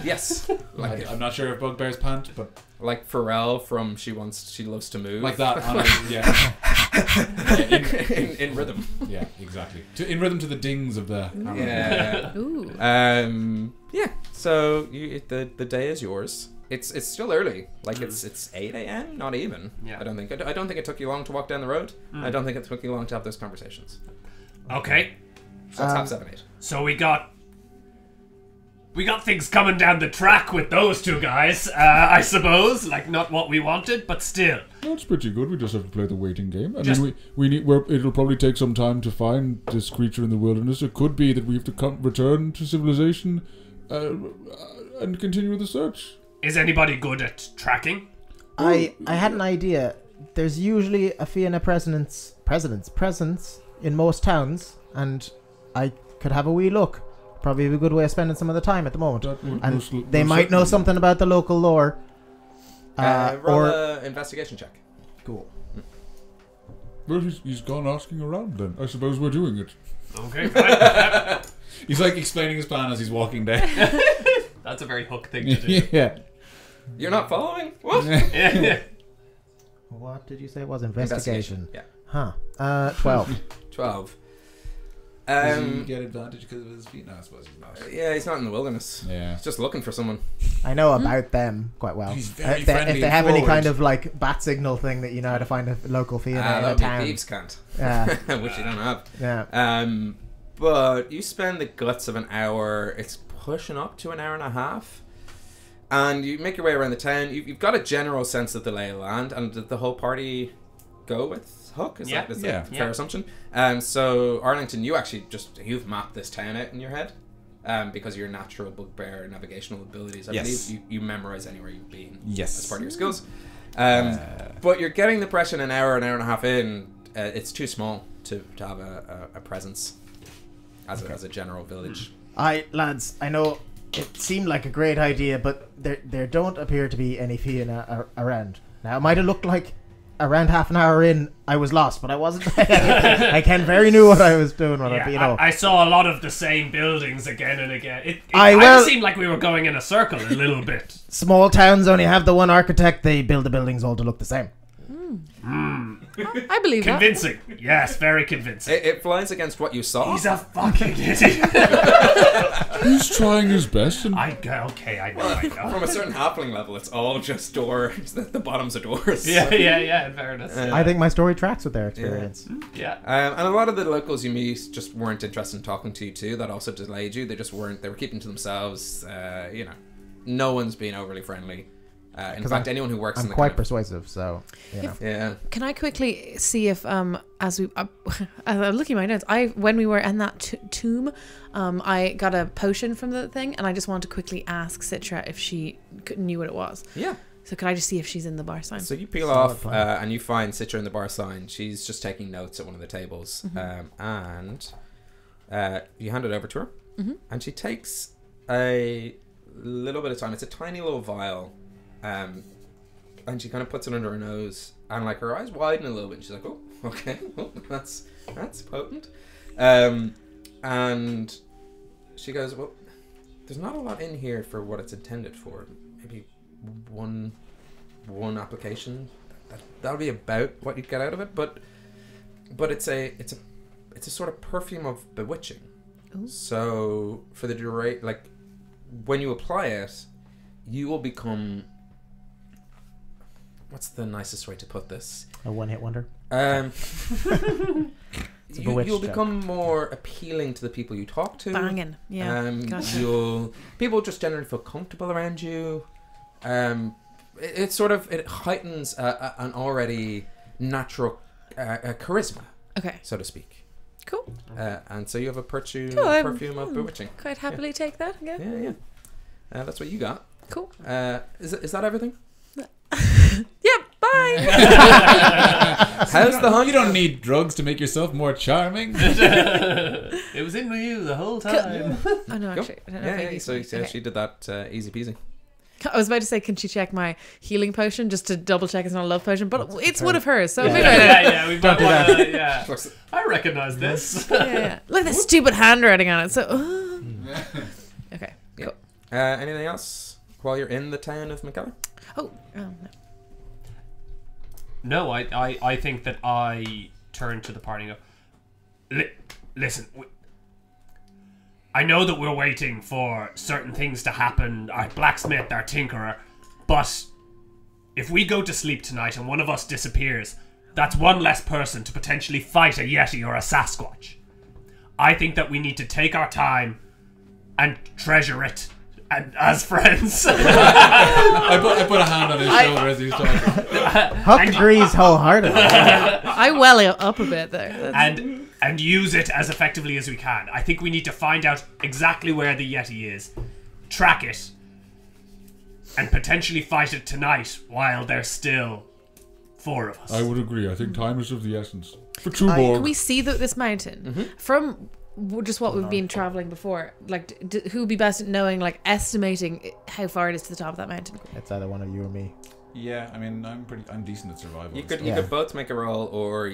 Speaker 1: Yes.
Speaker 2: I'm not sure if bugbears pant, but
Speaker 1: like Pharrell from She Loves to Move.
Speaker 2: Like that.
Speaker 1: In rhythm.
Speaker 2: Yeah, exactly. In rhythm to the dings of the.
Speaker 1: Yeah.
Speaker 4: Ooh.
Speaker 1: So the day is yours. It's still early. Like it's 8 a.m. Not even.
Speaker 3: Yeah.
Speaker 1: I don't think it took you long to walk down the road. I don't think it took you long to have those conversations.
Speaker 3: Okay.
Speaker 1: So let's have 7, 8.
Speaker 3: So we got things coming down the track with those two guys, I suppose. Like, not what we wanted, but still.
Speaker 6: That's pretty good. We just have to play the waiting game. I mean, it'll probably take some time to find this creature in the wilderness. It could be that we have to return to civilization and continue the search.
Speaker 3: Is anybody good at tracking?
Speaker 5: I had an idea. There's usually a Fianna presence in most towns, and I could have a wee look. Probably a good way of spending some of the time at the moment. And they might know something about the local lore.
Speaker 1: Roll an investigation check.
Speaker 5: Cool.
Speaker 6: Well, he's gone asking around then. I suppose we're doing it.
Speaker 3: Okay, fine.
Speaker 2: He's like explaining his plan as he's walking down.
Speaker 3: That's a very Hook thing to do.
Speaker 5: Yeah.
Speaker 1: You're not following? What?
Speaker 3: Yeah.
Speaker 5: What did you say it was? Investigation.
Speaker 1: Yeah.
Speaker 5: Huh. 12.
Speaker 1: 12.
Speaker 2: Does he get advantage because of his feet? No, I suppose he's not.
Speaker 1: Yeah, he's not in the wilderness.
Speaker 2: Yeah.
Speaker 1: He's just looking for someone.
Speaker 5: I know about them quite well.
Speaker 2: He's very
Speaker 5: if
Speaker 2: friendly
Speaker 5: they have
Speaker 2: and
Speaker 5: any kind
Speaker 2: forward.
Speaker 5: of like bat signal thing that you know how to find a local Fianna in a
Speaker 1: That
Speaker 5: town.
Speaker 1: thieves can't.
Speaker 5: Yeah.
Speaker 1: Which you don't have.
Speaker 5: Yeah.
Speaker 1: But you spend the guts of an hour. It's pushing up to an hour and a half. And you make your way around the town. You've got a general sense of the lay of the land. And did the whole party go with Hook? Is that a fair assumption? So Arlington, you've mapped this town out in your head. because of your natural bugbear navigational abilities. I
Speaker 2: Yes.
Speaker 1: believe you memorize anywhere you've been.
Speaker 2: Yes.
Speaker 1: As part of your skills. But you're getting the impression an hour and a half in, it's too small to have a presence as a general village.
Speaker 5: Lads, I know it seemed like a great idea, but there don't appear to be any Fianna around. Now, it might have looked like around half an hour in, I was lost, but I wasn't. I very knew what I was doing.
Speaker 3: I saw a lot of the same buildings again and again. It seemed like we were going in a circle a little bit.
Speaker 5: Small towns only have the one architect. They build the buildings all to look the same.
Speaker 4: I believe
Speaker 3: convincing. Yes, very convincing.
Speaker 1: It flies against what you saw.
Speaker 3: He's a fucking idiot.
Speaker 6: He's trying his best. And
Speaker 3: I know.
Speaker 1: From a certain halfling level, it's all just doors. The bottoms of doors.
Speaker 3: Yeah. In fairness,
Speaker 5: I think my story tracks with their experience.
Speaker 3: Yeah.
Speaker 1: And a lot of the locals you meet just weren't interested in talking to you too. That also delayed you. They just weren't. They were keeping to themselves. No one's being overly friendly. In fact, anyone who works in the
Speaker 5: quite persuasive, so
Speaker 1: yeah.
Speaker 4: Can I quickly see if as I'm looking at my notes, when we were in that tomb, I got a potion from the thing, and I just want to quickly ask Citra if she knew what it was.
Speaker 1: Yeah.
Speaker 4: So could I just see if she's in the bar sign?
Speaker 1: So you peel off and you find Citra in the bar sign. She's just taking notes at one of the tables, and you hand it over to her, and she takes a little bit of time. It's a tiny little vial. And she kind of puts it under her nose, and like her eyes widen a little bit. And she's like, "Oh, okay, well, that's potent." And she goes, "Well, there's not a lot in here for what it's intended for. Maybe one application. That'll be about what you'd get out of it. But it's a sort of perfume of bewitching. Ooh. So for the duration, like when you apply it, you will become." What's the nicest way to put this?
Speaker 5: A one-hit wonder.
Speaker 1: You'll become more appealing to the people you talk to.
Speaker 4: Banging, yeah. Gotcha.
Speaker 1: People just generally feel comfortable around you. It heightens an already natural charisma, so to speak.
Speaker 4: Cool.
Speaker 1: And so you have a perfume of bewitching.
Speaker 4: Quite happily take that.
Speaker 1: Yeah. That's what you got.
Speaker 4: Cool.
Speaker 1: Is that everything?
Speaker 4: Yep, bye.
Speaker 1: How's the hunt?
Speaker 2: You don't need drugs to make yourself more charming.
Speaker 3: It was in you the whole time.
Speaker 4: Oh no, actually, I don't know.
Speaker 1: So she did that easy peasy.
Speaker 4: I was about to say, can she check my healing potion just to double check it's not a love potion? But it's one of hers, so maybe
Speaker 3: we've got one. Yeah, I recognize this.
Speaker 4: Yeah. Look at that stupid handwriting on it. So, okay, cool.
Speaker 1: Anything else while you're in the town of Mikkeller?
Speaker 4: Oh no.
Speaker 3: No, I think that I turn to the party and go, listen, I know that we're waiting for certain things to happen, our blacksmith, our tinkerer, but if we go to sleep tonight and one of us disappears, that's one less person to potentially fight a Yeti or a Sasquatch. I think that we need to take our time and treasure it. And as friends.
Speaker 2: I put a hand on his shoulder as he was talking.
Speaker 5: Huck agrees wholeheartedly.
Speaker 4: I well up a bit there.
Speaker 3: And use it as effectively as we can. I think we need to find out exactly where the Yeti is, track it, and potentially fight it tonight while there's still 4 of us.
Speaker 6: I would agree. I think time is of the essence. For 2 more.
Speaker 4: Can we see this mountain from just what we've been traveling before? Like, who would be best at knowing, like, estimating how far it is to the top of that mountain?
Speaker 5: It's either one of you or me.
Speaker 2: Yeah, I mean, I'm decent at survival.
Speaker 1: You could both make a roll, or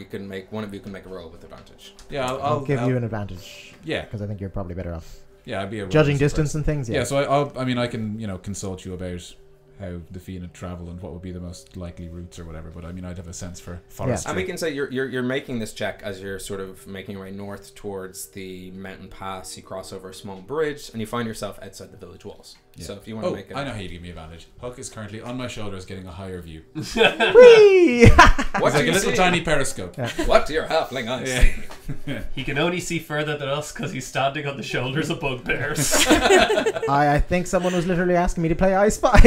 Speaker 1: one of you can make a roll with advantage.
Speaker 2: Yeah,
Speaker 5: I'll give you an advantage.
Speaker 2: Yeah,
Speaker 5: because I think you're probably better off.
Speaker 2: Yeah, I'd be a
Speaker 5: judging distance and things.
Speaker 2: Yeah, so I can consult you about how the Fianna travel and what would be the most likely routes or whatever, but I mean I'd have a sense for forestry.
Speaker 1: And we can say you're making this check as you're sort of making your way north towards the mountain pass. You cross over a small bridge and you find yourself outside the village walls. Yeah. So if you want to make
Speaker 2: I know how you give me advantage. Huck is currently on my shoulders getting a higher view.
Speaker 5: Whee!
Speaker 2: It's like a little tiny periscope.
Speaker 1: Yeah. What do your halfling eyes
Speaker 3: see? He can only see further than us because he's standing on the shoulders of bugbears.
Speaker 5: I think someone was literally asking me to play I Spy.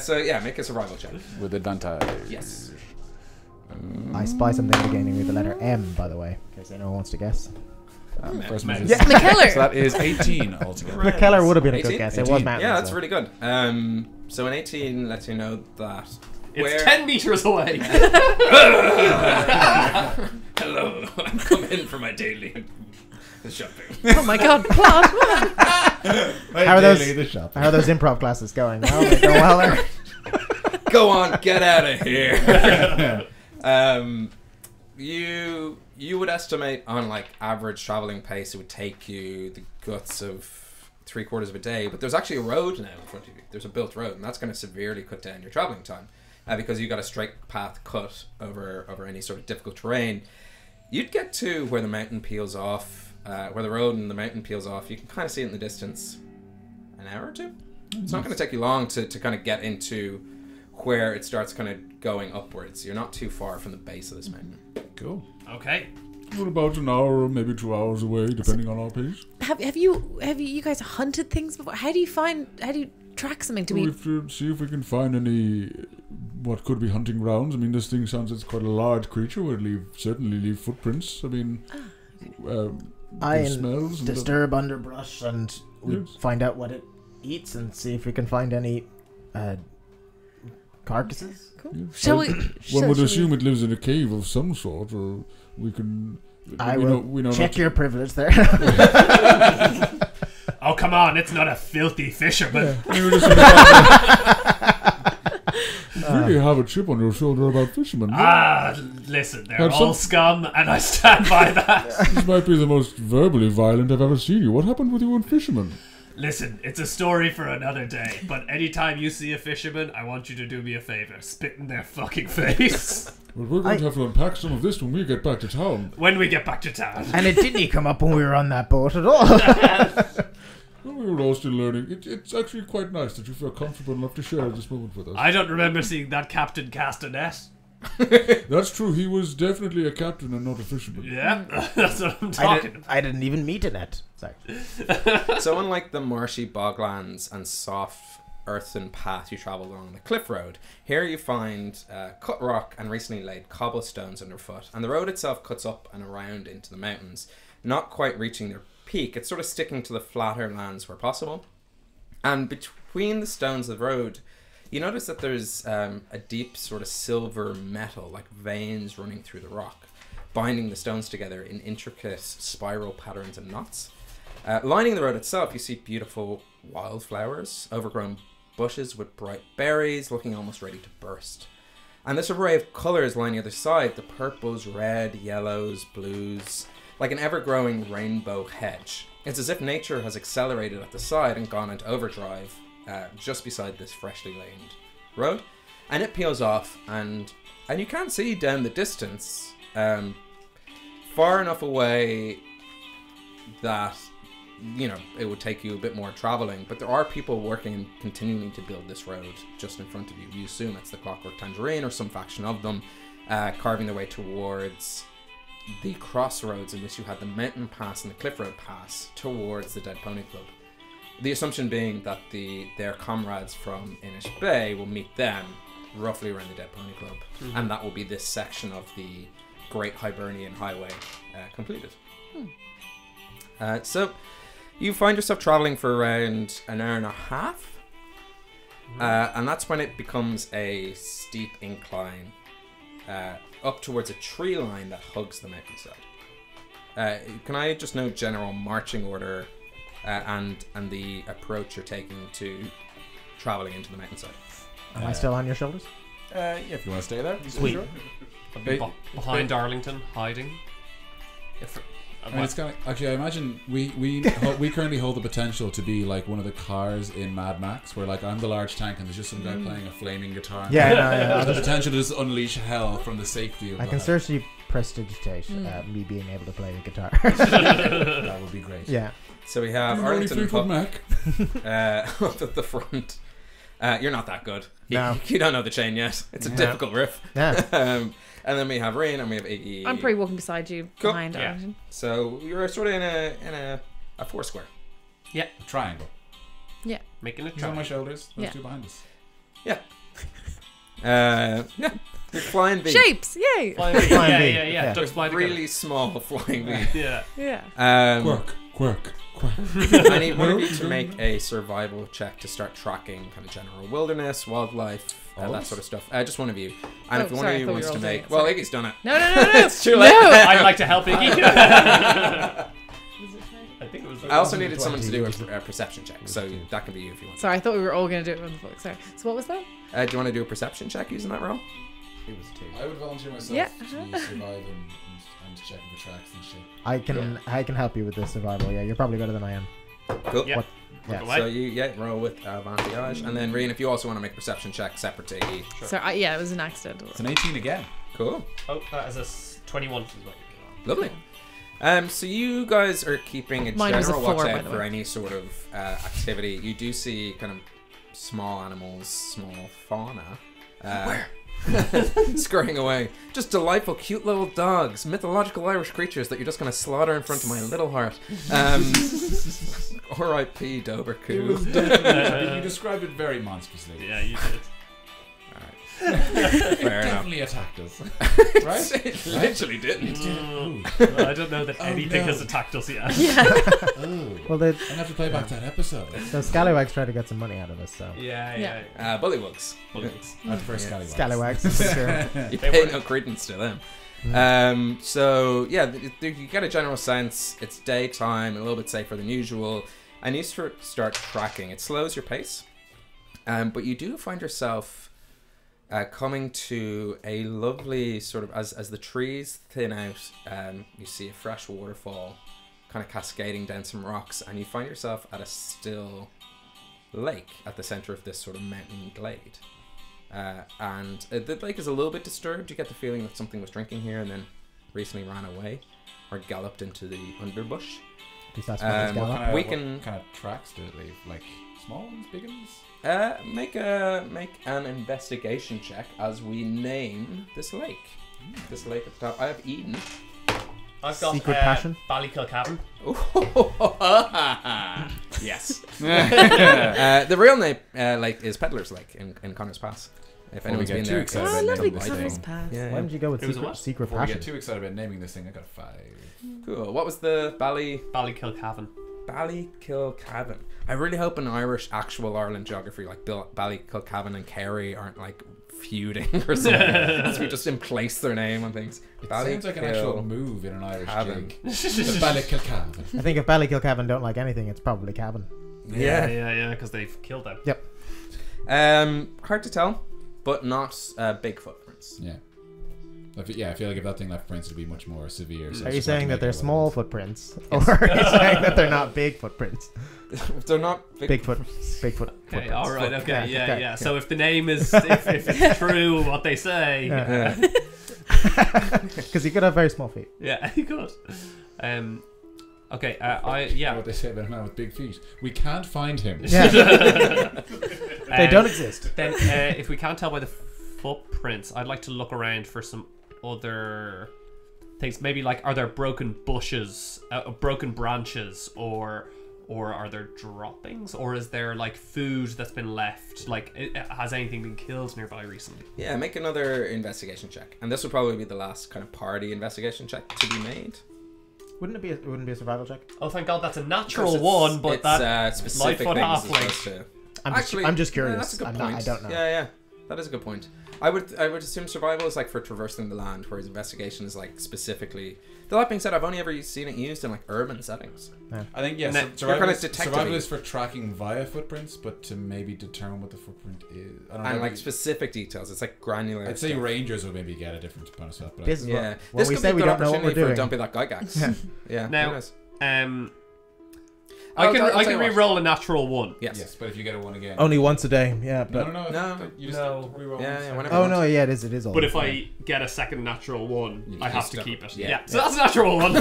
Speaker 1: So yeah, make a survival check
Speaker 7: with advantage.
Speaker 1: Yes.
Speaker 5: I spy something beginning with the letter M, by the way, in case anyone wants to guess.
Speaker 2: First
Speaker 4: Yeah.
Speaker 2: yeah.
Speaker 4: Mikkeller.
Speaker 2: So that is 18 altogether.
Speaker 5: Mikkeller would have been a
Speaker 1: 18?
Speaker 5: good guess. It was mountains.
Speaker 1: Yeah, that's
Speaker 5: so.
Speaker 1: really good. So an 18 lets you know that.
Speaker 3: It's 10 meters away.
Speaker 1: Hello, I'm coming for my daily shopping.
Speaker 4: Oh my god, plot!
Speaker 5: How are those improv classes going? Well, they go well there.
Speaker 1: Go on, get out of here. You would estimate on like average traveling pace it would take you the guts of 3/4 of a day, but there's actually a road now in front of you. There's a built road, and that's going to severely cut down your traveling time because you've got a straight path cut over any sort of difficult terrain. You'd get to where the mountain peels off, where the road and the mountain peels off. You can kind of see it in the distance. An hour or two. It's not going to take you long to kind of get into where it starts kind of going upwards. You're not too far from the base of this mountain.
Speaker 2: Cool.
Speaker 3: Okay.
Speaker 6: We're about an hour or maybe 2 hours away, depending on our pace.
Speaker 4: Have you guys hunted things before? How do you track something to
Speaker 6: We
Speaker 4: be?
Speaker 6: have to see if we can find any what could be hunting grounds. I mean, this thing sounds it's quite a large creature. Would certainly leave footprints. I mean, smells.
Speaker 5: Disturb underbrush and
Speaker 6: Yes.
Speaker 5: find out what it eats and see if we can find any carcasses.
Speaker 4: Cool.
Speaker 6: Yes.
Speaker 4: Shall we?
Speaker 6: One would assume it lives in a cave of some sort, or we can.
Speaker 5: We know check your privilege there.
Speaker 3: Oh, come on, it's not a filthy fisherman.
Speaker 6: You really have a chip on your shoulder about fishermen.
Speaker 3: Listen, they're all scum, and I stand by that.
Speaker 6: This might be the most verbally violent I've ever seen you. What happened with you and fishermen?
Speaker 3: Listen, it's a story for another day, but anytime you see a fisherman, I want you to do me a favor. Spit in their fucking face.
Speaker 6: Well, we're going to have to unpack some of this when we get back to town.
Speaker 3: When we get back to town.
Speaker 5: And it didn't come up when we were on that boat at all.
Speaker 6: Well, we were all still learning. It's actually quite nice that you feel comfortable enough to share this moment with us.
Speaker 3: I don't remember seeing that captain cast a net.
Speaker 6: That's true. He was definitely a captain and not a fisherman.
Speaker 3: Yeah, that's what I'm talking about.
Speaker 5: I didn't even meet Annette. Sorry.
Speaker 1: So unlike the marshy boglands and soft earthen path you travel along the cliff road, here you find cut rock and recently laid cobblestones underfoot, and the road itself cuts up and around into the mountains, not quite reaching their peak. It's sort of sticking to the flatter lands where possible, and between the stones of the road you notice that there's a deep sort of silver metal, like veins running through the rock, binding the stones together in intricate spiral patterns and knots. Lining the road itself, you see beautiful wildflowers, overgrown bushes with bright berries looking almost ready to burst. And this array of colours lining either side, the purples, red, yellows, blues, like an ever-growing rainbow hedge. It's as if nature has accelerated at the side and gone into overdrive just beside this freshly laned road. And it peels off, and you can see down the distance, far enough away that, you know, it would take you a bit more travelling, but there are people working and continuing to build this road just in front of you. You assume it's the Clockwork Tangerine or some faction of them, carving their way towards the crossroads in which you had the mountain pass and the cliff road pass towards the Dead Pony Club. The assumption being that their comrades from Inish Bay will meet them roughly around the Dead Pony Club, and that will be this section of the Great Hibernian Highway completed. So you find yourself travelling for around an hour and a half, and that's when it becomes a steep incline up towards a tree line that hugs the mountainside. Can I just know general marching order and the approach you're taking to travelling into the mountainside?
Speaker 5: Am I still on your shoulders?
Speaker 2: Yeah, if you want to stay there.
Speaker 3: Sweet. I'll be behind Darlington, hiding.
Speaker 2: I mean, it's kind of, actually, I imagine we currently hold the potential to be like one of the cars in Mad Max, where like I'm the large tank and there's just some guy playing a flaming guitar.
Speaker 5: Yeah,
Speaker 2: the potential to just unleash hell from the safety of.
Speaker 5: I can certainly prestigitate me being able to play the guitar.
Speaker 2: That would be great.
Speaker 5: Yeah.
Speaker 1: So we have Arlington up at the front. You're not that good.
Speaker 5: No.
Speaker 1: You don't know the chain yet. It's a difficult riff.
Speaker 5: Yeah.
Speaker 1: And then we have Rain and we have Iggy.
Speaker 4: I'm probably walking beside you behind Arlington.
Speaker 1: So you're sort of in a four square.
Speaker 3: Yeah.
Speaker 2: A triangle.
Speaker 4: Yeah.
Speaker 3: Making a
Speaker 2: He's on my
Speaker 3: triangle.
Speaker 2: shoulders. Those two behind us.
Speaker 1: Yeah. Yeah. You're flying bee.
Speaker 4: Shapes, yay!
Speaker 3: Flying bee.
Speaker 5: Flying bee.
Speaker 3: Yeah.
Speaker 5: Yeah.
Speaker 3: Ducks flying
Speaker 1: Really small flying bee.
Speaker 3: together. Yeah.
Speaker 4: Yeah.
Speaker 6: Quirk, quirk, quirk.
Speaker 1: I need one of you to make a survival check to start tracking kind of general wilderness, wildlife, that sort of stuff. Just one of you. And
Speaker 4: Oh,
Speaker 1: if one
Speaker 4: sorry,
Speaker 1: of
Speaker 4: I
Speaker 1: you
Speaker 4: thought we
Speaker 1: wants
Speaker 4: were
Speaker 1: to
Speaker 4: all doing
Speaker 1: make...
Speaker 4: it,
Speaker 1: Well,
Speaker 4: sorry.
Speaker 1: Iggy's done it.
Speaker 4: No.
Speaker 1: It's too late.
Speaker 3: I'd like to help Iggy. I think it was.
Speaker 1: I also needed someone to do a perception check, so that can be you if you want.
Speaker 4: Sorry, I thought we were all going to do it on the book. Sorry. So what was that?
Speaker 1: Do you want to do a perception check using that roll?
Speaker 5: It was 2.
Speaker 2: I would volunteer myself
Speaker 4: Yeah.
Speaker 2: to survive and checking for tracks and shit.
Speaker 5: I can help you with this survival. Yeah, you're probably better than I am.
Speaker 1: Cool.
Speaker 3: Yeah.
Speaker 5: What? Yeah.
Speaker 1: So you roll with advantage, and then Rian, if you also want to make a perception check separate to Iggy.
Speaker 4: So yeah, it was an accident.
Speaker 2: It's an 18 again.
Speaker 1: Cool.
Speaker 3: Oh, that is a 21.
Speaker 1: Lovely. So you guys are keeping a
Speaker 4: Mine was a
Speaker 1: general
Speaker 4: 4,
Speaker 1: watch
Speaker 4: by
Speaker 1: out
Speaker 4: the
Speaker 1: for
Speaker 4: way.
Speaker 1: any sort of activity. You do see kind of small animals, small fauna. Where? Scurrying away. Just delightful, cute little dogs, mythological Irish creatures that you're just going to slaughter in front of my little heart. R.I.P. Dobercoo.
Speaker 2: You described it very monstrously.
Speaker 3: Yeah, you did.
Speaker 1: Fair enough.
Speaker 2: Definitely attacked us. Right?
Speaker 1: It literally didn't.
Speaker 3: Well, I don't know that anything has attacked us yet.
Speaker 5: Well, they,
Speaker 2: I'm gonna have to play back that episode.
Speaker 5: the scallywags try to get some money out of us, so.
Speaker 3: Yeah.
Speaker 1: Bullywugs.
Speaker 2: That's for scallywags.
Speaker 5: Scallywags, for sure.
Speaker 1: You pay no credence to them. So yeah, you get a general sense. It's daytime, a little bit safer than usual, and you start tracking. It slows your pace, but you do find yourself coming to a lovely sort of as the trees thin out. You see a fresh waterfall, kind of cascading down some rocks, and you find yourself at a still lake at the center of this sort of mountain glade. And the lake is a little bit disturbed. You get the feeling that something was drinking here and then recently ran away or galloped into the underbush.
Speaker 5: At least that's what it's got.
Speaker 1: We
Speaker 2: What
Speaker 1: can
Speaker 2: kind of tracks did it leave? Like small ones, big ones?
Speaker 1: make an investigation check as we name this lake. This lake at the top. I have Eden.
Speaker 3: I've got
Speaker 5: Secret passion?
Speaker 3: Ballykilcavern.
Speaker 1: Yes. The real name lake is Peddler's Lake in Connors Pass. If anyone's been there,
Speaker 2: excited
Speaker 4: Oh,
Speaker 2: about
Speaker 4: lovely
Speaker 2: naming this
Speaker 4: Connors
Speaker 2: thing.
Speaker 4: Pass.
Speaker 1: Yeah,
Speaker 5: Why didn't you go with
Speaker 3: It was a
Speaker 5: secret,
Speaker 3: what?
Speaker 5: secret
Speaker 2: Before we
Speaker 5: passion?
Speaker 2: get too excited about naming this thing, I got a 5.
Speaker 1: Cool. What was the
Speaker 3: Ballykilcavern.
Speaker 1: Ballykilcavern? I really hope in Irish actual Ireland geography, like Ballykilcavern and Kerry aren't like feuding or something. As we just emplace their name on things.
Speaker 2: It sounds like an actual move in an Irish jig. The Ballykilcavern.
Speaker 5: I think if Ballykilcavern don't like anything, it's probably cabin.
Speaker 3: Yeah, because they've killed them.
Speaker 5: Yep.
Speaker 1: Hard to tell, but not big footprints.
Speaker 2: Yeah. I feel like if that thing left prints, it'd be much more severe. So
Speaker 5: Are
Speaker 2: it's
Speaker 5: you
Speaker 2: just hard
Speaker 5: saying
Speaker 2: to
Speaker 5: that
Speaker 2: make
Speaker 5: they're
Speaker 2: out what
Speaker 5: small
Speaker 2: it is.
Speaker 5: footprints? Or are you saying that they're not big footprints?
Speaker 1: They're not
Speaker 5: Bigfoot. Bigfoot.
Speaker 3: Okay,
Speaker 5: footprints.
Speaker 3: all right, okay,
Speaker 5: Yeah,
Speaker 3: yeah. So if the name is, if it's true what they say,
Speaker 5: Because he could have very small feet.
Speaker 3: yeah, you could. Okay,
Speaker 2: You know what they say about a man with big feet? We can't find him.
Speaker 5: Yeah. They don't exist.
Speaker 3: Then, if we can't tell by the footprints, I'd like to look around for some other things. Maybe like, are there broken bushes, broken branches, or are there droppings, or is there like food that's been left? Like, has anything been killed nearby recently?
Speaker 1: Yeah, make another investigation check, and this will probably be the last kind of party investigation check to be made.
Speaker 5: Wouldn't it be a survival check?
Speaker 3: Oh, thank God, that's a natural
Speaker 1: Because
Speaker 3: one, but
Speaker 1: it's,
Speaker 3: that
Speaker 1: specific
Speaker 3: Lightfoot
Speaker 1: things as
Speaker 3: halfling.
Speaker 1: opposed to.
Speaker 5: I'm just
Speaker 1: yeah,
Speaker 5: curious.
Speaker 1: that's a good
Speaker 5: I'm
Speaker 1: point.
Speaker 5: not, I don't know.
Speaker 1: Yeah, that is a good point. I would assume survival is like for traversing the land, whereas investigation is like specifically. That being said, I've only ever seen it used in like urban settings.
Speaker 2: I think, yes,
Speaker 1: kind of detective-y.
Speaker 2: survival is for tracking via footprints, but to maybe determine what the footprint is. I don't know.
Speaker 1: And like specific details, it's like granular.
Speaker 2: I'd say
Speaker 1: stuff.
Speaker 2: rangers would maybe get a different bonus up. But
Speaker 5: This is
Speaker 1: Yeah,
Speaker 5: when
Speaker 1: this
Speaker 5: we
Speaker 1: could
Speaker 5: say
Speaker 1: be
Speaker 5: we
Speaker 1: a good
Speaker 5: don't know what we're
Speaker 1: opportunity for
Speaker 5: doing.
Speaker 1: Don't Be That Guy Gags. Yeah.
Speaker 3: Now,
Speaker 1: who knows?
Speaker 3: I
Speaker 1: I'll
Speaker 3: can
Speaker 1: tell you what.
Speaker 3: re-roll a natural one.
Speaker 1: Yes.
Speaker 2: but if you get a 1 again.
Speaker 5: Only once a day. Yeah, but
Speaker 1: No.
Speaker 2: You just
Speaker 3: No.
Speaker 2: re-roll
Speaker 1: Yeah,
Speaker 2: once.
Speaker 1: yeah, whenever.
Speaker 5: oh no, yeah, it is all.
Speaker 3: But if I get a second natural one, I have to
Speaker 1: stop
Speaker 3: keep
Speaker 1: it.
Speaker 3: it.
Speaker 1: Yeah.
Speaker 3: Yeah, so that's a natural one.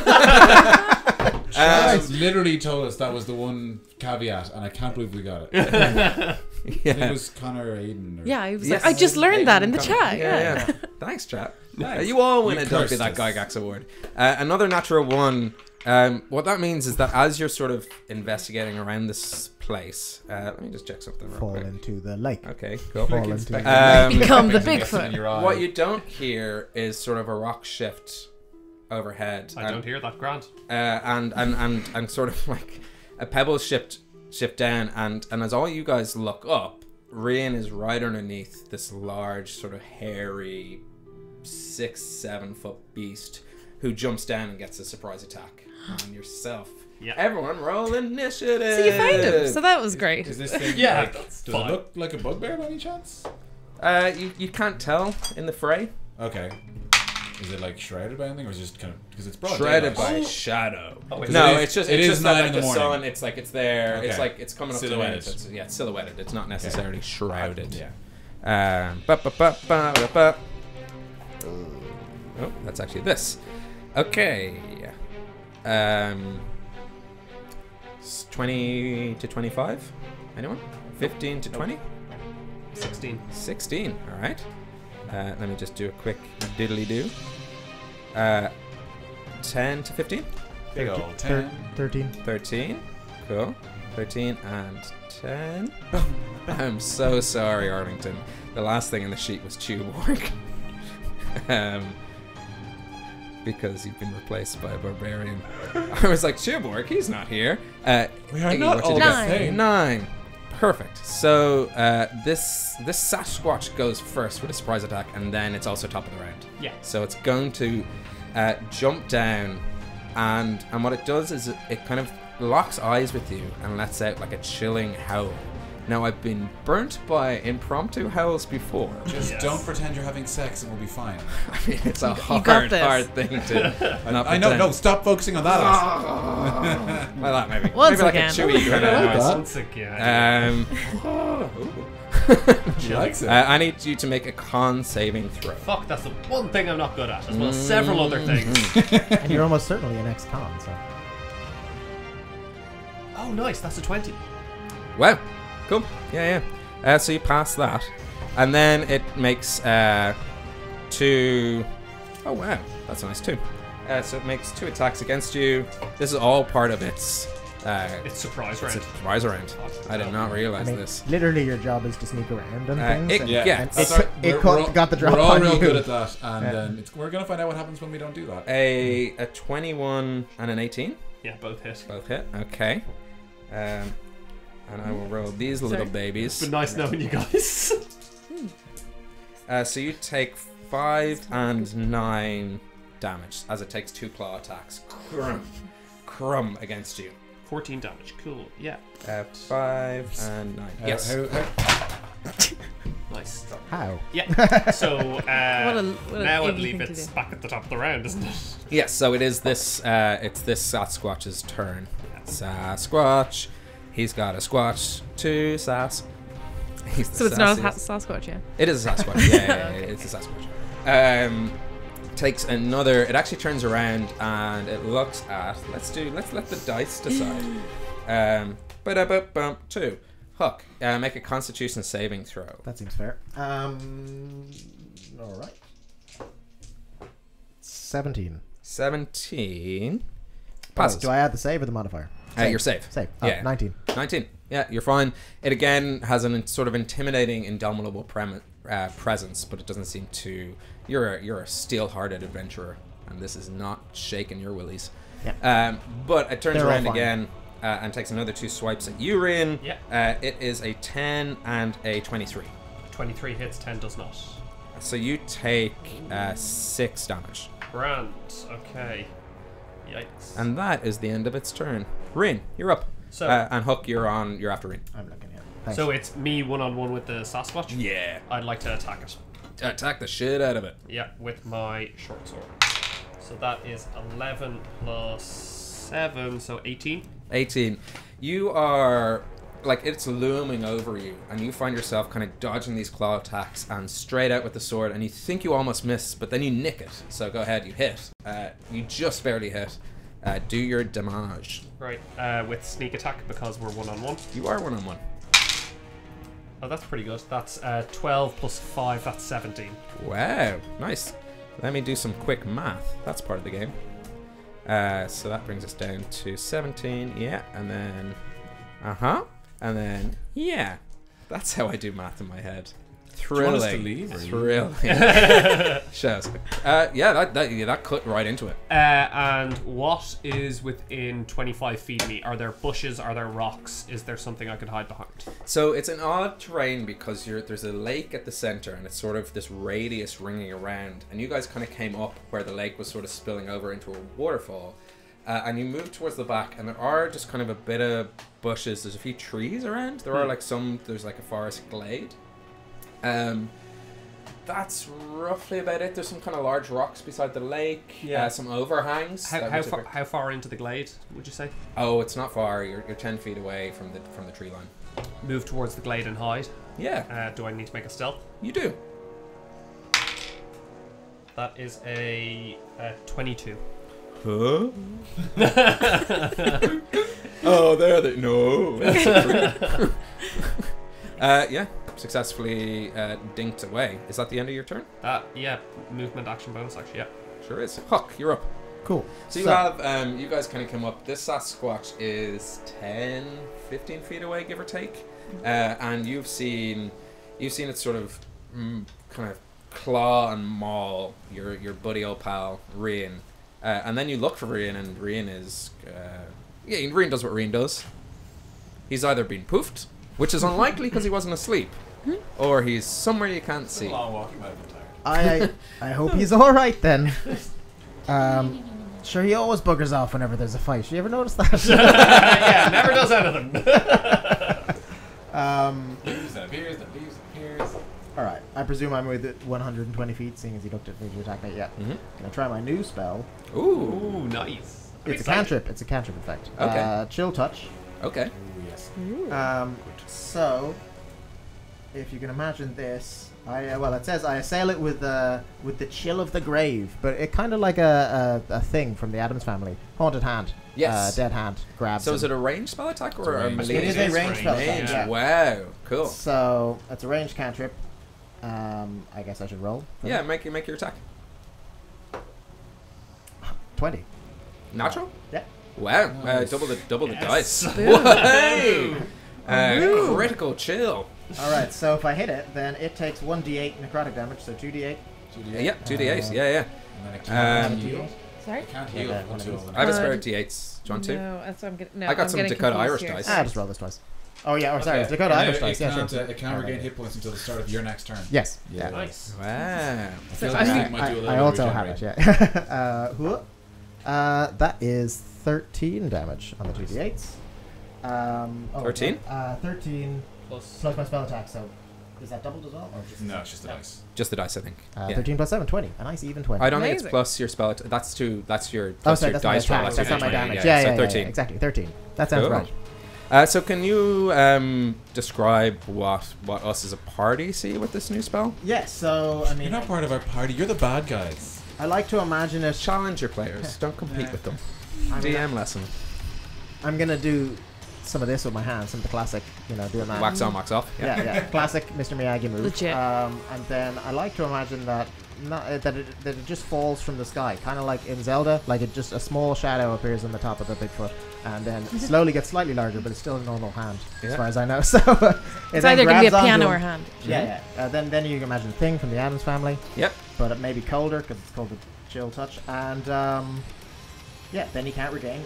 Speaker 2: Travis literally told us that was the one caveat, and I can't believe we got it. I think it was Connor or Aiden. Or
Speaker 4: Yeah, I was
Speaker 1: Yes.
Speaker 4: like, I just learned that in the
Speaker 1: Aiden,
Speaker 4: chat.
Speaker 1: Yeah. Thanks, chat. You all win
Speaker 2: You
Speaker 1: a Don't Be
Speaker 2: cursed
Speaker 1: That
Speaker 2: us.
Speaker 1: Guy Gax award. Another natural one. What that means is that as you're sort of investigating around this place. Let me just check something real
Speaker 5: Fall
Speaker 1: quick.
Speaker 5: into the lake.
Speaker 1: Okay, cool.
Speaker 5: Fall into the lake.
Speaker 4: Become the Bigfoot.
Speaker 1: What you don't hear is sort of a rock shift overhead.
Speaker 3: I don't hear that, Grant.
Speaker 1: And sort of like a pebble shift down, and as all you guys look up, Rian is right underneath this large, sort of hairy, 6-7 foot beast who jumps down and gets a surprise attack on yourself.
Speaker 3: Yeah.
Speaker 1: Everyone roll initiative.
Speaker 4: So you found him. So that was great.
Speaker 2: Is this thing
Speaker 3: Yeah,
Speaker 2: like,
Speaker 3: that's
Speaker 2: does
Speaker 3: fine.
Speaker 2: it look like a bugbear by any chance?
Speaker 1: You can't tell in the fray.
Speaker 2: Okay. Is it like shrouded by anything, or is it just kind of because it's broad
Speaker 1: Shredded
Speaker 2: daylight?
Speaker 1: by shadow.
Speaker 3: Oh,
Speaker 1: No,
Speaker 2: it is-
Speaker 1: it's just
Speaker 2: it
Speaker 1: it's
Speaker 2: is
Speaker 1: just
Speaker 2: 9
Speaker 1: that,
Speaker 2: in
Speaker 1: like
Speaker 2: the
Speaker 1: the
Speaker 2: morning.
Speaker 1: sun. It's like it's there.
Speaker 2: Okay.
Speaker 1: It's like it's coming up to the
Speaker 2: Silhouetted.
Speaker 1: wind. It's, yeah, silhouetted. It's not necessarily shrouded.
Speaker 2: Yeah.
Speaker 1: Oh, that's actually this. Okay. 20 to 25. Anyone? 15 to 20.
Speaker 3: 16.
Speaker 1: 16. All right. Let me just do a quick diddly do. 10 to 15.
Speaker 2: Big old 10.
Speaker 5: 13.
Speaker 1: 13. Cool. 13 and 10. I'm so sorry, Arlington. The last thing in the sheet was Tuborg. Because you've been replaced by a barbarian. I was like, Tuborg, he's not here.
Speaker 2: We are
Speaker 1: Iggy,
Speaker 2: not
Speaker 1: what
Speaker 2: all
Speaker 1: did
Speaker 2: the
Speaker 1: you get?
Speaker 2: same.
Speaker 1: 9. Perfect. So this Sasquatch goes first with a surprise attack, and then it's also top of the round.
Speaker 3: Yeah.
Speaker 1: So it's going to jump down, and what it does is it kind of locks eyes with you and lets out like a chilling howl. Now, I've been burnt by impromptu howls before.
Speaker 2: Just don't pretend you're having sex and we'll be fine.
Speaker 1: I mean, it's a
Speaker 4: You got this.
Speaker 1: hard thing to not
Speaker 2: I know,
Speaker 1: pretend.
Speaker 2: no, stop focusing on that.
Speaker 1: Well, that maybe.
Speaker 4: Once
Speaker 1: maybe like
Speaker 4: again.
Speaker 1: a chewy kind of noise.
Speaker 3: Once again.
Speaker 2: She likes it.
Speaker 1: I need you to make a con saving throw.
Speaker 3: Fuck, that's the one thing I'm not good at, as well as several other things.
Speaker 5: And you're almost certainly an ex-con, so.
Speaker 3: Oh, nice, that's a 20.
Speaker 1: Wow. Cool. Yeah. So you pass that. And then it makes 2... Oh, wow. That's nice, too. So it makes 2 attacks against you. This is all part of its...
Speaker 3: It's surprise round.
Speaker 1: It's a surprise round. I did not realize
Speaker 5: I mean,
Speaker 1: this.
Speaker 5: literally your job is to sneak around and things.
Speaker 1: Yeah.
Speaker 5: And
Speaker 2: That's
Speaker 5: it,
Speaker 2: right.
Speaker 5: it
Speaker 2: We're all-
Speaker 5: got the drop
Speaker 2: We're all
Speaker 5: on
Speaker 2: real
Speaker 5: you.
Speaker 2: good at that, and we're gonna find out what happens when we don't do that.
Speaker 1: A 21 and an 18.
Speaker 3: Yeah, both hit.
Speaker 1: Both hit. Okay. And I will roll these little babies.
Speaker 3: It's been nice knowing you guys.
Speaker 1: So you take 5 and 9 damage as it takes 2 claw attacks. Crumb against you.
Speaker 3: 14 damage. Cool. Yeah.
Speaker 1: 5 and 9. Yes.
Speaker 3: Nice.
Speaker 5: How?
Speaker 3: Yeah. So
Speaker 4: What a
Speaker 3: now I
Speaker 4: easy
Speaker 3: believe
Speaker 4: thing to
Speaker 3: it's
Speaker 4: do.
Speaker 3: back at the top of the round, isn't it?
Speaker 1: Yes. So it is this. It's this Sasquatch's turn. Sasquatch. He's got a squatch. 2 sass. He's the
Speaker 4: So it's not a
Speaker 1: sassiest.
Speaker 4: Sasquatch, yeah?
Speaker 1: It is a Sasquatch. Yeah, it's a Sasquatch. Takes another. It actually turns around and it looks at. Let's let the dice decide. 2. Hook. Make a Constitution saving throw.
Speaker 5: That seems fair. All right. 17.
Speaker 1: 17.
Speaker 5: Oh,
Speaker 1: Passes.
Speaker 5: do I add the save or the modifier?
Speaker 1: You're safe.
Speaker 5: Save.
Speaker 1: Yeah.
Speaker 5: 19.
Speaker 1: 19. Yeah, you're fine. It again has an sort of intimidating, indomitable presence, but it doesn't seem to. You're a steel-hearted adventurer, and this is not shaking your willies.
Speaker 5: Yeah.
Speaker 1: But it turns
Speaker 5: They're all
Speaker 1: around
Speaker 5: fine.
Speaker 1: again and takes another 2 swipes at Urin.
Speaker 3: Yeah.
Speaker 1: It is a 10 and a 23.
Speaker 3: 23 hits, 10 does not.
Speaker 1: So you take 6 damage.
Speaker 3: Grand. Okay. Yikes.
Speaker 1: And that is the end of its turn. Rin, you're up.
Speaker 3: So-
Speaker 1: and Hook, you're after Rin.
Speaker 5: I'm looking at it. Thanks.
Speaker 3: So it's me one-on-one with the Sasquatch?
Speaker 1: Yeah.
Speaker 3: I'd like to attack it.
Speaker 1: Attack the shit out of it.
Speaker 3: Yeah, with my short sword. So that is 11 plus 7, so 18.
Speaker 1: 18. You are like it's looming over you, and you find yourself kind of dodging these claw attacks and straight out with the sword, and you think you almost miss, but then you nick it. So go ahead, you hit. You just barely hit. Do your damage.
Speaker 3: Right, with sneak attack because we're one-on-one.
Speaker 1: You are 1-on-1.
Speaker 3: Oh, that's pretty good. That's 12 plus 5, that's 17.
Speaker 1: Wow, nice. Let me do some quick math. That's part of the game. So that brings us down to 17. Yeah, and then And then, yeah, that's how I do math in my head.
Speaker 2: Do you want us to
Speaker 1: Thrilling.
Speaker 2: leave, or
Speaker 1: Thrilling. Shows. That cut right into it.
Speaker 3: And what is within 25 feet of me? Are there bushes? Are there rocks? Is there something I could hide behind?
Speaker 1: So it's an odd terrain because there's a lake at the center and it's sort of this radius ringing around. And you guys kind of came up where the lake was sort of spilling over into a waterfall. And you move towards the back, and there are just kind of a bit of bushes. There's a few trees around. There are there's like a forest glade. That's roughly about it. There's some kind of large rocks beside the lake.
Speaker 3: Yeah.
Speaker 1: Some overhangs.
Speaker 3: How far into the glade would you say?
Speaker 1: Oh, it's not far. You're 10 feet away from the tree line.
Speaker 3: Move towards the glade and hide.
Speaker 1: Yeah.
Speaker 3: Do I need to make a stealth?
Speaker 1: You do.
Speaker 3: That is a 22.
Speaker 1: Huh? Oh, there. No. Yeah. Successfully dinked away. Is that the end of your turn?
Speaker 3: Yeah. Movement, action, bonus, actually. Yeah.
Speaker 1: Sure is. Huck, you're up.
Speaker 5: Cool.
Speaker 1: So you have, you guys kind of come up. This Sasquatch is 10, 15 feet away, give or take. And you've seen it sort of kind of claw and maul your buddy old pal, Rian. And then you look for Rian, and Rian is... Rian does what Rian does. He's either been poofed, which is unlikely because he wasn't asleep, or he's somewhere you can't see.
Speaker 2: A long walk, you might have been tired.
Speaker 5: I hope he's alright then. Sure, he always buggers off whenever there's a fight. You ever notice that?
Speaker 3: Yeah, never does anything.
Speaker 2: Appears.
Speaker 5: Alright, I presume I'm with 120 feet, seeing as he looked at me to attack me. Yeah.
Speaker 1: Mm-hmm.
Speaker 5: Can I try my new spell?
Speaker 3: Ooh, nice.
Speaker 5: It's a cantrip. It's a cantrip effect.
Speaker 1: Okay.
Speaker 5: Chill touch.
Speaker 1: Okay.
Speaker 2: Ooh, yes.
Speaker 5: So, if you can imagine this, it says I assail it with the chill of the grave, but it kind of like a thing from the Addams Family, haunted hand.
Speaker 1: Yes.
Speaker 5: Dead hand grabs.
Speaker 1: So is
Speaker 5: him.
Speaker 1: it a ranged spell attack or a melee?
Speaker 5: It is a ranged spell attack. Yeah.
Speaker 1: Wow. Cool.
Speaker 5: So it's a ranged cantrip. I guess I should roll.
Speaker 1: Yeah, make your attack.
Speaker 5: 20.
Speaker 1: Natural?
Speaker 5: Yeah.
Speaker 1: Wow.
Speaker 2: Nice.
Speaker 1: Double the dice.
Speaker 5: Hey!
Speaker 1: Critical chill.
Speaker 5: Alright, so if I hit it, then it takes 1d8 necrotic damage, so 2d8.
Speaker 1: Yeah, 2d8. Yeah.
Speaker 2: And then it can't heal.
Speaker 4: Sorry?
Speaker 2: It can't heal until the
Speaker 1: I have a
Speaker 2: next
Speaker 1: spare d8s. Do you want to?
Speaker 4: No, that's what I'm getting. No,
Speaker 1: I got
Speaker 4: I'm
Speaker 1: some
Speaker 4: getting
Speaker 1: Dakota
Speaker 4: confused
Speaker 1: Irish
Speaker 4: here.
Speaker 1: dice.
Speaker 5: I just roll this twice. Oh yeah, or sorry, it's Dakota
Speaker 2: And
Speaker 5: Irish dice. Yeah, sure.
Speaker 2: it can't regain hit points until the start of your next turn.
Speaker 5: Yes.
Speaker 2: Yeah.
Speaker 3: Nice.
Speaker 1: Wow.
Speaker 2: I feel
Speaker 4: So
Speaker 2: like
Speaker 4: I
Speaker 2: it might do a little
Speaker 5: I
Speaker 2: bit
Speaker 5: also
Speaker 2: of
Speaker 5: have it,
Speaker 2: regeneration.
Speaker 5: yeah. That is 13 damage on the 2d8s.
Speaker 1: 13?
Speaker 5: 13 plus my spell attack, so is that doubled as well? Or just
Speaker 2: No, it's just the dice.
Speaker 1: Just the dice, I think. Yeah.
Speaker 5: 13 plus 7, 20. A nice even 20.
Speaker 1: I don't think it's
Speaker 4: Amazing.
Speaker 1: plus your spell. That's your
Speaker 5: That's
Speaker 1: your
Speaker 5: my
Speaker 1: dice roll.
Speaker 5: attack.
Speaker 1: That's your
Speaker 5: That's not my
Speaker 1: d20.
Speaker 5: damage.
Speaker 1: Yeah,
Speaker 5: Yeah,
Speaker 1: so 13.
Speaker 5: exactly. 13. That sounds
Speaker 1: Cool.
Speaker 5: right.
Speaker 1: So can you describe what us as a party see with this new spell?
Speaker 5: Yes, so, I
Speaker 2: You're
Speaker 5: mean,
Speaker 2: not part of our party. You're the bad guys.
Speaker 5: I like to imagine it.
Speaker 1: Challenge your players. Don't compete with them.
Speaker 5: I mean,
Speaker 1: DM lesson.
Speaker 5: I'm going to do some of this with my hands, some of the classic, doing that.
Speaker 1: Wax on, wax off.
Speaker 5: Yeah. Classic Mr. Miyagi move.
Speaker 4: Legit.
Speaker 5: And then I like to imagine that that it just falls from the sky, kind of like in Zelda, like it just a small shadow appears on the top of the Bigfoot, and then slowly gets slightly larger, but it's still a normal hand, as far as I know. So
Speaker 4: It's either going to be a piano or hand.
Speaker 5: Yeah. Then you can imagine a thing from the Addams Family.
Speaker 1: Yep.
Speaker 5: But it may be colder because it's called the chill touch, and then he can't regain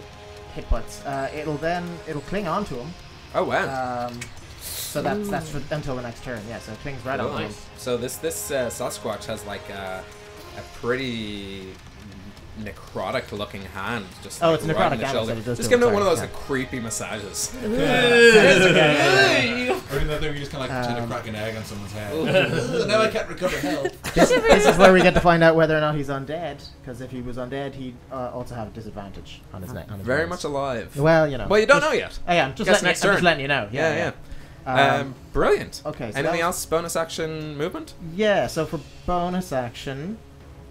Speaker 5: hit points. It'll cling on to him.
Speaker 1: Oh wow.
Speaker 5: So that's for, until the next turn. Yeah, so it clings right on him.
Speaker 1: So this Sasquatch has like a pretty necrotic looking hand. Just
Speaker 5: Oh,
Speaker 1: like
Speaker 5: it's
Speaker 1: right
Speaker 5: necrotic
Speaker 1: on the
Speaker 5: damage
Speaker 1: shoulder.
Speaker 5: that it does
Speaker 1: Just
Speaker 5: to
Speaker 1: give him
Speaker 5: him,
Speaker 1: one of those
Speaker 5: sorry,
Speaker 1: like, creepy massages.
Speaker 2: Or in that thing where you just kind of like pretend to crack an egg on someone's head. Now I can't recover health.
Speaker 5: This is where we get to find out whether or not he's undead. Because if he was undead, he'd also have a disadvantage on his neck.
Speaker 1: Very
Speaker 5: rolls.
Speaker 1: much alive.
Speaker 5: Well,
Speaker 1: Well, you don't know yet.
Speaker 5: Oh, yeah, I'm just letting you know.
Speaker 1: Yeah. Brilliant.
Speaker 5: Okay. So
Speaker 1: anything else? Bonus action movement?
Speaker 5: Yeah. So for bonus action,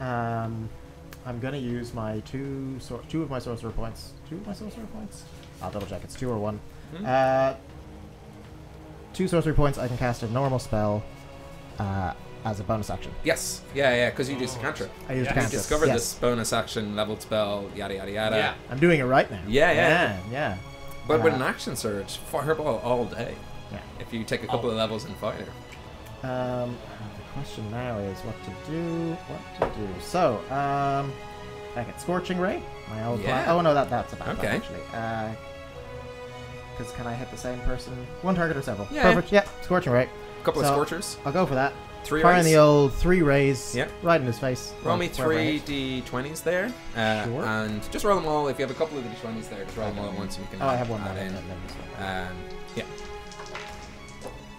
Speaker 5: I'm gonna use my two of my sorcerer points. I'll double check. It's 2 or 1. 2 sorcery points. I can cast a normal spell as a bonus action.
Speaker 1: Yes. Yeah. Because you used a cantrip.
Speaker 5: I used a
Speaker 1: You
Speaker 5: cantrip.
Speaker 1: discovered this bonus action leveled spell. Yada yada yada.
Speaker 3: Yeah.
Speaker 5: I'm doing it right now.
Speaker 1: Yeah. But with an action surge, fireball all day.
Speaker 5: Yeah.
Speaker 1: If you take a couple of levels in fighter.
Speaker 5: The question now is what to do. So, I get Scorching Ray. My old plan. Oh no, that's a bad plan, actually. Because can I hit the same person? One target or several?
Speaker 1: Yeah.
Speaker 5: Perfect. Yeah. Scorching Ray.
Speaker 1: Couple of Scorchers.
Speaker 5: I'll go for that.
Speaker 1: 3
Speaker 5: Firing
Speaker 1: rays.
Speaker 5: the old 3 rays.
Speaker 1: Yeah.
Speaker 5: Right in his face.
Speaker 1: Roll me 3 d20s there.
Speaker 5: Sure.
Speaker 1: And just roll them all. If you have a couple of d20s there, just roll them all at once and we can
Speaker 5: I have one
Speaker 1: add
Speaker 5: more.
Speaker 1: in. Yeah.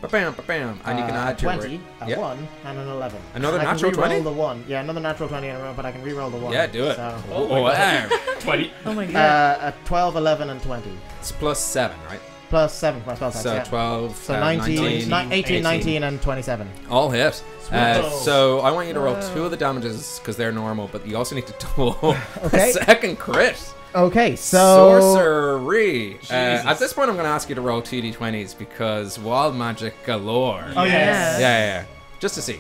Speaker 1: Ba-bam, ba-bam. And you can add your
Speaker 5: 20, a 1, and an 11.
Speaker 1: Another
Speaker 5: and
Speaker 1: natural 20?
Speaker 5: I can re-roll the 1. Yeah, another natural 20 in a row, but I can re-roll the 1.
Speaker 1: Yeah, do it.
Speaker 5: So.
Speaker 1: Wow.
Speaker 3: 20.
Speaker 4: Oh my god.
Speaker 5: 12, 11, and 20.
Speaker 1: It's plus 7, right?
Speaker 5: Plus 7 for my spell types,
Speaker 1: So
Speaker 5: yeah.
Speaker 1: 12,
Speaker 5: So 18, 19, and 27.
Speaker 1: All hit. So I want you to roll 2 of the damages because they're normal, but you also need to double
Speaker 5: Okay.
Speaker 1: a second crit.
Speaker 5: Okay, so...
Speaker 1: Sorcery. At this point, I'm going to ask you to roll 2d20s because wild magic galore.
Speaker 5: Oh, yes.
Speaker 1: Yeah. Just to see.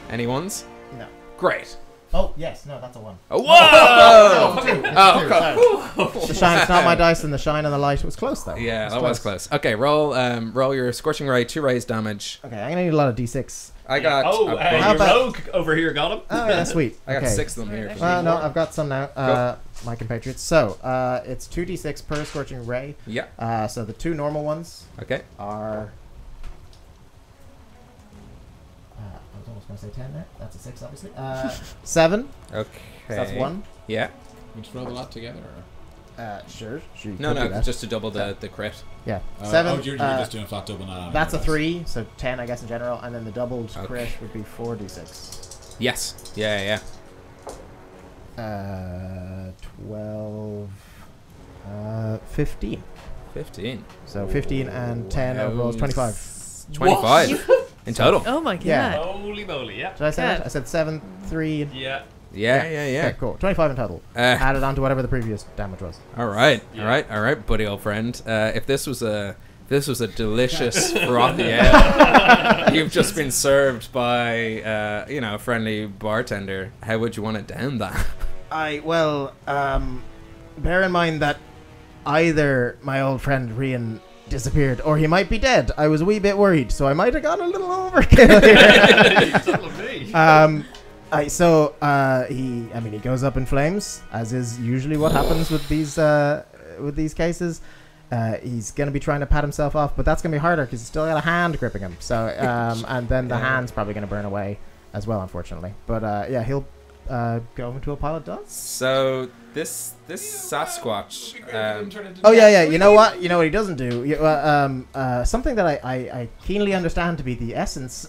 Speaker 1: Any ones?
Speaker 5: No.
Speaker 1: Great.
Speaker 5: Oh, yes. No, that's a 1.
Speaker 1: Oh, whoa!
Speaker 5: The shine's not my dice, and the shine and the light was close, though.
Speaker 1: Yeah, that was close. Okay, roll your Scorching Ray, 2 rays damage.
Speaker 5: Okay, I'm going to need a lot of d6.
Speaker 1: I got...
Speaker 3: your rogue over here got him.
Speaker 5: Oh, yeah, sweet.
Speaker 1: I got
Speaker 5: okay.
Speaker 1: 6 of them here.
Speaker 5: No, I've got some now. My compatriots. So, it's 2d6 per Scorching Ray.
Speaker 1: Yeah.
Speaker 5: So the 2 normal ones are... I was almost going to say 10 there. That's a 6, obviously. 7.
Speaker 1: Okay.
Speaker 5: So that's 1.
Speaker 1: Yeah.
Speaker 2: We just roll the lot together, or?
Speaker 5: Sure.
Speaker 1: No, just to double the crit.
Speaker 5: Yeah. 7.
Speaker 2: You're just doing a flat double now.
Speaker 5: That's a 3, so 10, I guess, in general. And then the doubled crit would be 4d6.
Speaker 1: Yes. Yeah.
Speaker 5: 12... 15.
Speaker 1: 15.
Speaker 5: So 15 and 10 overall is 25.
Speaker 1: 25 in total.
Speaker 4: Oh my god.
Speaker 5: Yeah.
Speaker 3: Holy moly, yeah.
Speaker 5: Did I say that? I said 7, 3, and...
Speaker 3: Yeah.
Speaker 1: Yeah.
Speaker 5: Okay, cool. 25 in total. Added on to whatever the previous damage was.
Speaker 1: All right, buddy, old friend. If this was a delicious frothy ale you've just been served by a friendly bartender, how would you want it down that?
Speaker 5: Bear in mind that either my old friend Rian disappeared or he might be dead. I was a wee bit worried, so I might have gone a little overkill here. He goes up in flames, as is usually what happens with these cases. He's going to be trying to pat himself off, but that's going to be harder because he's still got a hand gripping him. So, and then the hand's probably going to burn away as well, unfortunately. But he'll go into a pile of dust.
Speaker 1: So this Sasquatch.
Speaker 5: You know what he doesn't do. Something that I keenly understand to be the essence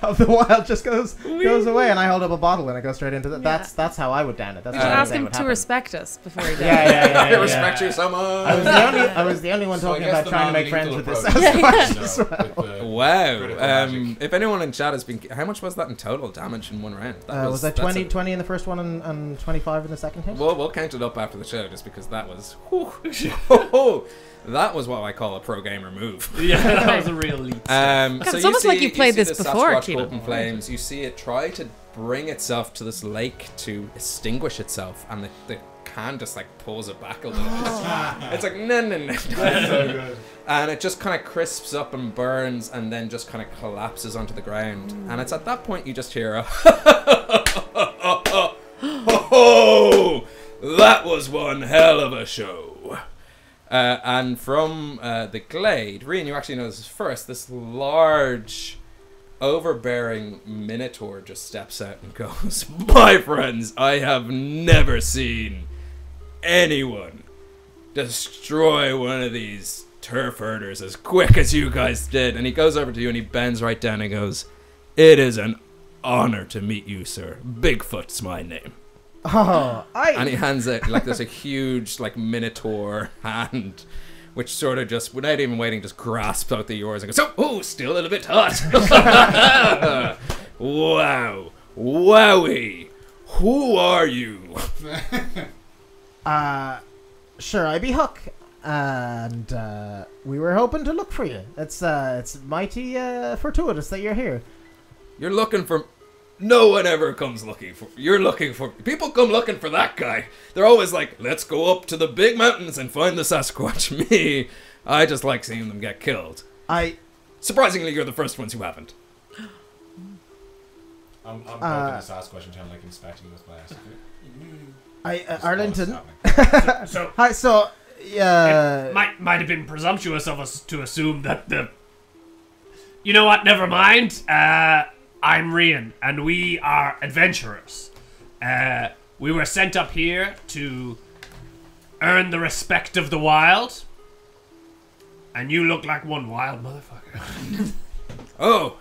Speaker 5: of the wild just goes away, and I hold up a bottle and it goes straight into the. That's how I would down it. That's
Speaker 4: you should ask him to respect us before he does.
Speaker 5: Yeah.
Speaker 1: I respect you so much.
Speaker 5: I was the only one talking about trying to make friends with this Sasquatch as well.
Speaker 1: Wow. If anyone in chat has been, how much was that in total damage in one round?
Speaker 5: Was that 20 in the first one and 25 in the second hit?
Speaker 1: We'll count it up after the show, just because that was that was what I call a pro gamer move.
Speaker 3: Yeah, that was a real leap.
Speaker 4: It's almost like you've played this before,
Speaker 1: Sasquatch go up in flames. You see it try to bring itself to this lake to extinguish itself, and the can just like pulls it back a little bit. It's like no.
Speaker 3: That's so good.
Speaker 1: And it just kind of crisps up and burns, and then just kind of collapses onto the ground. And it's at that point you just hear a that was one hell of a show. And from the glade, Rian, you actually know this first, this large, overbearing minotaur just steps out and goes, "My friends, I have never seen anyone destroy one of these turf herders as quick as you guys did." And he goes over to you and he bends right down and goes, "It is an honor to meet you, sir. Bigfoot's my name." And he hands it like there's a huge like minotaur hand, which sort of just, without even waiting, just grasps out the yours and goes, "Oh, still a little bit hot." Wow, wowie, who are you?
Speaker 5: Sure, I be Huck, and we were hoping to look for you. It's mighty fortuitous that you're here.
Speaker 1: You're looking for No one ever comes looking for. You're looking for. People come looking for that guy. They're always like, let's go up to the big mountains and find the Sasquatch. Me, I just like seeing them get killed. Surprisingly, you're the first ones who haven't.
Speaker 2: I'm poking the Sasquatch and kind of like inspecting with my ass.
Speaker 5: Arlington.
Speaker 3: So,
Speaker 5: Hi, so,
Speaker 3: it might have been presumptuous of us to assume that the... You know what, never mind. I'm Rian, and we are adventurers. We were sent up here to earn the respect of the wild. And you look like one wild motherfucker.
Speaker 1: Oh,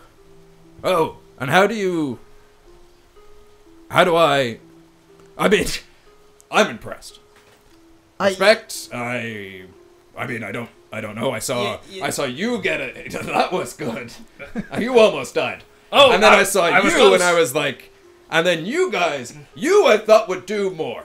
Speaker 1: and how do I mean, I'm impressed. Respect, I don't know. I saw you get it. That was good. You almost died.
Speaker 3: Oh,
Speaker 1: and then I saw you,
Speaker 3: close.
Speaker 1: and I was like, and then you guys, I thought would do more.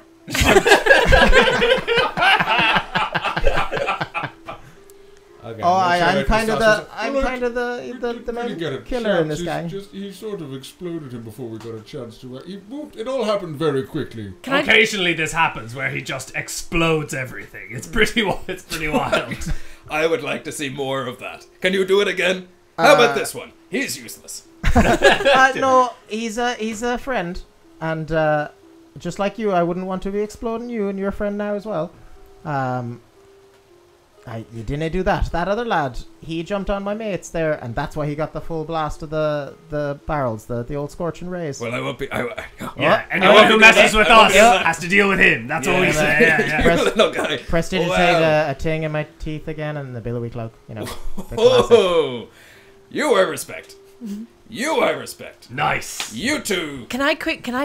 Speaker 5: Okay, I'm kind of the main killer in this gang.
Speaker 6: He sort of exploded him before we got a chance to. He moved. It all happened very quickly.
Speaker 3: Occasionally, this happens where he just explodes everything. It's pretty wild.
Speaker 1: I would like to see more of that. Can you do it again? How about this one? He's useless.
Speaker 5: No, he's a friend, and just like you, I wouldn't want to be exploding you and your friend now as well. You didn't do that. That other lad, he jumped on my mates there, and that's why he got the full blast of the barrels, the old scorching rays.
Speaker 1: Well, I won't be.
Speaker 3: Anyone who messes with us has to deal with him. That's what we say. Yeah.
Speaker 1: Little guy.
Speaker 5: Prestidigitate a ting in my teeth again and the billowy cloak. You know.
Speaker 1: Oh, you I respect. You I respect.
Speaker 3: Nice.
Speaker 1: You too.
Speaker 4: Can I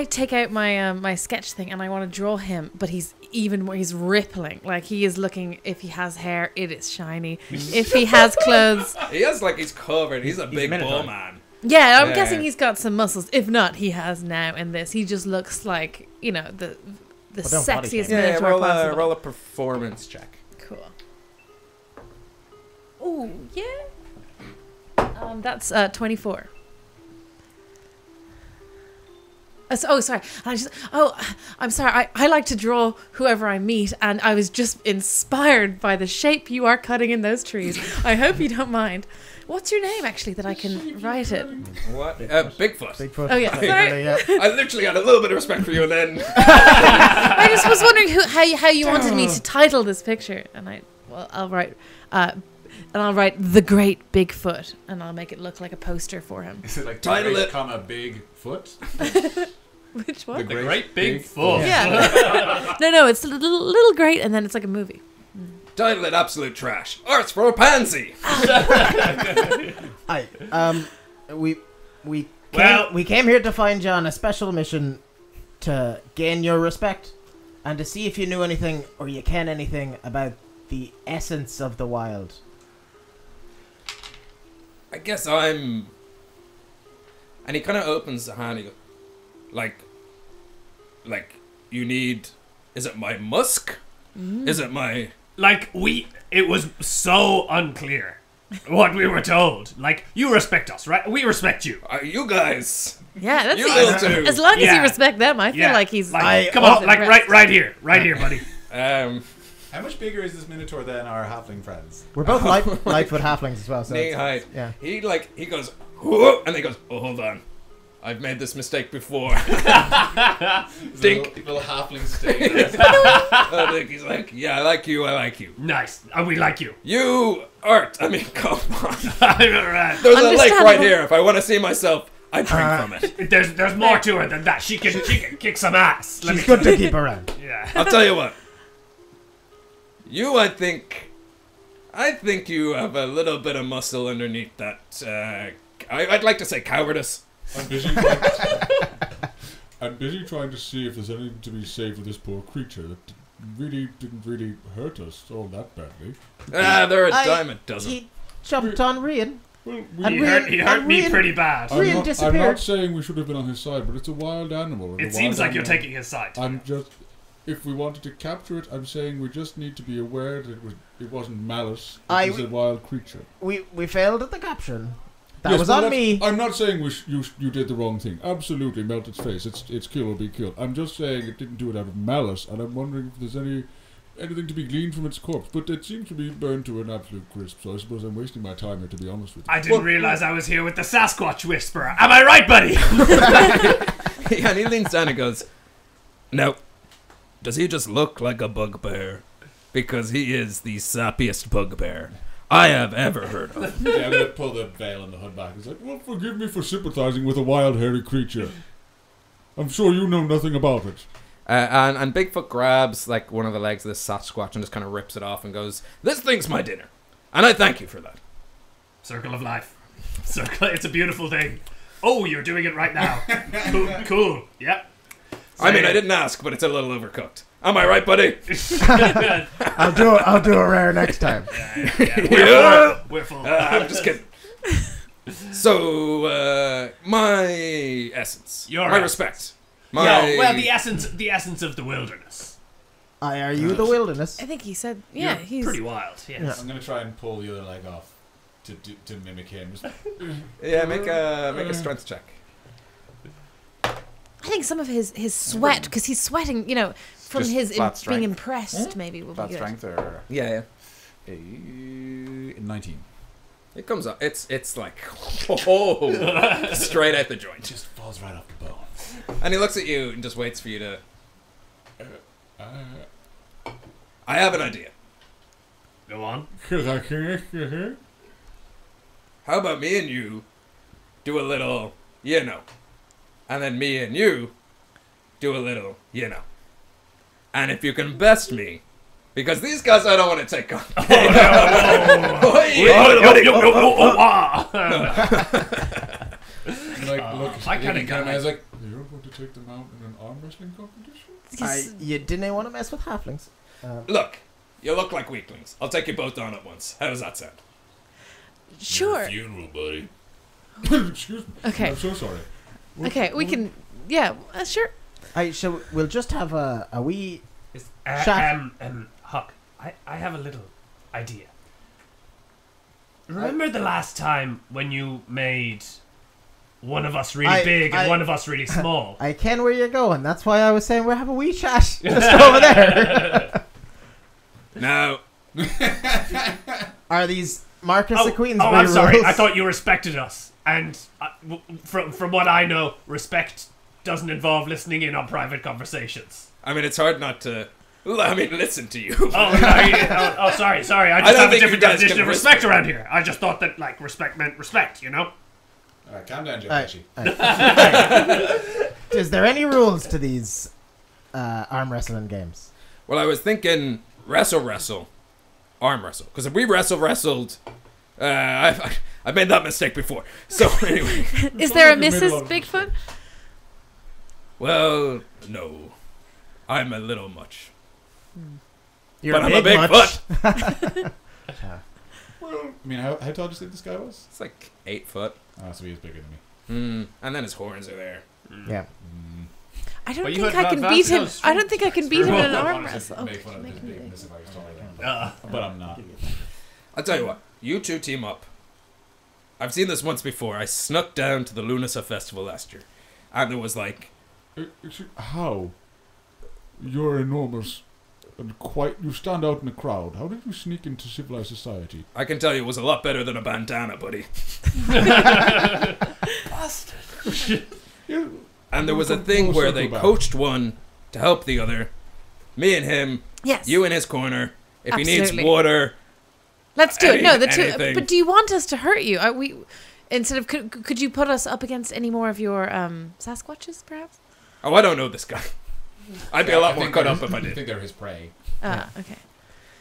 Speaker 4: take out my my sketch thing, and I want to draw him, but he's even more, he's rippling. Like, he is looking, if he has hair, it is shiny. If he has clothes,
Speaker 1: he has, like, he's covered. He's a big bull man.
Speaker 4: Yeah, I'm guessing he's got some muscles. If not, he has now in this. He just looks like, you know, the sexiest minotaur possible.
Speaker 1: Roll a performance check.
Speaker 4: Cool. Oh, yeah. That's 24. Sorry. I'm sorry. I like to draw whoever I meet, and I was just inspired by the shape you are cutting in those trees. I hope you don't mind. What's your name, actually, that I can write it?
Speaker 1: What? Bigfoot.
Speaker 5: Bigfoot.
Speaker 4: Oh, yeah. Sorry.
Speaker 1: I literally had a little bit of respect for you, and then...
Speaker 4: I just was wondering how you wanted me to title this picture, and I'll write... and I'll write The Great Bigfoot, and I'll make it look like a poster for him.
Speaker 2: Is it like
Speaker 1: Title it,
Speaker 2: Big Foot?
Speaker 4: Which one?
Speaker 3: The Great Big Foot.
Speaker 4: Yeah. No, it's a little great, and then it's like a movie.
Speaker 1: Title it Absolute Trash. Arts for a Pansy.
Speaker 5: We came here to find you on a special mission to gain your respect and to see if you knew anything or you can anything about the essence of the wild.
Speaker 1: I guess I'm... And he kind of opens the hand. He goes, like, you need... Is it my musk? Is it my...
Speaker 3: Like, it was so unclear what we were told. Like, you respect us, right? We respect you.
Speaker 1: You guys.
Speaker 4: Yeah, that's
Speaker 1: you will too.
Speaker 4: As long as you respect them, I feel like he's...
Speaker 3: come on, like, right here, buddy.
Speaker 2: How much bigger is this minotaur than our halfling friends?
Speaker 5: We're both Lightfoot halflings as well. So
Speaker 1: knee height.
Speaker 5: Yeah.
Speaker 1: He goes, whoa, and then he goes, oh, hold on. I've made this mistake before. Dink.
Speaker 2: Little halfling stain.
Speaker 1: I think he's like, yeah, I like you.
Speaker 3: Nice. We like you.
Speaker 1: You, Art. I mean, come on.
Speaker 3: Right.
Speaker 1: There's a lake right here. If I want to see myself, I drink from it.
Speaker 3: There's more to her than that. She can kick some ass.
Speaker 5: She's good to keep around.
Speaker 3: Yeah.
Speaker 1: I'll tell you what. You, I think you have a little bit of muscle underneath that. I'd like to say cowardice.
Speaker 6: I'm busy trying to see if there's anything to be saved for this poor creature that didn't really hurt us all that badly.
Speaker 1: They're a dime a dozen.
Speaker 5: He jumped on Rian.
Speaker 6: Well,
Speaker 3: he hurt me pretty bad.
Speaker 5: Rian disappeared.
Speaker 6: I'm not saying we should have been on his side, but it's a wild animal.
Speaker 3: It seems like you're taking his side.
Speaker 6: If we wanted to capture it, I'm saying we just need to be aware that it wasn't malice. It was a wild creature.
Speaker 5: We failed at the capture. That was on me.
Speaker 6: I'm not saying you did the wrong thing. Absolutely, melt its face. It's kill or be killed. I'm just saying it didn't do it out of malice, and I'm wondering if there's anything to be gleaned from its corpse. But it seems to be burned to an absolute crisp, so I suppose I'm wasting my time here, to be honest with you.
Speaker 3: I didn't realize I was here with the Sasquatch Whisperer. Am I right, buddy?
Speaker 1: And he leans down and goes, "Now, does he just look like a bugbear? Because he is the sappiest bugbear I have ever heard of."
Speaker 6: Yeah, I'm going to pull the veil and the hood back. He's like, well, forgive me for sympathizing with a wild, hairy creature. I'm sure you know nothing about it.
Speaker 1: And Bigfoot grabs like one of the legs of this Sasquatch and just kind of rips it off and goes, "This thing's my dinner, and I thank you for that."
Speaker 3: Circle of life. Circle. It's a beautiful thing. Oh, you're doing it right now. Cool. Yep.
Speaker 1: I mean, I didn't ask, but it's a little overcooked. Am I right, buddy?
Speaker 5: I'll do a rare next time.
Speaker 3: We're full.
Speaker 1: I'm just kidding. So, my essence, my respect,
Speaker 3: the essence of the wilderness.
Speaker 5: Are you the wilderness?
Speaker 4: I think he said,
Speaker 3: he's pretty wild. Yes.
Speaker 5: Yeah.
Speaker 2: I'm gonna try and pull the other leg off to mimic him.
Speaker 1: Yeah, make a strength check.
Speaker 4: I think some of his sweat, because he's sweating, from
Speaker 7: Just
Speaker 4: his
Speaker 7: flat strength.
Speaker 4: being impressed, maybe will
Speaker 7: Flat
Speaker 4: be good.
Speaker 7: strength or
Speaker 1: Yeah.
Speaker 2: 19.
Speaker 1: It comes up. It's like straight out the joint.
Speaker 2: Just falls right off the bone.
Speaker 1: And he looks at you and just waits for you to. I have an idea.
Speaker 3: Go on.
Speaker 1: How about me and you do a little, and then me and you do a little, And if you can best me, because these guys I don't want to take on.
Speaker 3: I kind of got
Speaker 6: I was like, you're going to take them out in an arm wrestling competition?
Speaker 5: You didn't want to mess with halflings.
Speaker 1: Look, you look like weaklings. I'll take you both on at once. How does that sound?
Speaker 4: Sure.
Speaker 6: Funeral, buddy. Excuse me.
Speaker 4: Okay.
Speaker 6: I'm so sorry.
Speaker 4: Okay, we can. Yeah, sure.
Speaker 5: We'll just have a wee
Speaker 3: Huck, I have a little idea. Remember the last time when you made one of us really big and one of us really small?
Speaker 5: I ken where you're going. That's why I was saying we'll have a wee chat just over there.
Speaker 1: Now,
Speaker 5: are these Marcus of Queensbury
Speaker 3: Oh, I'm sorry.
Speaker 5: rules?
Speaker 3: I thought you respected us. And from what I know, respect doesn't involve listening in on private conversations.
Speaker 1: I mean, it's hard not to. Listen to you.
Speaker 3: Sorry. I just have a different definition of respect around here. I just thought that respect meant respect.
Speaker 2: Alright, calm down, Joe.
Speaker 5: Is there any rules to these arm wrestling games?
Speaker 1: Well, I was thinking wrestle, arm wrestle. Because if we wrestled, I've made that mistake before. So anyway,
Speaker 4: is there a Mrs. Bigfoot?
Speaker 1: Well, no, I'm a little much.
Speaker 5: You're
Speaker 1: but I'm a big foot.
Speaker 2: Well, I mean, how tall did you say this guy was?
Speaker 1: It's like 8 foot.
Speaker 2: Oh, so he is bigger than me.
Speaker 1: And then his horns are there.
Speaker 5: Yeah.
Speaker 4: I don't think I can beat him. I don't think I can beat him in an arm wrestle.
Speaker 2: Make fun of his bigness if I was taller than him. But I'm not.
Speaker 1: I'll tell you what. You two team up. I've seen this once before. I snuck down to the Lunasa Festival last year. And it was like...
Speaker 6: How? You're enormous. And you stand out in the crowd. How did you sneak into civilized society?
Speaker 1: I can tell you it was a lot better than a bandana, buddy.
Speaker 6: Bastard.
Speaker 1: And there was a thing where they coached one to help the other. Me and him.
Speaker 4: Yes.
Speaker 1: You in his corner. If
Speaker 4: Absolutely.
Speaker 1: he needs water.
Speaker 4: Let's do it. No, the two.
Speaker 1: anything.
Speaker 4: But do you want us to hurt you? Instead of could you put us up against any more of your Sasquatches, perhaps?
Speaker 1: Oh, I don't know this guy. I'd be a lot more cut up if I
Speaker 2: I
Speaker 1: did.
Speaker 2: think they're his prey.
Speaker 4: Okay.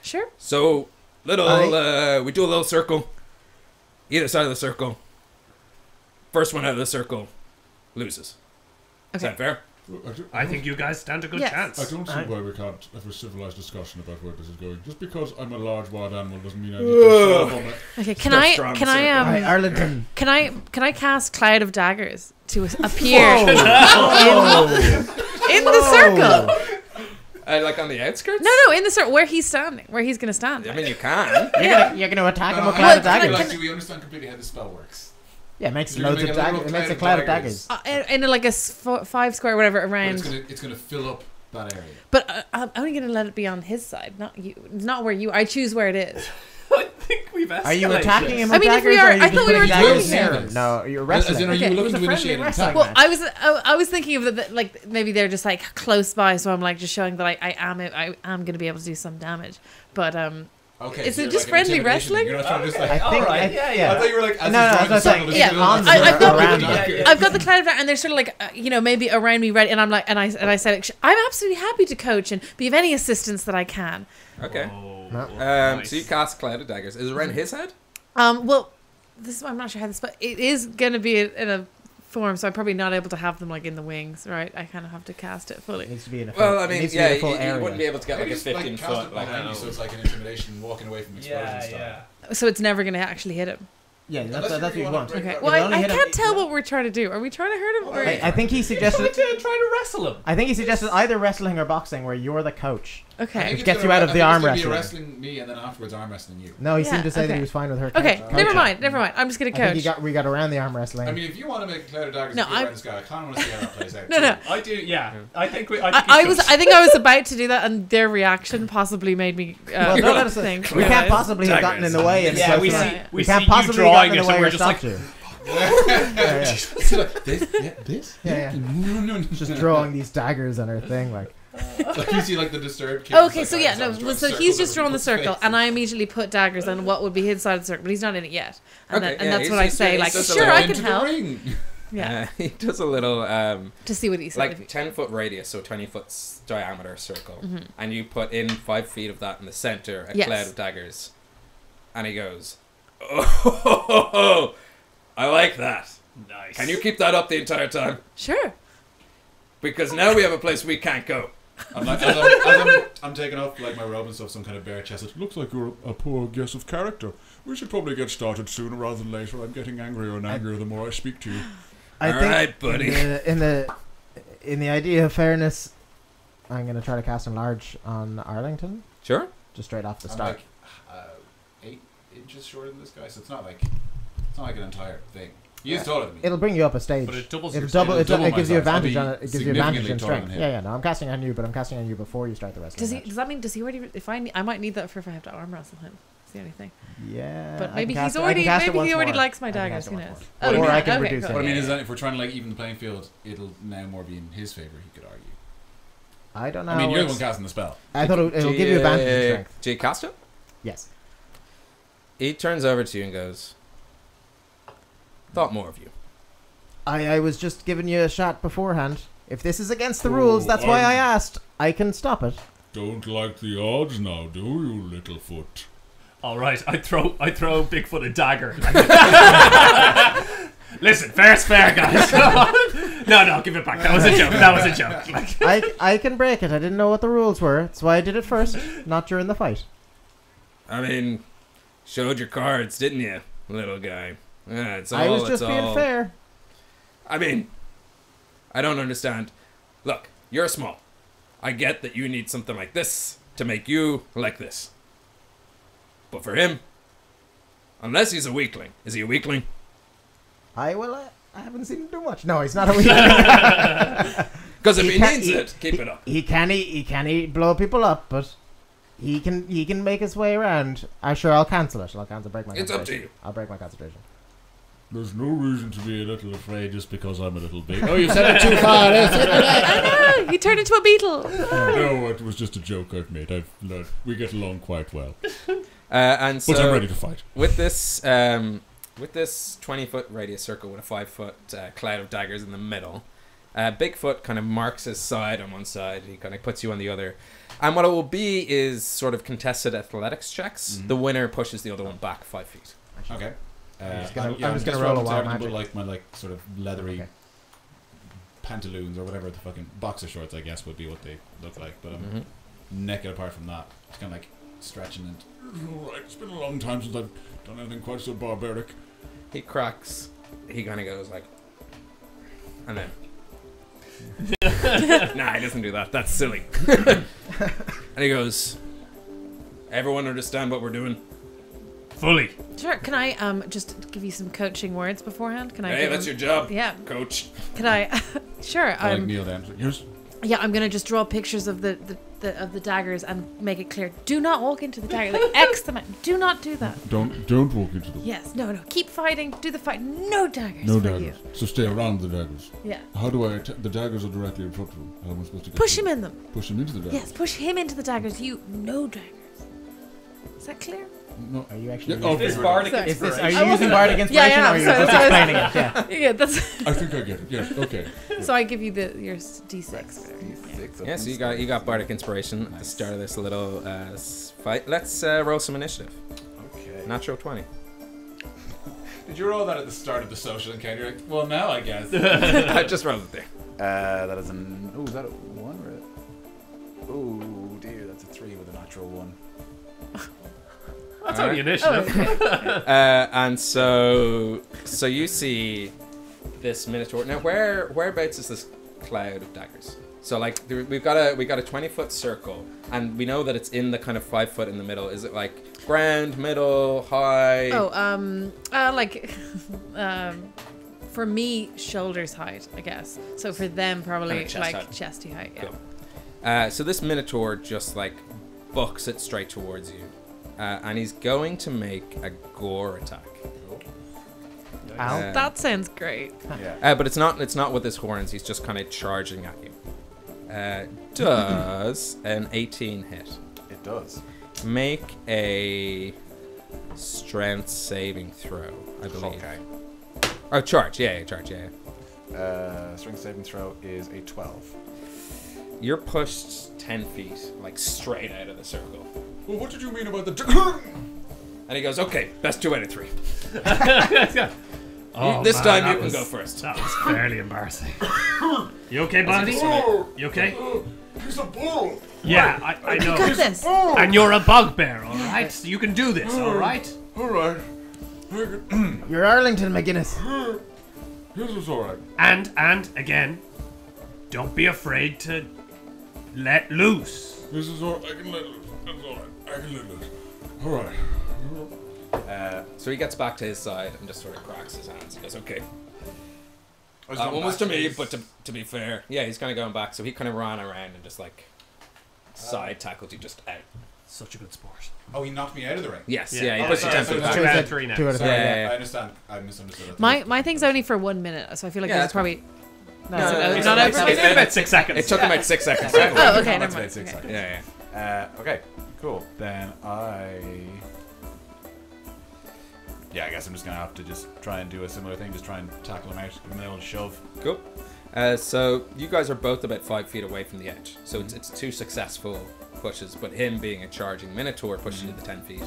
Speaker 4: Sure.
Speaker 1: So, we do a little circle. Either side of the circle. First one out of the circle loses. Is that fair?
Speaker 3: I think you guys stand a good chance.
Speaker 6: I don't see why we can't have a civilized discussion about where this is going. Just because I'm a large wild animal doesn't mean I need to solve on it.
Speaker 4: Okay, can I cast Cloud of Daggers to appear in the circle?
Speaker 1: Like on the outskirts?
Speaker 4: No, in the circle where he's standing, where he's gonna stand.
Speaker 1: I mean, you can.
Speaker 5: You're gonna attack him with Cloud of Daggers.
Speaker 2: Do we understand completely how the spell works?
Speaker 5: Yeah, it makes
Speaker 2: You're gonna
Speaker 5: loads of
Speaker 2: make a little
Speaker 5: daggers. It makes a
Speaker 2: cloud
Speaker 5: cloud
Speaker 2: of
Speaker 5: of daggers.
Speaker 4: In like a 5 square, whatever,
Speaker 2: But
Speaker 4: around.
Speaker 2: it's gonna fill up that area.
Speaker 4: But I'm only going to let it be on his side, not you. Not where you. I choose where it is.
Speaker 3: I think we've escalated.
Speaker 5: Are you attacking him
Speaker 4: I
Speaker 5: with
Speaker 4: mean, if
Speaker 5: daggers?
Speaker 4: we are,
Speaker 5: or are you
Speaker 4: I
Speaker 5: just
Speaker 4: thought we
Speaker 5: putting
Speaker 4: were
Speaker 5: daggers
Speaker 2: doing
Speaker 5: near
Speaker 2: this.
Speaker 5: him? No, you're
Speaker 2: As
Speaker 5: wrestling.
Speaker 2: in, are you
Speaker 4: Okay.
Speaker 5: It was
Speaker 2: looking
Speaker 5: a
Speaker 2: to
Speaker 5: friendly
Speaker 2: initiate an
Speaker 5: wrestling
Speaker 2: attack?
Speaker 4: Well,
Speaker 5: match.
Speaker 4: I was thinking of the like maybe they're just like close by, so I'm like just showing that I am going to be able to do some damage. But
Speaker 2: Okay,
Speaker 4: is
Speaker 2: so
Speaker 4: it
Speaker 2: you're
Speaker 4: just
Speaker 2: like
Speaker 4: friendly
Speaker 2: intimidation.
Speaker 4: wrestling?
Speaker 2: You're not trying to just like.
Speaker 5: I think.
Speaker 3: Alright, yeah.
Speaker 2: I thought you were like. As
Speaker 5: No,
Speaker 2: he's
Speaker 5: no,
Speaker 2: drawing
Speaker 5: that's
Speaker 2: the
Speaker 5: what I'm
Speaker 2: circle,
Speaker 5: saying.
Speaker 2: just
Speaker 4: Yeah,
Speaker 2: do a little
Speaker 4: I've got-
Speaker 2: around
Speaker 5: yeah,
Speaker 2: it.
Speaker 4: I've got the cloud of that, and they're sort of like you know maybe around me ready, and I'm like and I said like, I'm absolutely happy to coach and be of any assistance that I can.
Speaker 1: Okay.
Speaker 3: Nice.
Speaker 1: So you cast Cloud of Daggers. Is it around his head?
Speaker 4: Well, this is I'm not sure how this, but it is going to be in a form, so I'm probably not able to have them like in the wings, right? I kind of have to cast it
Speaker 5: It
Speaker 4: fully.
Speaker 5: needs to be in a full,
Speaker 1: Well, I
Speaker 5: it
Speaker 1: mean,
Speaker 5: needs to be in
Speaker 1: yeah,
Speaker 5: a full
Speaker 1: you
Speaker 5: area.
Speaker 1: wouldn't be able to get like
Speaker 2: Maybe
Speaker 1: a
Speaker 2: just, like,
Speaker 1: 15
Speaker 2: cast
Speaker 1: foot.
Speaker 2: it
Speaker 1: Like,
Speaker 2: behind you, so it's like an intimidation, walking away from explosion style.
Speaker 4: So it's never going to actually hit him.
Speaker 5: Yeah,
Speaker 2: Unless
Speaker 5: that's what you want.
Speaker 2: break
Speaker 4: Okay.
Speaker 2: that-
Speaker 4: Well,
Speaker 5: It'll only
Speaker 4: I
Speaker 5: hit him-
Speaker 4: can't tell what we're trying to do. Are we trying to hurt him? Or
Speaker 5: I think he suggested.
Speaker 3: Try to wrestle him.
Speaker 5: I think he suggested either wrestling or boxing, where you're the coach.
Speaker 2: I
Speaker 4: okay.
Speaker 2: think
Speaker 5: Which
Speaker 2: it's
Speaker 5: gets
Speaker 2: gonna-
Speaker 5: you out of
Speaker 2: I
Speaker 5: the
Speaker 2: think
Speaker 5: arm
Speaker 2: it's gonna be
Speaker 5: wrestling.
Speaker 2: wrestling me and then afterwards arm wrestling you.
Speaker 5: No, he
Speaker 4: Yeah,
Speaker 5: seemed to say that
Speaker 4: okay.
Speaker 5: he was fine with her.
Speaker 4: Okay.
Speaker 5: coach.
Speaker 4: Never mind. Never mind. I'm just going
Speaker 5: I
Speaker 4: to
Speaker 5: think
Speaker 4: coach.
Speaker 5: we got around the arm wrestling.
Speaker 2: I mean, if you want to make a cloud of daggers
Speaker 4: No,
Speaker 2: and go
Speaker 4: I'm-
Speaker 2: around this guy, I kind of want to see how that plays out.
Speaker 4: No, no.
Speaker 3: I do. Yeah. I think we.
Speaker 4: I think I was about to do that, and their reaction possibly made me
Speaker 5: well, don't let us
Speaker 4: think.
Speaker 5: we can't possibly have gotten in the way. And
Speaker 3: Yeah, we
Speaker 5: close
Speaker 3: see.
Speaker 5: enough.
Speaker 3: We
Speaker 5: can't
Speaker 3: see you
Speaker 5: possibly have
Speaker 3: drawing
Speaker 5: gotten in
Speaker 3: it,
Speaker 5: the way
Speaker 3: and we're
Speaker 5: or
Speaker 3: just like.
Speaker 5: stopped you.
Speaker 2: This?
Speaker 5: Yeah.
Speaker 2: No.
Speaker 5: Just drawing these daggers on her thing, like.
Speaker 2: Like you see, like the disturbed kid.
Speaker 4: Okay, so yeah, no. So he's just drawn the circle, and I immediately put daggers on what would be his side of the circle, but he's not in it yet. And,
Speaker 1: Okay,
Speaker 4: and
Speaker 1: yeah,
Speaker 4: that's
Speaker 1: he's
Speaker 4: what I
Speaker 1: just-
Speaker 4: say,
Speaker 1: he's
Speaker 4: like,
Speaker 1: just a
Speaker 4: sure,
Speaker 1: little
Speaker 4: I can
Speaker 2: into the
Speaker 4: help.
Speaker 2: ring.
Speaker 4: Yeah,
Speaker 1: he does a little
Speaker 4: to see what he said.
Speaker 1: like 10-foot radius, so 20 foot diameter circle, and you put in 5 feet of that in the center, a
Speaker 4: Yes.
Speaker 1: cloud of daggers, and he goes, "Oh, I like that.
Speaker 3: Nice.
Speaker 1: Can you keep that up the entire time?
Speaker 4: Sure.
Speaker 1: Because now we have a place we can't go."
Speaker 2: I'm like, I'm taking off like my robe and stuff, some kind of bare chest.
Speaker 6: Looks like you're a poor guess of character. We should probably get started sooner rather than later. I'm getting angrier and angrier the more I speak to you.
Speaker 5: I
Speaker 1: All
Speaker 5: think
Speaker 1: right, buddy.
Speaker 5: in the idea of fairness, I'm gonna try to cast enlarge on Arlington,
Speaker 1: Sure.
Speaker 5: just straight off the
Speaker 2: I'm
Speaker 5: start.
Speaker 2: like 8 inches shorter than this guy, so it's not like an entire thing. He is taller than me.
Speaker 5: It'll bring you up a stage.
Speaker 3: But it doubles
Speaker 5: It'll
Speaker 3: your
Speaker 5: double.
Speaker 3: size.
Speaker 5: It,
Speaker 2: Double
Speaker 5: it
Speaker 2: my
Speaker 5: gives you
Speaker 2: size. I'll
Speaker 5: advantage
Speaker 2: be
Speaker 5: on it. It gives you advantage in
Speaker 2: significantly taller
Speaker 5: strength.
Speaker 2: than him.
Speaker 5: Yeah. No, I'm casting on you, but I'm casting on you before you start the wrestling. match.
Speaker 4: Does that mean? Does he already? If I might need that for if I have to arm wrestle him. That's the only thing.
Speaker 5: Yeah.
Speaker 4: But
Speaker 5: I
Speaker 4: maybe
Speaker 5: can
Speaker 4: he's
Speaker 5: cast it- I
Speaker 4: already.
Speaker 5: can cast it
Speaker 4: Maybe
Speaker 5: once
Speaker 4: he already
Speaker 5: more.
Speaker 4: likes my
Speaker 5: I can
Speaker 4: daggers.
Speaker 5: cast
Speaker 4: Who
Speaker 5: it once
Speaker 4: knows?
Speaker 5: more. Or I can
Speaker 4: okay,
Speaker 5: reduce
Speaker 4: cool.
Speaker 2: What I mean
Speaker 4: Yeah,
Speaker 2: is
Speaker 4: yeah.
Speaker 2: that if we're trying to like even the playing field, it'll now more be in his favor. He could argue.
Speaker 5: I don't know.
Speaker 2: I mean, you're the
Speaker 5: it's-
Speaker 2: one casting the spell.
Speaker 5: I thought it'll give you advantage in strength.
Speaker 1: Do you cast it?
Speaker 5: Yes.
Speaker 1: He turns over to you and goes, "Thought more of you."
Speaker 5: I was just giving you a shot beforehand. If this is against the rules, that's why I asked. I can stop it.
Speaker 6: Don't like the odds now, do you, Littlefoot?
Speaker 3: All right, I throw Bigfoot a dagger. Listen, fair's fair, guys. Come on. No, give it back. That was a joke. That was a joke. Like,
Speaker 5: I can break it. I didn't know what the rules were. That's why I did it first, not during the fight.
Speaker 1: I mean, showed your cards, didn't you, little guy? Yeah, it's all.
Speaker 5: I was
Speaker 1: it's
Speaker 5: just being
Speaker 1: all-
Speaker 5: fair.
Speaker 1: I mean, I don't understand. Look, you're small. I get that you need something like this to make you like this. But for him, unless he's a weakling, is he a weakling?
Speaker 5: I haven't seen him do much. No, he's not a weakling.
Speaker 1: Because if he
Speaker 5: can-
Speaker 1: needs it, keep it up.
Speaker 5: He can blow people up, but he can make his way around. Sure, I'll cancel it. I'll break my.
Speaker 1: It's up to
Speaker 5: concentration.
Speaker 1: you.
Speaker 5: I'll break my concentration.
Speaker 6: There's no reason to be a little afraid just because I'm a little big. Oh, you said it too far.
Speaker 4: I know. You turned into a beetle.
Speaker 6: No, it was just a joke I've made. I've learned we get along quite well.
Speaker 1: And so,
Speaker 6: But I'm ready to fight.
Speaker 1: with this 20-foot radius circle with a 5-foot cloud of daggers in the middle, Bigfoot kind of marks his side on one side. He kind of puts you on the other. And what it will be is sort of contested athletics checks.
Speaker 2: Mhm.
Speaker 1: The winner pushes the other one back 5 feet.
Speaker 2: Okay.
Speaker 5: I'm just gonna roll a wild magic.
Speaker 2: Like my sort of leathery
Speaker 5: Okay.
Speaker 2: pantaloons or whatever the fucking boxer shorts, I guess, would be what they look like. But I'm naked apart from that. It's kind of like stretching and.
Speaker 6: Right, it's been a long time since I've done anything quite so barbaric.
Speaker 1: He cracks. He kind of goes like, and then. Nah, he doesn't do that. That's silly. And he goes, "Everyone understand what we're doing?"
Speaker 3: fully.
Speaker 4: Sure. Can I just give you some coaching words beforehand? Can I?
Speaker 1: Hey, that's your job.
Speaker 4: Yeah,
Speaker 1: coach.
Speaker 4: Can I? Sure.
Speaker 6: I like Neil then. Yes.
Speaker 4: Yeah, I'm gonna just draw pictures of the daggers and make it clear. Do not walk into the dagger. Like X them out. Do not do that.
Speaker 6: Don't walk into them.
Speaker 4: Yes. No. Keep fighting. Do the fight. No daggers.
Speaker 6: No
Speaker 4: for
Speaker 6: daggers.
Speaker 4: You.
Speaker 6: So stay around the daggers.
Speaker 4: Yeah.
Speaker 6: How do I the daggers are directly in front of him. How am I supposed to get
Speaker 4: Push
Speaker 6: to
Speaker 4: him in them.
Speaker 6: Push him into the daggers.
Speaker 4: Yes. Push him into the daggers. You no daggers. Is that clear?
Speaker 6: No.
Speaker 5: Are you actually?
Speaker 6: Yeah,
Speaker 8: Is this bardic
Speaker 5: Are
Speaker 8: inspiration?
Speaker 5: you using bardic inspiration,
Speaker 4: Yeah,
Speaker 5: or are you
Speaker 4: sorry,
Speaker 5: just
Speaker 4: that's what I
Speaker 5: explaining it? Yeah.
Speaker 4: Yeah. That's.
Speaker 6: I think I get it. Yes. Okay.
Speaker 4: So I give you your D6.
Speaker 1: Yeah, so you got bardic inspiration at the start of this little fight. Let's roll some initiative.
Speaker 2: Okay.
Speaker 1: Natural 20.
Speaker 2: Did you roll that at the start of the social encounter? You're like, well, now I guess.
Speaker 1: I just rolled it there.
Speaker 7: That is an. Oh, is that a 1 or a. Oh, dear, that's a 3 with a natural 1.
Speaker 3: That's only initiative.
Speaker 1: And so you see this minotaur. Now, whereabouts is this cloud of daggers? So like we got a 20-foot circle, and we know that it's in the kind of 5 foot in the middle. Is it like ground, middle, high?
Speaker 4: For me, shoulders height, I guess. So for them, probably
Speaker 1: Kinda
Speaker 4: like
Speaker 1: height.
Speaker 4: chesty height. Yeah.
Speaker 1: Cool. So this minotaur just like bucks it straight towards you, and he's going to make a gore attack.
Speaker 4: That sounds great.
Speaker 1: Yeah. But it's not with his horns. He's just kind of charging at you. Does an 18 hit?
Speaker 7: It does.
Speaker 1: Make a strength saving throw, I believe.
Speaker 7: Okay.
Speaker 1: Oh, charge. Yeah.
Speaker 7: Strength saving throw is a 12.
Speaker 1: You're pushed 10 feet, like straight out of the circle.
Speaker 6: Well, what did you mean about the?
Speaker 1: And he goes, okay, best 2 out of 3.
Speaker 3: Oh,
Speaker 1: this
Speaker 3: man,
Speaker 1: time
Speaker 3: that
Speaker 1: you can
Speaker 3: was-
Speaker 1: go first.
Speaker 3: That was fairly embarrassing. You okay, buddy? You okay?
Speaker 6: He's a bull.
Speaker 3: Yeah, I know.
Speaker 4: You got this.
Speaker 3: And you're a bugbear, all right? So you can do this, all right?
Speaker 6: All right.
Speaker 5: You're Arlington McGuinness.
Speaker 6: This is all right.
Speaker 3: And again, don't be afraid to let loose.
Speaker 6: This is all. I can let loose. That's all right. I can let loose. All right.
Speaker 1: So he gets back to his side and just sort of cracks his hands. He goes, okay.
Speaker 2: I was
Speaker 1: That
Speaker 2: going
Speaker 1: one was
Speaker 2: back
Speaker 1: to
Speaker 2: to
Speaker 1: me,
Speaker 2: his-
Speaker 1: but to be fair, yeah, he's kind of going back. So he kind of ran around and just like side tackled you just out.
Speaker 3: Such a good sport.
Speaker 2: Oh, he knocked me out of the ring.
Speaker 1: Yes,
Speaker 3: Yeah.
Speaker 1: yeah, he
Speaker 3: Oh,
Speaker 1: pushed you
Speaker 3: sorry,
Speaker 1: 10 feet
Speaker 3: so
Speaker 1: back.
Speaker 3: 2 out of 3 now.
Speaker 5: 2 out of 3.
Speaker 1: Yeah.
Speaker 2: I understand. I misunderstood.
Speaker 4: My thing's only for 1 minute, so I feel like
Speaker 1: Yeah,
Speaker 4: this is
Speaker 1: that's
Speaker 4: probably.
Speaker 5: No,
Speaker 3: It's
Speaker 4: not over.
Speaker 3: been about 6 seconds.
Speaker 1: It took him about 6 seconds.
Speaker 4: Oh, okay,
Speaker 2: That's
Speaker 4: never
Speaker 2: about
Speaker 4: mind.
Speaker 2: 6
Speaker 4: Okay.
Speaker 2: seconds.
Speaker 1: Yeah.
Speaker 2: Okay, cool. Then yeah, I guess I'm just gonna have to just try and do a similar thing. Just try and tackle him out, give him an old shove.
Speaker 1: Cool. So you guys are both about 5 feet away from the edge. So it's 2 successful pushes, but him being a charging minotaur pushes you the 10 feet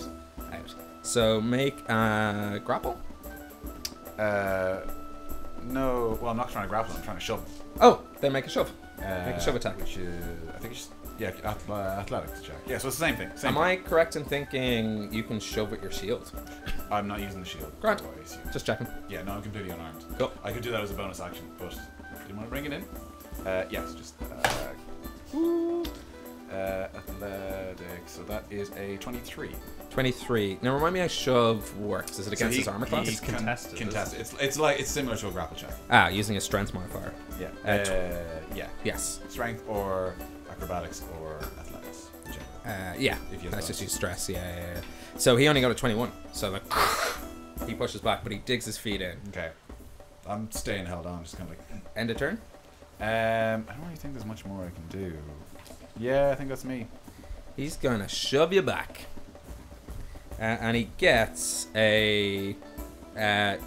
Speaker 1: out. So make a grapple.
Speaker 7: No, well, I'm not trying to grapple. I'm trying to shove.
Speaker 1: Oh, then make a shove. Make a shove attack.
Speaker 7: Which is, I think it's athletics check. Yeah, so it's the same thing.
Speaker 1: Am I correct in thinking you can shove with your shield?
Speaker 7: I'm not using the shield.
Speaker 1: Grant.
Speaker 7: so I assume.
Speaker 1: Just checking.
Speaker 7: Yeah, no, I'm completely unarmed.
Speaker 1: Cool.
Speaker 7: I could do that as a bonus action, but do you want to bring it in? Yes, just athletics. So that is a 23.
Speaker 1: 23. Now remind me how shove works. Is it against his armor class?
Speaker 7: He's
Speaker 3: contested,
Speaker 7: Contested. It's similar to a grapple check.
Speaker 1: Ah, using a strength modifier.
Speaker 7: Yeah. Yeah.
Speaker 1: Yes.
Speaker 7: Strength or acrobatics or athletics. Whichever.
Speaker 1: Yeah.
Speaker 7: If you have
Speaker 1: Let's
Speaker 7: those.
Speaker 1: just use stress. Yeah. So he only got a 21. So like he pushes back, but he digs his feet in.
Speaker 7: Okay. I'm staying held on. Just kind of like.
Speaker 1: End of turn.
Speaker 7: I don't really think there's much more I can do. Yeah, I think that's me.
Speaker 1: He's gonna shove you back. And he gets a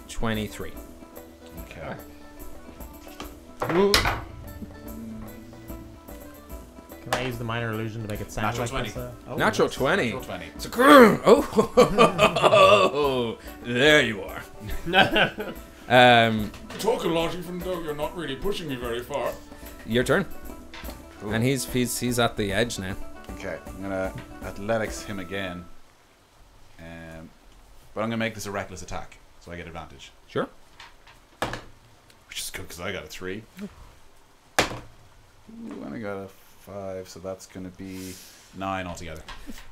Speaker 1: 23.
Speaker 7: Okay.
Speaker 5: Can I use the minor illusion to make it sound
Speaker 2: Natural
Speaker 5: like
Speaker 2: 20.
Speaker 5: this? Oh,
Speaker 1: Natural
Speaker 5: nice.
Speaker 1: 20.
Speaker 7: Natural 20.
Speaker 1: So, oh, there you are.
Speaker 6: Talk a lot, even though you're not really pushing me very far.
Speaker 1: Your turn.
Speaker 7: Cool.
Speaker 1: And he's at the edge now.
Speaker 7: Okay, I'm gonna athletics him again. But I'm gonna make this a reckless attack, so I get advantage.
Speaker 1: Sure.
Speaker 7: Which is good because I got a 3. Ooh, and I got a
Speaker 2: 5, so that's going to be 9 altogether.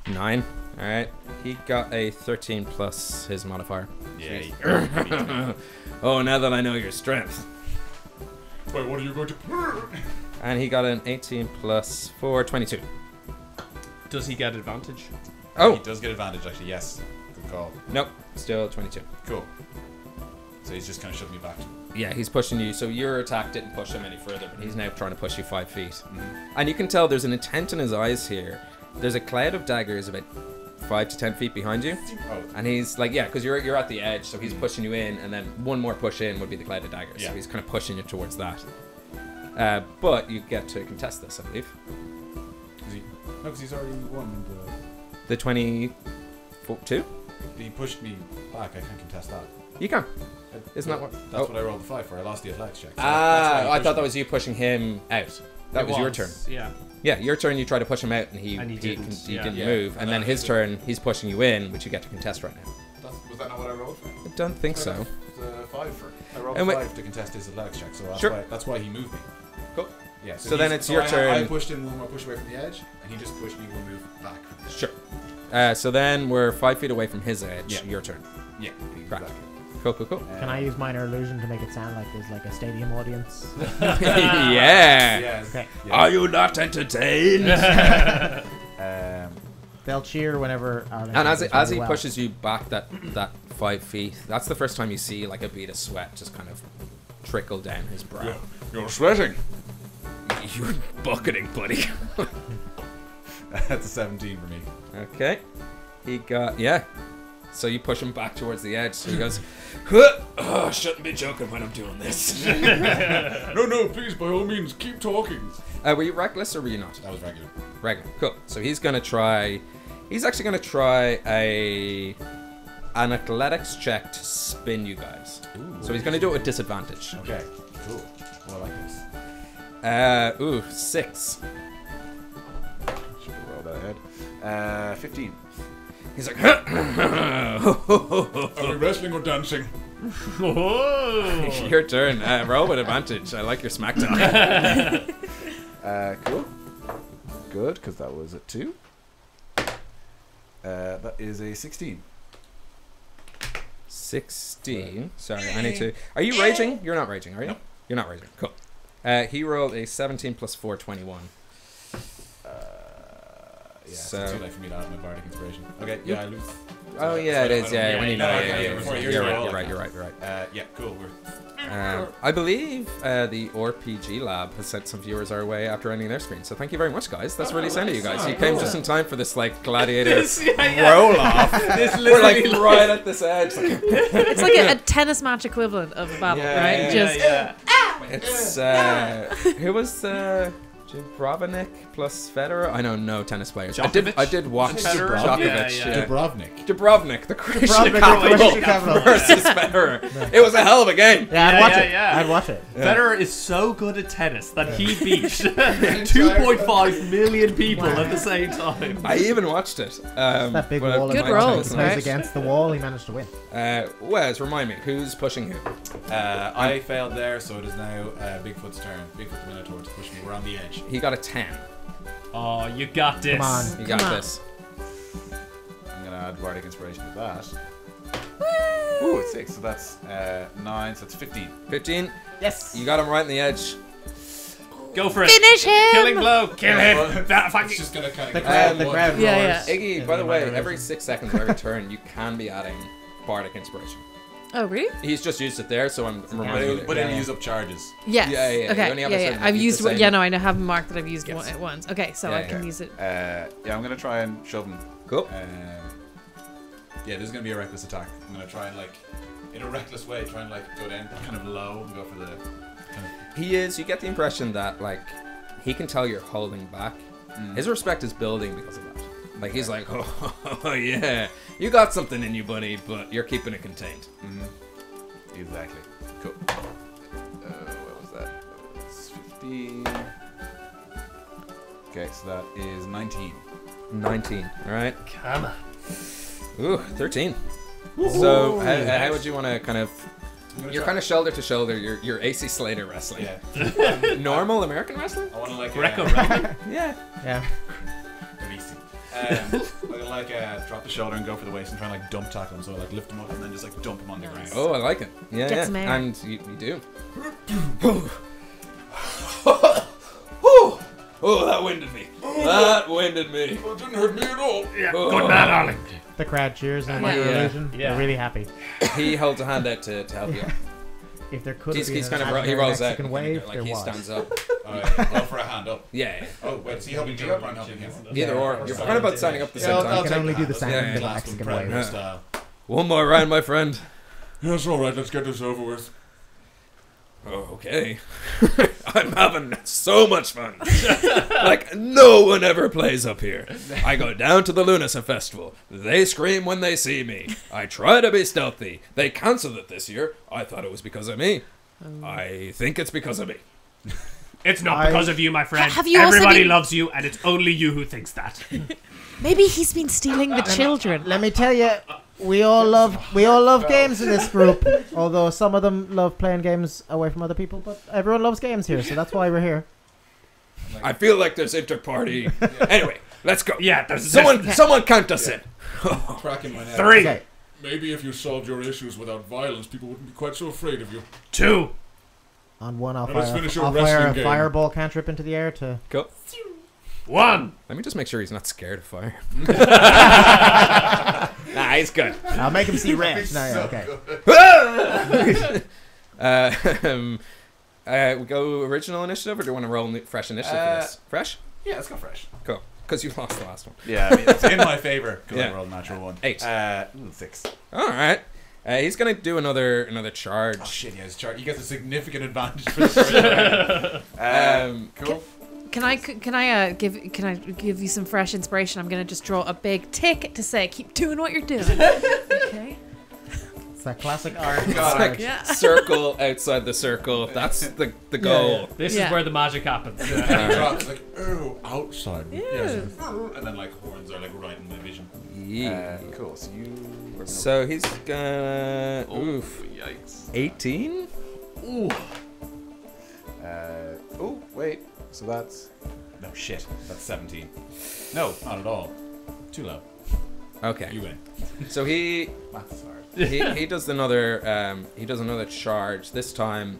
Speaker 1: 9. All right. He got a 13 plus his modifier.
Speaker 2: Yeah.
Speaker 1: Oh, now that I know your strength.
Speaker 6: Wait, what are you going to...
Speaker 1: And he got an 18 plus 4, 22.
Speaker 3: Does he get advantage?
Speaker 1: Oh!
Speaker 2: He does get advantage, actually, yes. Good call.
Speaker 1: Nope. Still 22.
Speaker 2: Cool. So he's just kind of shoving me back.
Speaker 1: Yeah, he's pushing you. So your attack didn't push him any further, but he's now trying to push you 5 feet. And you can tell there's an intent in his eyes here. There's a cloud of daggers about 5 to 10 feet behind you.
Speaker 2: Oh.
Speaker 1: And he's like, yeah, because you're at the edge, so he's pushing you in, and then one more push in would be the cloud of daggers.
Speaker 2: Yeah.
Speaker 1: So he's kind of pushing you towards that. But you get to contest this, I believe.
Speaker 2: Is he? No, because he's already won
Speaker 1: The 22?
Speaker 2: He pushed me back. I can't contest that.
Speaker 1: You can. Isn't that what?
Speaker 2: That's what I rolled the 5 for. I lost the athletics check. So
Speaker 1: I thought that was you pushing him out. That was your turn.
Speaker 3: Yeah.
Speaker 1: Yeah, your turn. You try to push him out, and he didn't move. And then his turn, he's pushing you in, which you get to contest right now.
Speaker 2: Was that not what I rolled for?
Speaker 1: I don't think so.
Speaker 2: It was a 5 for. I rolled
Speaker 1: And
Speaker 2: 5 to contest his athletics check, so that's why he moved me.
Speaker 1: Cool.
Speaker 2: Yeah.
Speaker 1: So then it's your turn.
Speaker 2: I pushed him one more push away from the edge, and he just pushed me one move back.
Speaker 1: Sure. So then we're 5 feet away from his edge.
Speaker 2: Yeah.
Speaker 1: Your turn.
Speaker 2: Yeah.
Speaker 1: Correct. Cool.
Speaker 5: Can I use minor illusion to make it sound like there's like a stadium audience?
Speaker 1: Yeah.
Speaker 2: Yes.
Speaker 5: Okay.
Speaker 2: Yes.
Speaker 1: Are you not entertained?
Speaker 5: They'll cheer whenever.
Speaker 1: And as he pushes you back that 5 feet, that's the first time you see like a bead of sweat just kind of trickle down his brow.
Speaker 6: You're sweating.
Speaker 1: You're bucketing, buddy.
Speaker 2: That's a 17 for me.
Speaker 1: Okay. He got So you push him back towards the edge. So he goes, "Huh, oh, shouldn't be joking when I'm doing this."
Speaker 6: No, please, by all means, keep talking.
Speaker 1: Were you reckless or were you not?
Speaker 2: That was regular.
Speaker 1: Regular. Cool. So he's gonna try. He's actually gonna try an athletics check to spin you guys.
Speaker 2: Ooh.
Speaker 1: So he's gonna do it with disadvantage.
Speaker 2: Okay. Cool. Well, I like this.
Speaker 1: 6.
Speaker 2: Should roll that ahead. 15.
Speaker 1: He's like,
Speaker 6: Are we wrestling or dancing?
Speaker 1: Your turn. Roll with advantage. I like your smack talk.
Speaker 2: Cool. Good, because that was a 2. That is a 16.
Speaker 1: 16. Sorry, I need to. Are you raging? You're not raging, are you?
Speaker 2: No.
Speaker 1: You're not raging. Cool. He rolled a 17 plus 4, 21.
Speaker 2: Yeah,
Speaker 1: So-
Speaker 2: it's too late for me to add my bardic inspiration. Okay, yeah, I lose.
Speaker 1: Oh yeah, it is. Yeah, when you know.
Speaker 2: before you
Speaker 1: You're
Speaker 2: roll.
Speaker 1: right. You're right.
Speaker 2: Yeah, cool.
Speaker 1: I believe the RPG Lab has sent some viewers our way after ending their screen. So thank you very much, guys. That's really sent to you guys. You came just in time for this like gladiator roll off. We're like right at this edge.
Speaker 4: It's like a tennis match equivalent of a battle, right?
Speaker 1: It's who was Dubrovnik plus Federer? I know no tennis players.
Speaker 3: Djokovic?
Speaker 1: I did watch Djokovic.
Speaker 2: Dubrovnik.
Speaker 1: The Croatian capital versus Federer. It was a hell of a game.
Speaker 5: Yeah, I'd watch it. I'd watch it.
Speaker 3: Federer is so good at tennis that he beat 2.5 million people at the same time.
Speaker 1: I even watched it.
Speaker 5: That big
Speaker 1: but
Speaker 5: wall.
Speaker 4: Good
Speaker 5: in
Speaker 4: roll,
Speaker 5: Manchester
Speaker 4: right?
Speaker 5: was against the wall. He managed to win.
Speaker 1: Wes, remind me, who's pushing who?
Speaker 2: I failed there, so it is now Bigfoot's turn. Bigfoot the Minotaur to push me. We're on the edge.
Speaker 1: He got a 10.
Speaker 3: Oh, you got this.
Speaker 5: Come on.
Speaker 1: You got this.
Speaker 2: I'm going to add bardic inspiration to that. Ooh, it's 6, so that's 9, so that's 15.
Speaker 1: 15.
Speaker 5: Yes.
Speaker 1: You got him right on the edge.
Speaker 3: Go for it.
Speaker 4: Finish him.
Speaker 3: Killing blow. Kill him. That fucking.
Speaker 2: It's just going to kind
Speaker 5: The
Speaker 2: of
Speaker 5: crowd
Speaker 4: Yeah,
Speaker 5: roars.
Speaker 1: Iggy, by the way, every 6 seconds of every turn, you can be adding bardic inspiration.
Speaker 4: Oh, really?
Speaker 1: He's just used it there, so I'm reminding you.
Speaker 2: But it'll use up charges.
Speaker 4: Yes.
Speaker 1: Yeah, you
Speaker 4: Okay.
Speaker 1: only have a certain-
Speaker 4: I've
Speaker 1: it's
Speaker 4: used
Speaker 1: the
Speaker 4: one.
Speaker 1: same.
Speaker 4: Yeah, no, I know. I haven't marked that I've used
Speaker 1: Yes.
Speaker 4: it once. Okay, so
Speaker 1: Yeah,
Speaker 4: I can use it.
Speaker 2: Yeah, I'm going to try and shove him.
Speaker 1: Cool.
Speaker 2: Yeah, this is going to be a reckless attack. I'm going to try and, like, in a reckless way, try and, like, go down kind of low and go for the kind of...
Speaker 1: He is. You get the impression that, like, he can tell you're holding back. His respect is building because of that. Like, he's like, oh, yeah, you got something in you, buddy, but you're keeping it contained.
Speaker 2: Exactly. Cool. What was that? That was 15. Okay, so that is 19.
Speaker 1: 19. All right.
Speaker 3: Come on.
Speaker 1: Ooh, 13. So, how would you want to kind of You're kind of shoulder to shoulder. You're AC Slater wrestling.
Speaker 2: Yeah.
Speaker 1: Normal American wrestler?
Speaker 2: I want to like
Speaker 3: Greco-Roman?
Speaker 1: Yeah.
Speaker 5: Yeah.
Speaker 2: I like drop the shoulder and go for the waist and try and like dump tackle him. So I like lift him up and then just like dump him on the ground.
Speaker 1: Oh, I like it. Yeah,
Speaker 4: Get some air.
Speaker 1: And you do. Oh, that winded me. That winded me.
Speaker 6: It didn't hurt me at all.
Speaker 3: Yeah. Good man, darling.
Speaker 5: The crowd cheers and
Speaker 4: Yeah.
Speaker 5: your illusion.
Speaker 3: Yeah.
Speaker 5: They're really happy.
Speaker 1: He holds a hand out to help you.
Speaker 5: If there could
Speaker 1: He's
Speaker 5: be
Speaker 1: kind of he rolls out. And
Speaker 5: wave,
Speaker 1: like
Speaker 5: there
Speaker 1: he
Speaker 5: was.
Speaker 1: stands up.
Speaker 2: Oh, for a hand up.
Speaker 1: Yeah.
Speaker 2: Oh, wait, is he helping you or I'm helping him?
Speaker 1: Either or. You're kind of about standing up at the same
Speaker 5: I
Speaker 1: time.
Speaker 5: can only do the sound
Speaker 1: Yeah,
Speaker 5: of the
Speaker 2: Clasp
Speaker 5: Mexican
Speaker 2: and Predator
Speaker 5: wave.
Speaker 2: style.
Speaker 1: One more round, my friend.
Speaker 6: Yes, all right. Let's get this over with.
Speaker 1: Okay. I'm having so much fun. Like no one ever plays up here. I go down to the Lunacy Festival. They scream when they see me. I try to be stealthy. They cancelled it this year. I thought it was because of me. I think it's because of me.
Speaker 3: It's not because of you, my friend.
Speaker 4: Have you also
Speaker 3: Everybody
Speaker 4: been-
Speaker 3: loves you, and it's only you who thinks that.
Speaker 4: Maybe he's been stealing the children.
Speaker 5: Let me tell you, we all love games in this group. Although some of them love playing games away from other people, but everyone loves games here, so that's why we're here.
Speaker 1: I feel like there's inter-party. Anyway, let's go.
Speaker 3: Yeah, there's
Speaker 1: Someone count us in.
Speaker 2: Cracking my neck.
Speaker 3: 3,
Speaker 5: Okay.
Speaker 6: Maybe if you solved your issues without violence, people wouldn't be quite so afraid of you.
Speaker 3: 2,
Speaker 5: On one, I'll
Speaker 6: Let's
Speaker 5: fire,
Speaker 6: finish your
Speaker 5: I'll fire
Speaker 6: wrestling
Speaker 5: a
Speaker 6: game.
Speaker 5: fireball cantrip into the air to.
Speaker 1: Go.
Speaker 3: 1.
Speaker 1: Let me just make sure he's not scared of fire. Nah, he's good.
Speaker 5: I'll make him see red. No, yeah, okay.
Speaker 1: We go original initiative, or do you want to roll fresh initiative for this? Fresh?
Speaker 2: Yeah, let's go fresh.
Speaker 1: Cool. Because you lost the last one.
Speaker 2: Yeah, I mean, it's in my favor because
Speaker 1: Yeah.
Speaker 2: I rolled a natural one.
Speaker 1: 8.
Speaker 2: 6.
Speaker 1: All right. He's gonna do another charge.
Speaker 2: Oh shit! Yeah, his chart. He gets a significant advantage for the first round. Cool.
Speaker 4: Can I give you some fresh inspiration? I'm gonna just draw a big tick to say, keep doing what you're doing. Okay.
Speaker 5: It's that classic art.
Speaker 1: It's like
Speaker 4: Yeah.
Speaker 1: circle outside the circle. That's the goal.
Speaker 3: This
Speaker 4: Yeah.
Speaker 3: is where the magic happens.
Speaker 2: And he drops like, oh,
Speaker 6: Outside.
Speaker 2: yes, and then like horns are like right in my vision.
Speaker 1: Yeah.
Speaker 7: Cool. So you.
Speaker 1: So he's gonna oof.
Speaker 7: Yikes.
Speaker 1: 18.
Speaker 7: Oh, wait. So that's.
Speaker 2: No shit. That's 17. No, not at all. Too low.
Speaker 1: Okay.
Speaker 2: You win.
Speaker 1: So he
Speaker 2: Math's hard.
Speaker 1: he does another charge this time.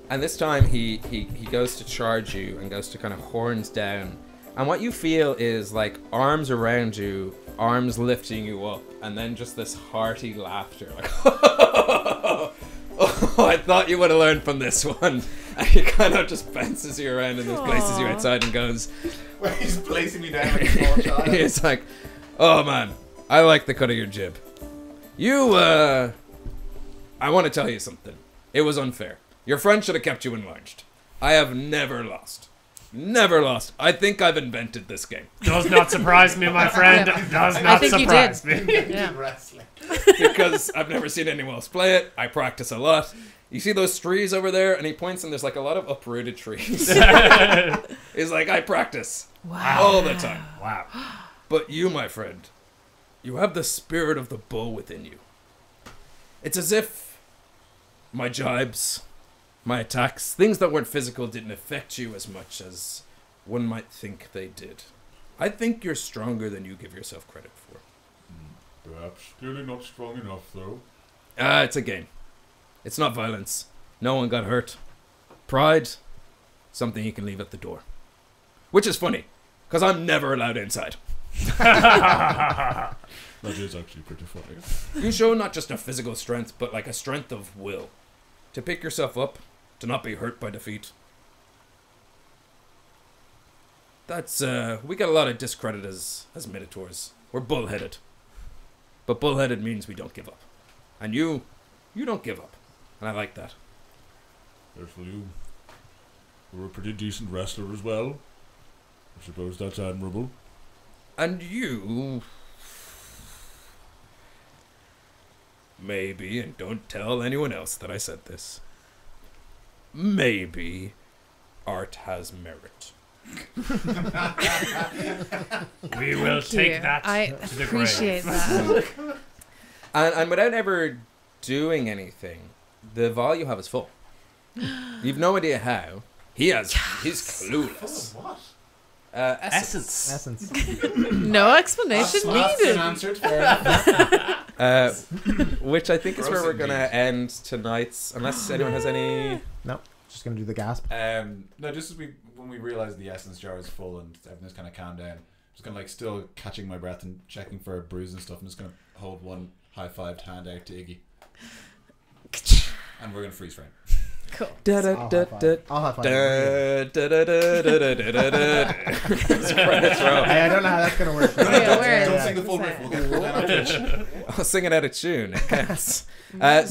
Speaker 1: And this time he goes to charge you and goes to kind of horns down. And what you feel is like arms around you, arms lifting you up, and then just this hearty laughter. Like, oh, I thought you would have learned from this one. And he kind of just bounces you around and just places you outside and goes.
Speaker 2: Well, he's placing me down like a small child.
Speaker 1: It's like, oh man, I like the cut of your jib. You, I want to tell you something. It was unfair. Your friend should have kept you enlarged. I have never lost. Never lost. I think I've invented this game.
Speaker 3: Does not surprise me, my friend. Does
Speaker 4: I
Speaker 3: not
Speaker 4: think you
Speaker 3: surprise
Speaker 4: did.
Speaker 3: me.
Speaker 4: Yeah.
Speaker 2: Wrestling.
Speaker 1: Because I've never seen anyone else play it. I practice a lot. You see those trees over there? And he points and there's like a lot of uprooted trees. He's like, I practice.
Speaker 4: Wow.
Speaker 1: All the time.
Speaker 3: Wow.
Speaker 1: But you, my friend, you have the spirit of the bull within you. It's as if my jibes, my attacks, things that weren't physical didn't affect you as much as one might think they did. I think you're stronger than you give yourself credit for.
Speaker 6: Perhaps clearly not strong enough, though.
Speaker 1: It's a game. It's not violence. No one got hurt. Pride, something you can leave at the door. Which is funny, because I'm never allowed inside.
Speaker 6: That is actually pretty funny.
Speaker 1: You show not just a physical strength, but like a strength of will. To pick yourself up, to not be hurt by defeat. That's, we get a lot of discredit as Minotaurs. We're bullheaded. But bullheaded means we don't give up. And you don't give up. And I like that.
Speaker 6: Therefore, you were a pretty decent wrestler as well. I suppose that's admirable.
Speaker 1: And you... Maybe, and don't tell anyone else that I said this. Maybe art has merit.
Speaker 3: We will take that
Speaker 4: I
Speaker 3: to the
Speaker 4: appreciate
Speaker 3: grave.
Speaker 4: that.
Speaker 1: And without ever doing anything, the vial you have is full. You've no idea how. He's clueless.
Speaker 2: What?
Speaker 1: Essence.
Speaker 4: No explanation needed.
Speaker 2: Answered. Fair enough.
Speaker 1: Which I think is where we're going to end tonight's, unless anyone has any...
Speaker 5: No, just going to do the gasp.
Speaker 2: No, just as when we realised the essence jar is full and everything's kind of calmed down, I'm just kind of like still catching my breath and checking for a bruise and stuff. I'm just going to hold one high-fived hand out to Iggy. And we're going to freeze frame.
Speaker 4: Cool.
Speaker 5: I'll high five.
Speaker 1: I
Speaker 5: don't know how that's going to work.
Speaker 2: Don't sing the full riff. We'll get that on Twitch.
Speaker 1: I'll sing it out of tune. It counts.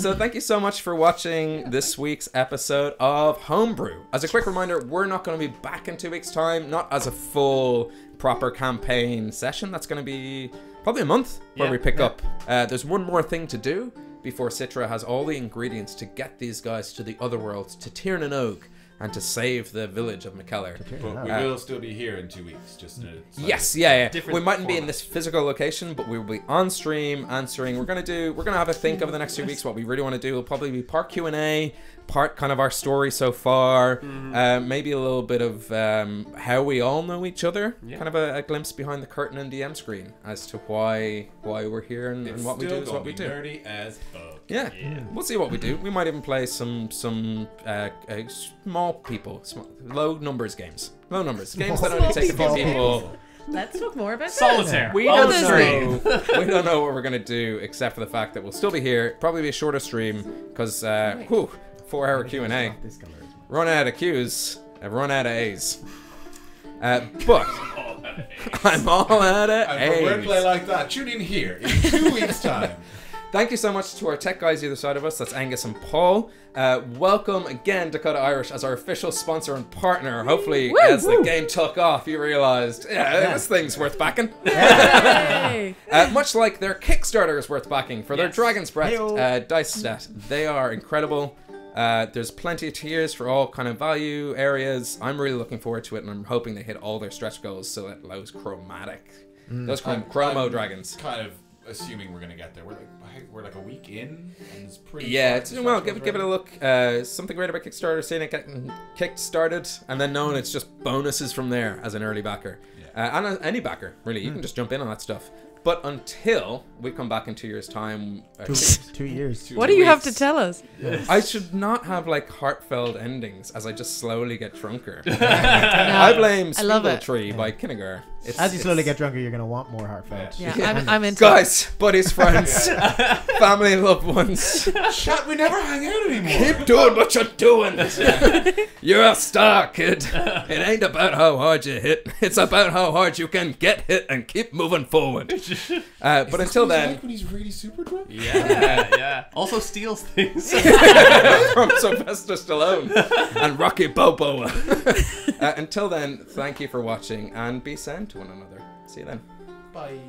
Speaker 1: So thank you so much for watching this week's episode of Homebrew. As a quick reminder, we're not going to be back in 2 weeks' time, not as a full proper campaign session. That's going to be probably a month where we pick up. There's one more thing to do before Citra has all the ingredients to get these guys to the other worlds, to Tir na Nog, and to save the village of Mikkeller.
Speaker 2: But we will still be here in 2 weeks. Just
Speaker 1: yes, yeah. We mightn't be in this physical location, but we will be on stream answering. We're gonna have a think over the next 2 weeks what we really want to do. Will probably be part Q&A, part kind of our story so far, maybe a little bit of how we all know each other, kind of a glimpse behind the curtain and DM screen as to why we're here and what we do is what we do.
Speaker 2: Nerdy as fuck.
Speaker 1: Yeah, we'll see what we do. We might even play some small people, low numbers games. Low numbers games that only take a few people.
Speaker 4: Let's talk more about
Speaker 3: Solitaire.
Speaker 1: We don't know what we're gonna do except for the fact that we'll still be here. Probably be a shorter stream because 4-hour Q&A. Run out of Q's. I've run out of A's. But I'm all out of A's.
Speaker 2: And for wordplay like that, tune in here in 2 weeks' time.
Speaker 1: Thank you so much to our tech guys either side of us. That's Angus and Paul. Welcome again, Dakota Irish, as our official sponsor and partner. Hopefully, as the game took off, you realised, this thing's worth backing. Much like their Kickstarter is worth backing for their Dragon's Breath dice set. They are incredible. There's plenty of tiers for all kind of value areas. I'm really looking forward to it, and I'm hoping they hit all their stretch goals so that those chromatic, those chromo dragons.
Speaker 2: Kind of assuming we're gonna get there. We're like a week in, and it's pretty.
Speaker 1: Well, give it a look. Something great about Kickstarter, seeing it getting kick-started, and then knowing it's just bonuses from there as an early backer, and any backer really. You can just jump in on that stuff. But until we come back in 2 years' time,
Speaker 5: 2 years.
Speaker 4: What do you have to tell us?
Speaker 1: I should not have like heartfelt endings as I just slowly get drunker. I blame Spindle Tree by Kinnegar.
Speaker 5: As you slowly get drunker, you're going to want more heartfelt.
Speaker 4: Yeah, I'm into
Speaker 1: guys, buddies, friends, family, loved ones.
Speaker 2: Chat, we never hang out anymore.
Speaker 1: Keep doing what you're doing. You're a star, kid. It ain't about how hard you hit. It's about how hard you can get hit and keep moving forward. But until then,
Speaker 2: like when he's really super drunk.
Speaker 8: Yeah. Also steals things
Speaker 1: from Sylvester Stallone and Rocky Balboa. Until then, thank you for watching and be sound to one another. See you then.
Speaker 2: Bye.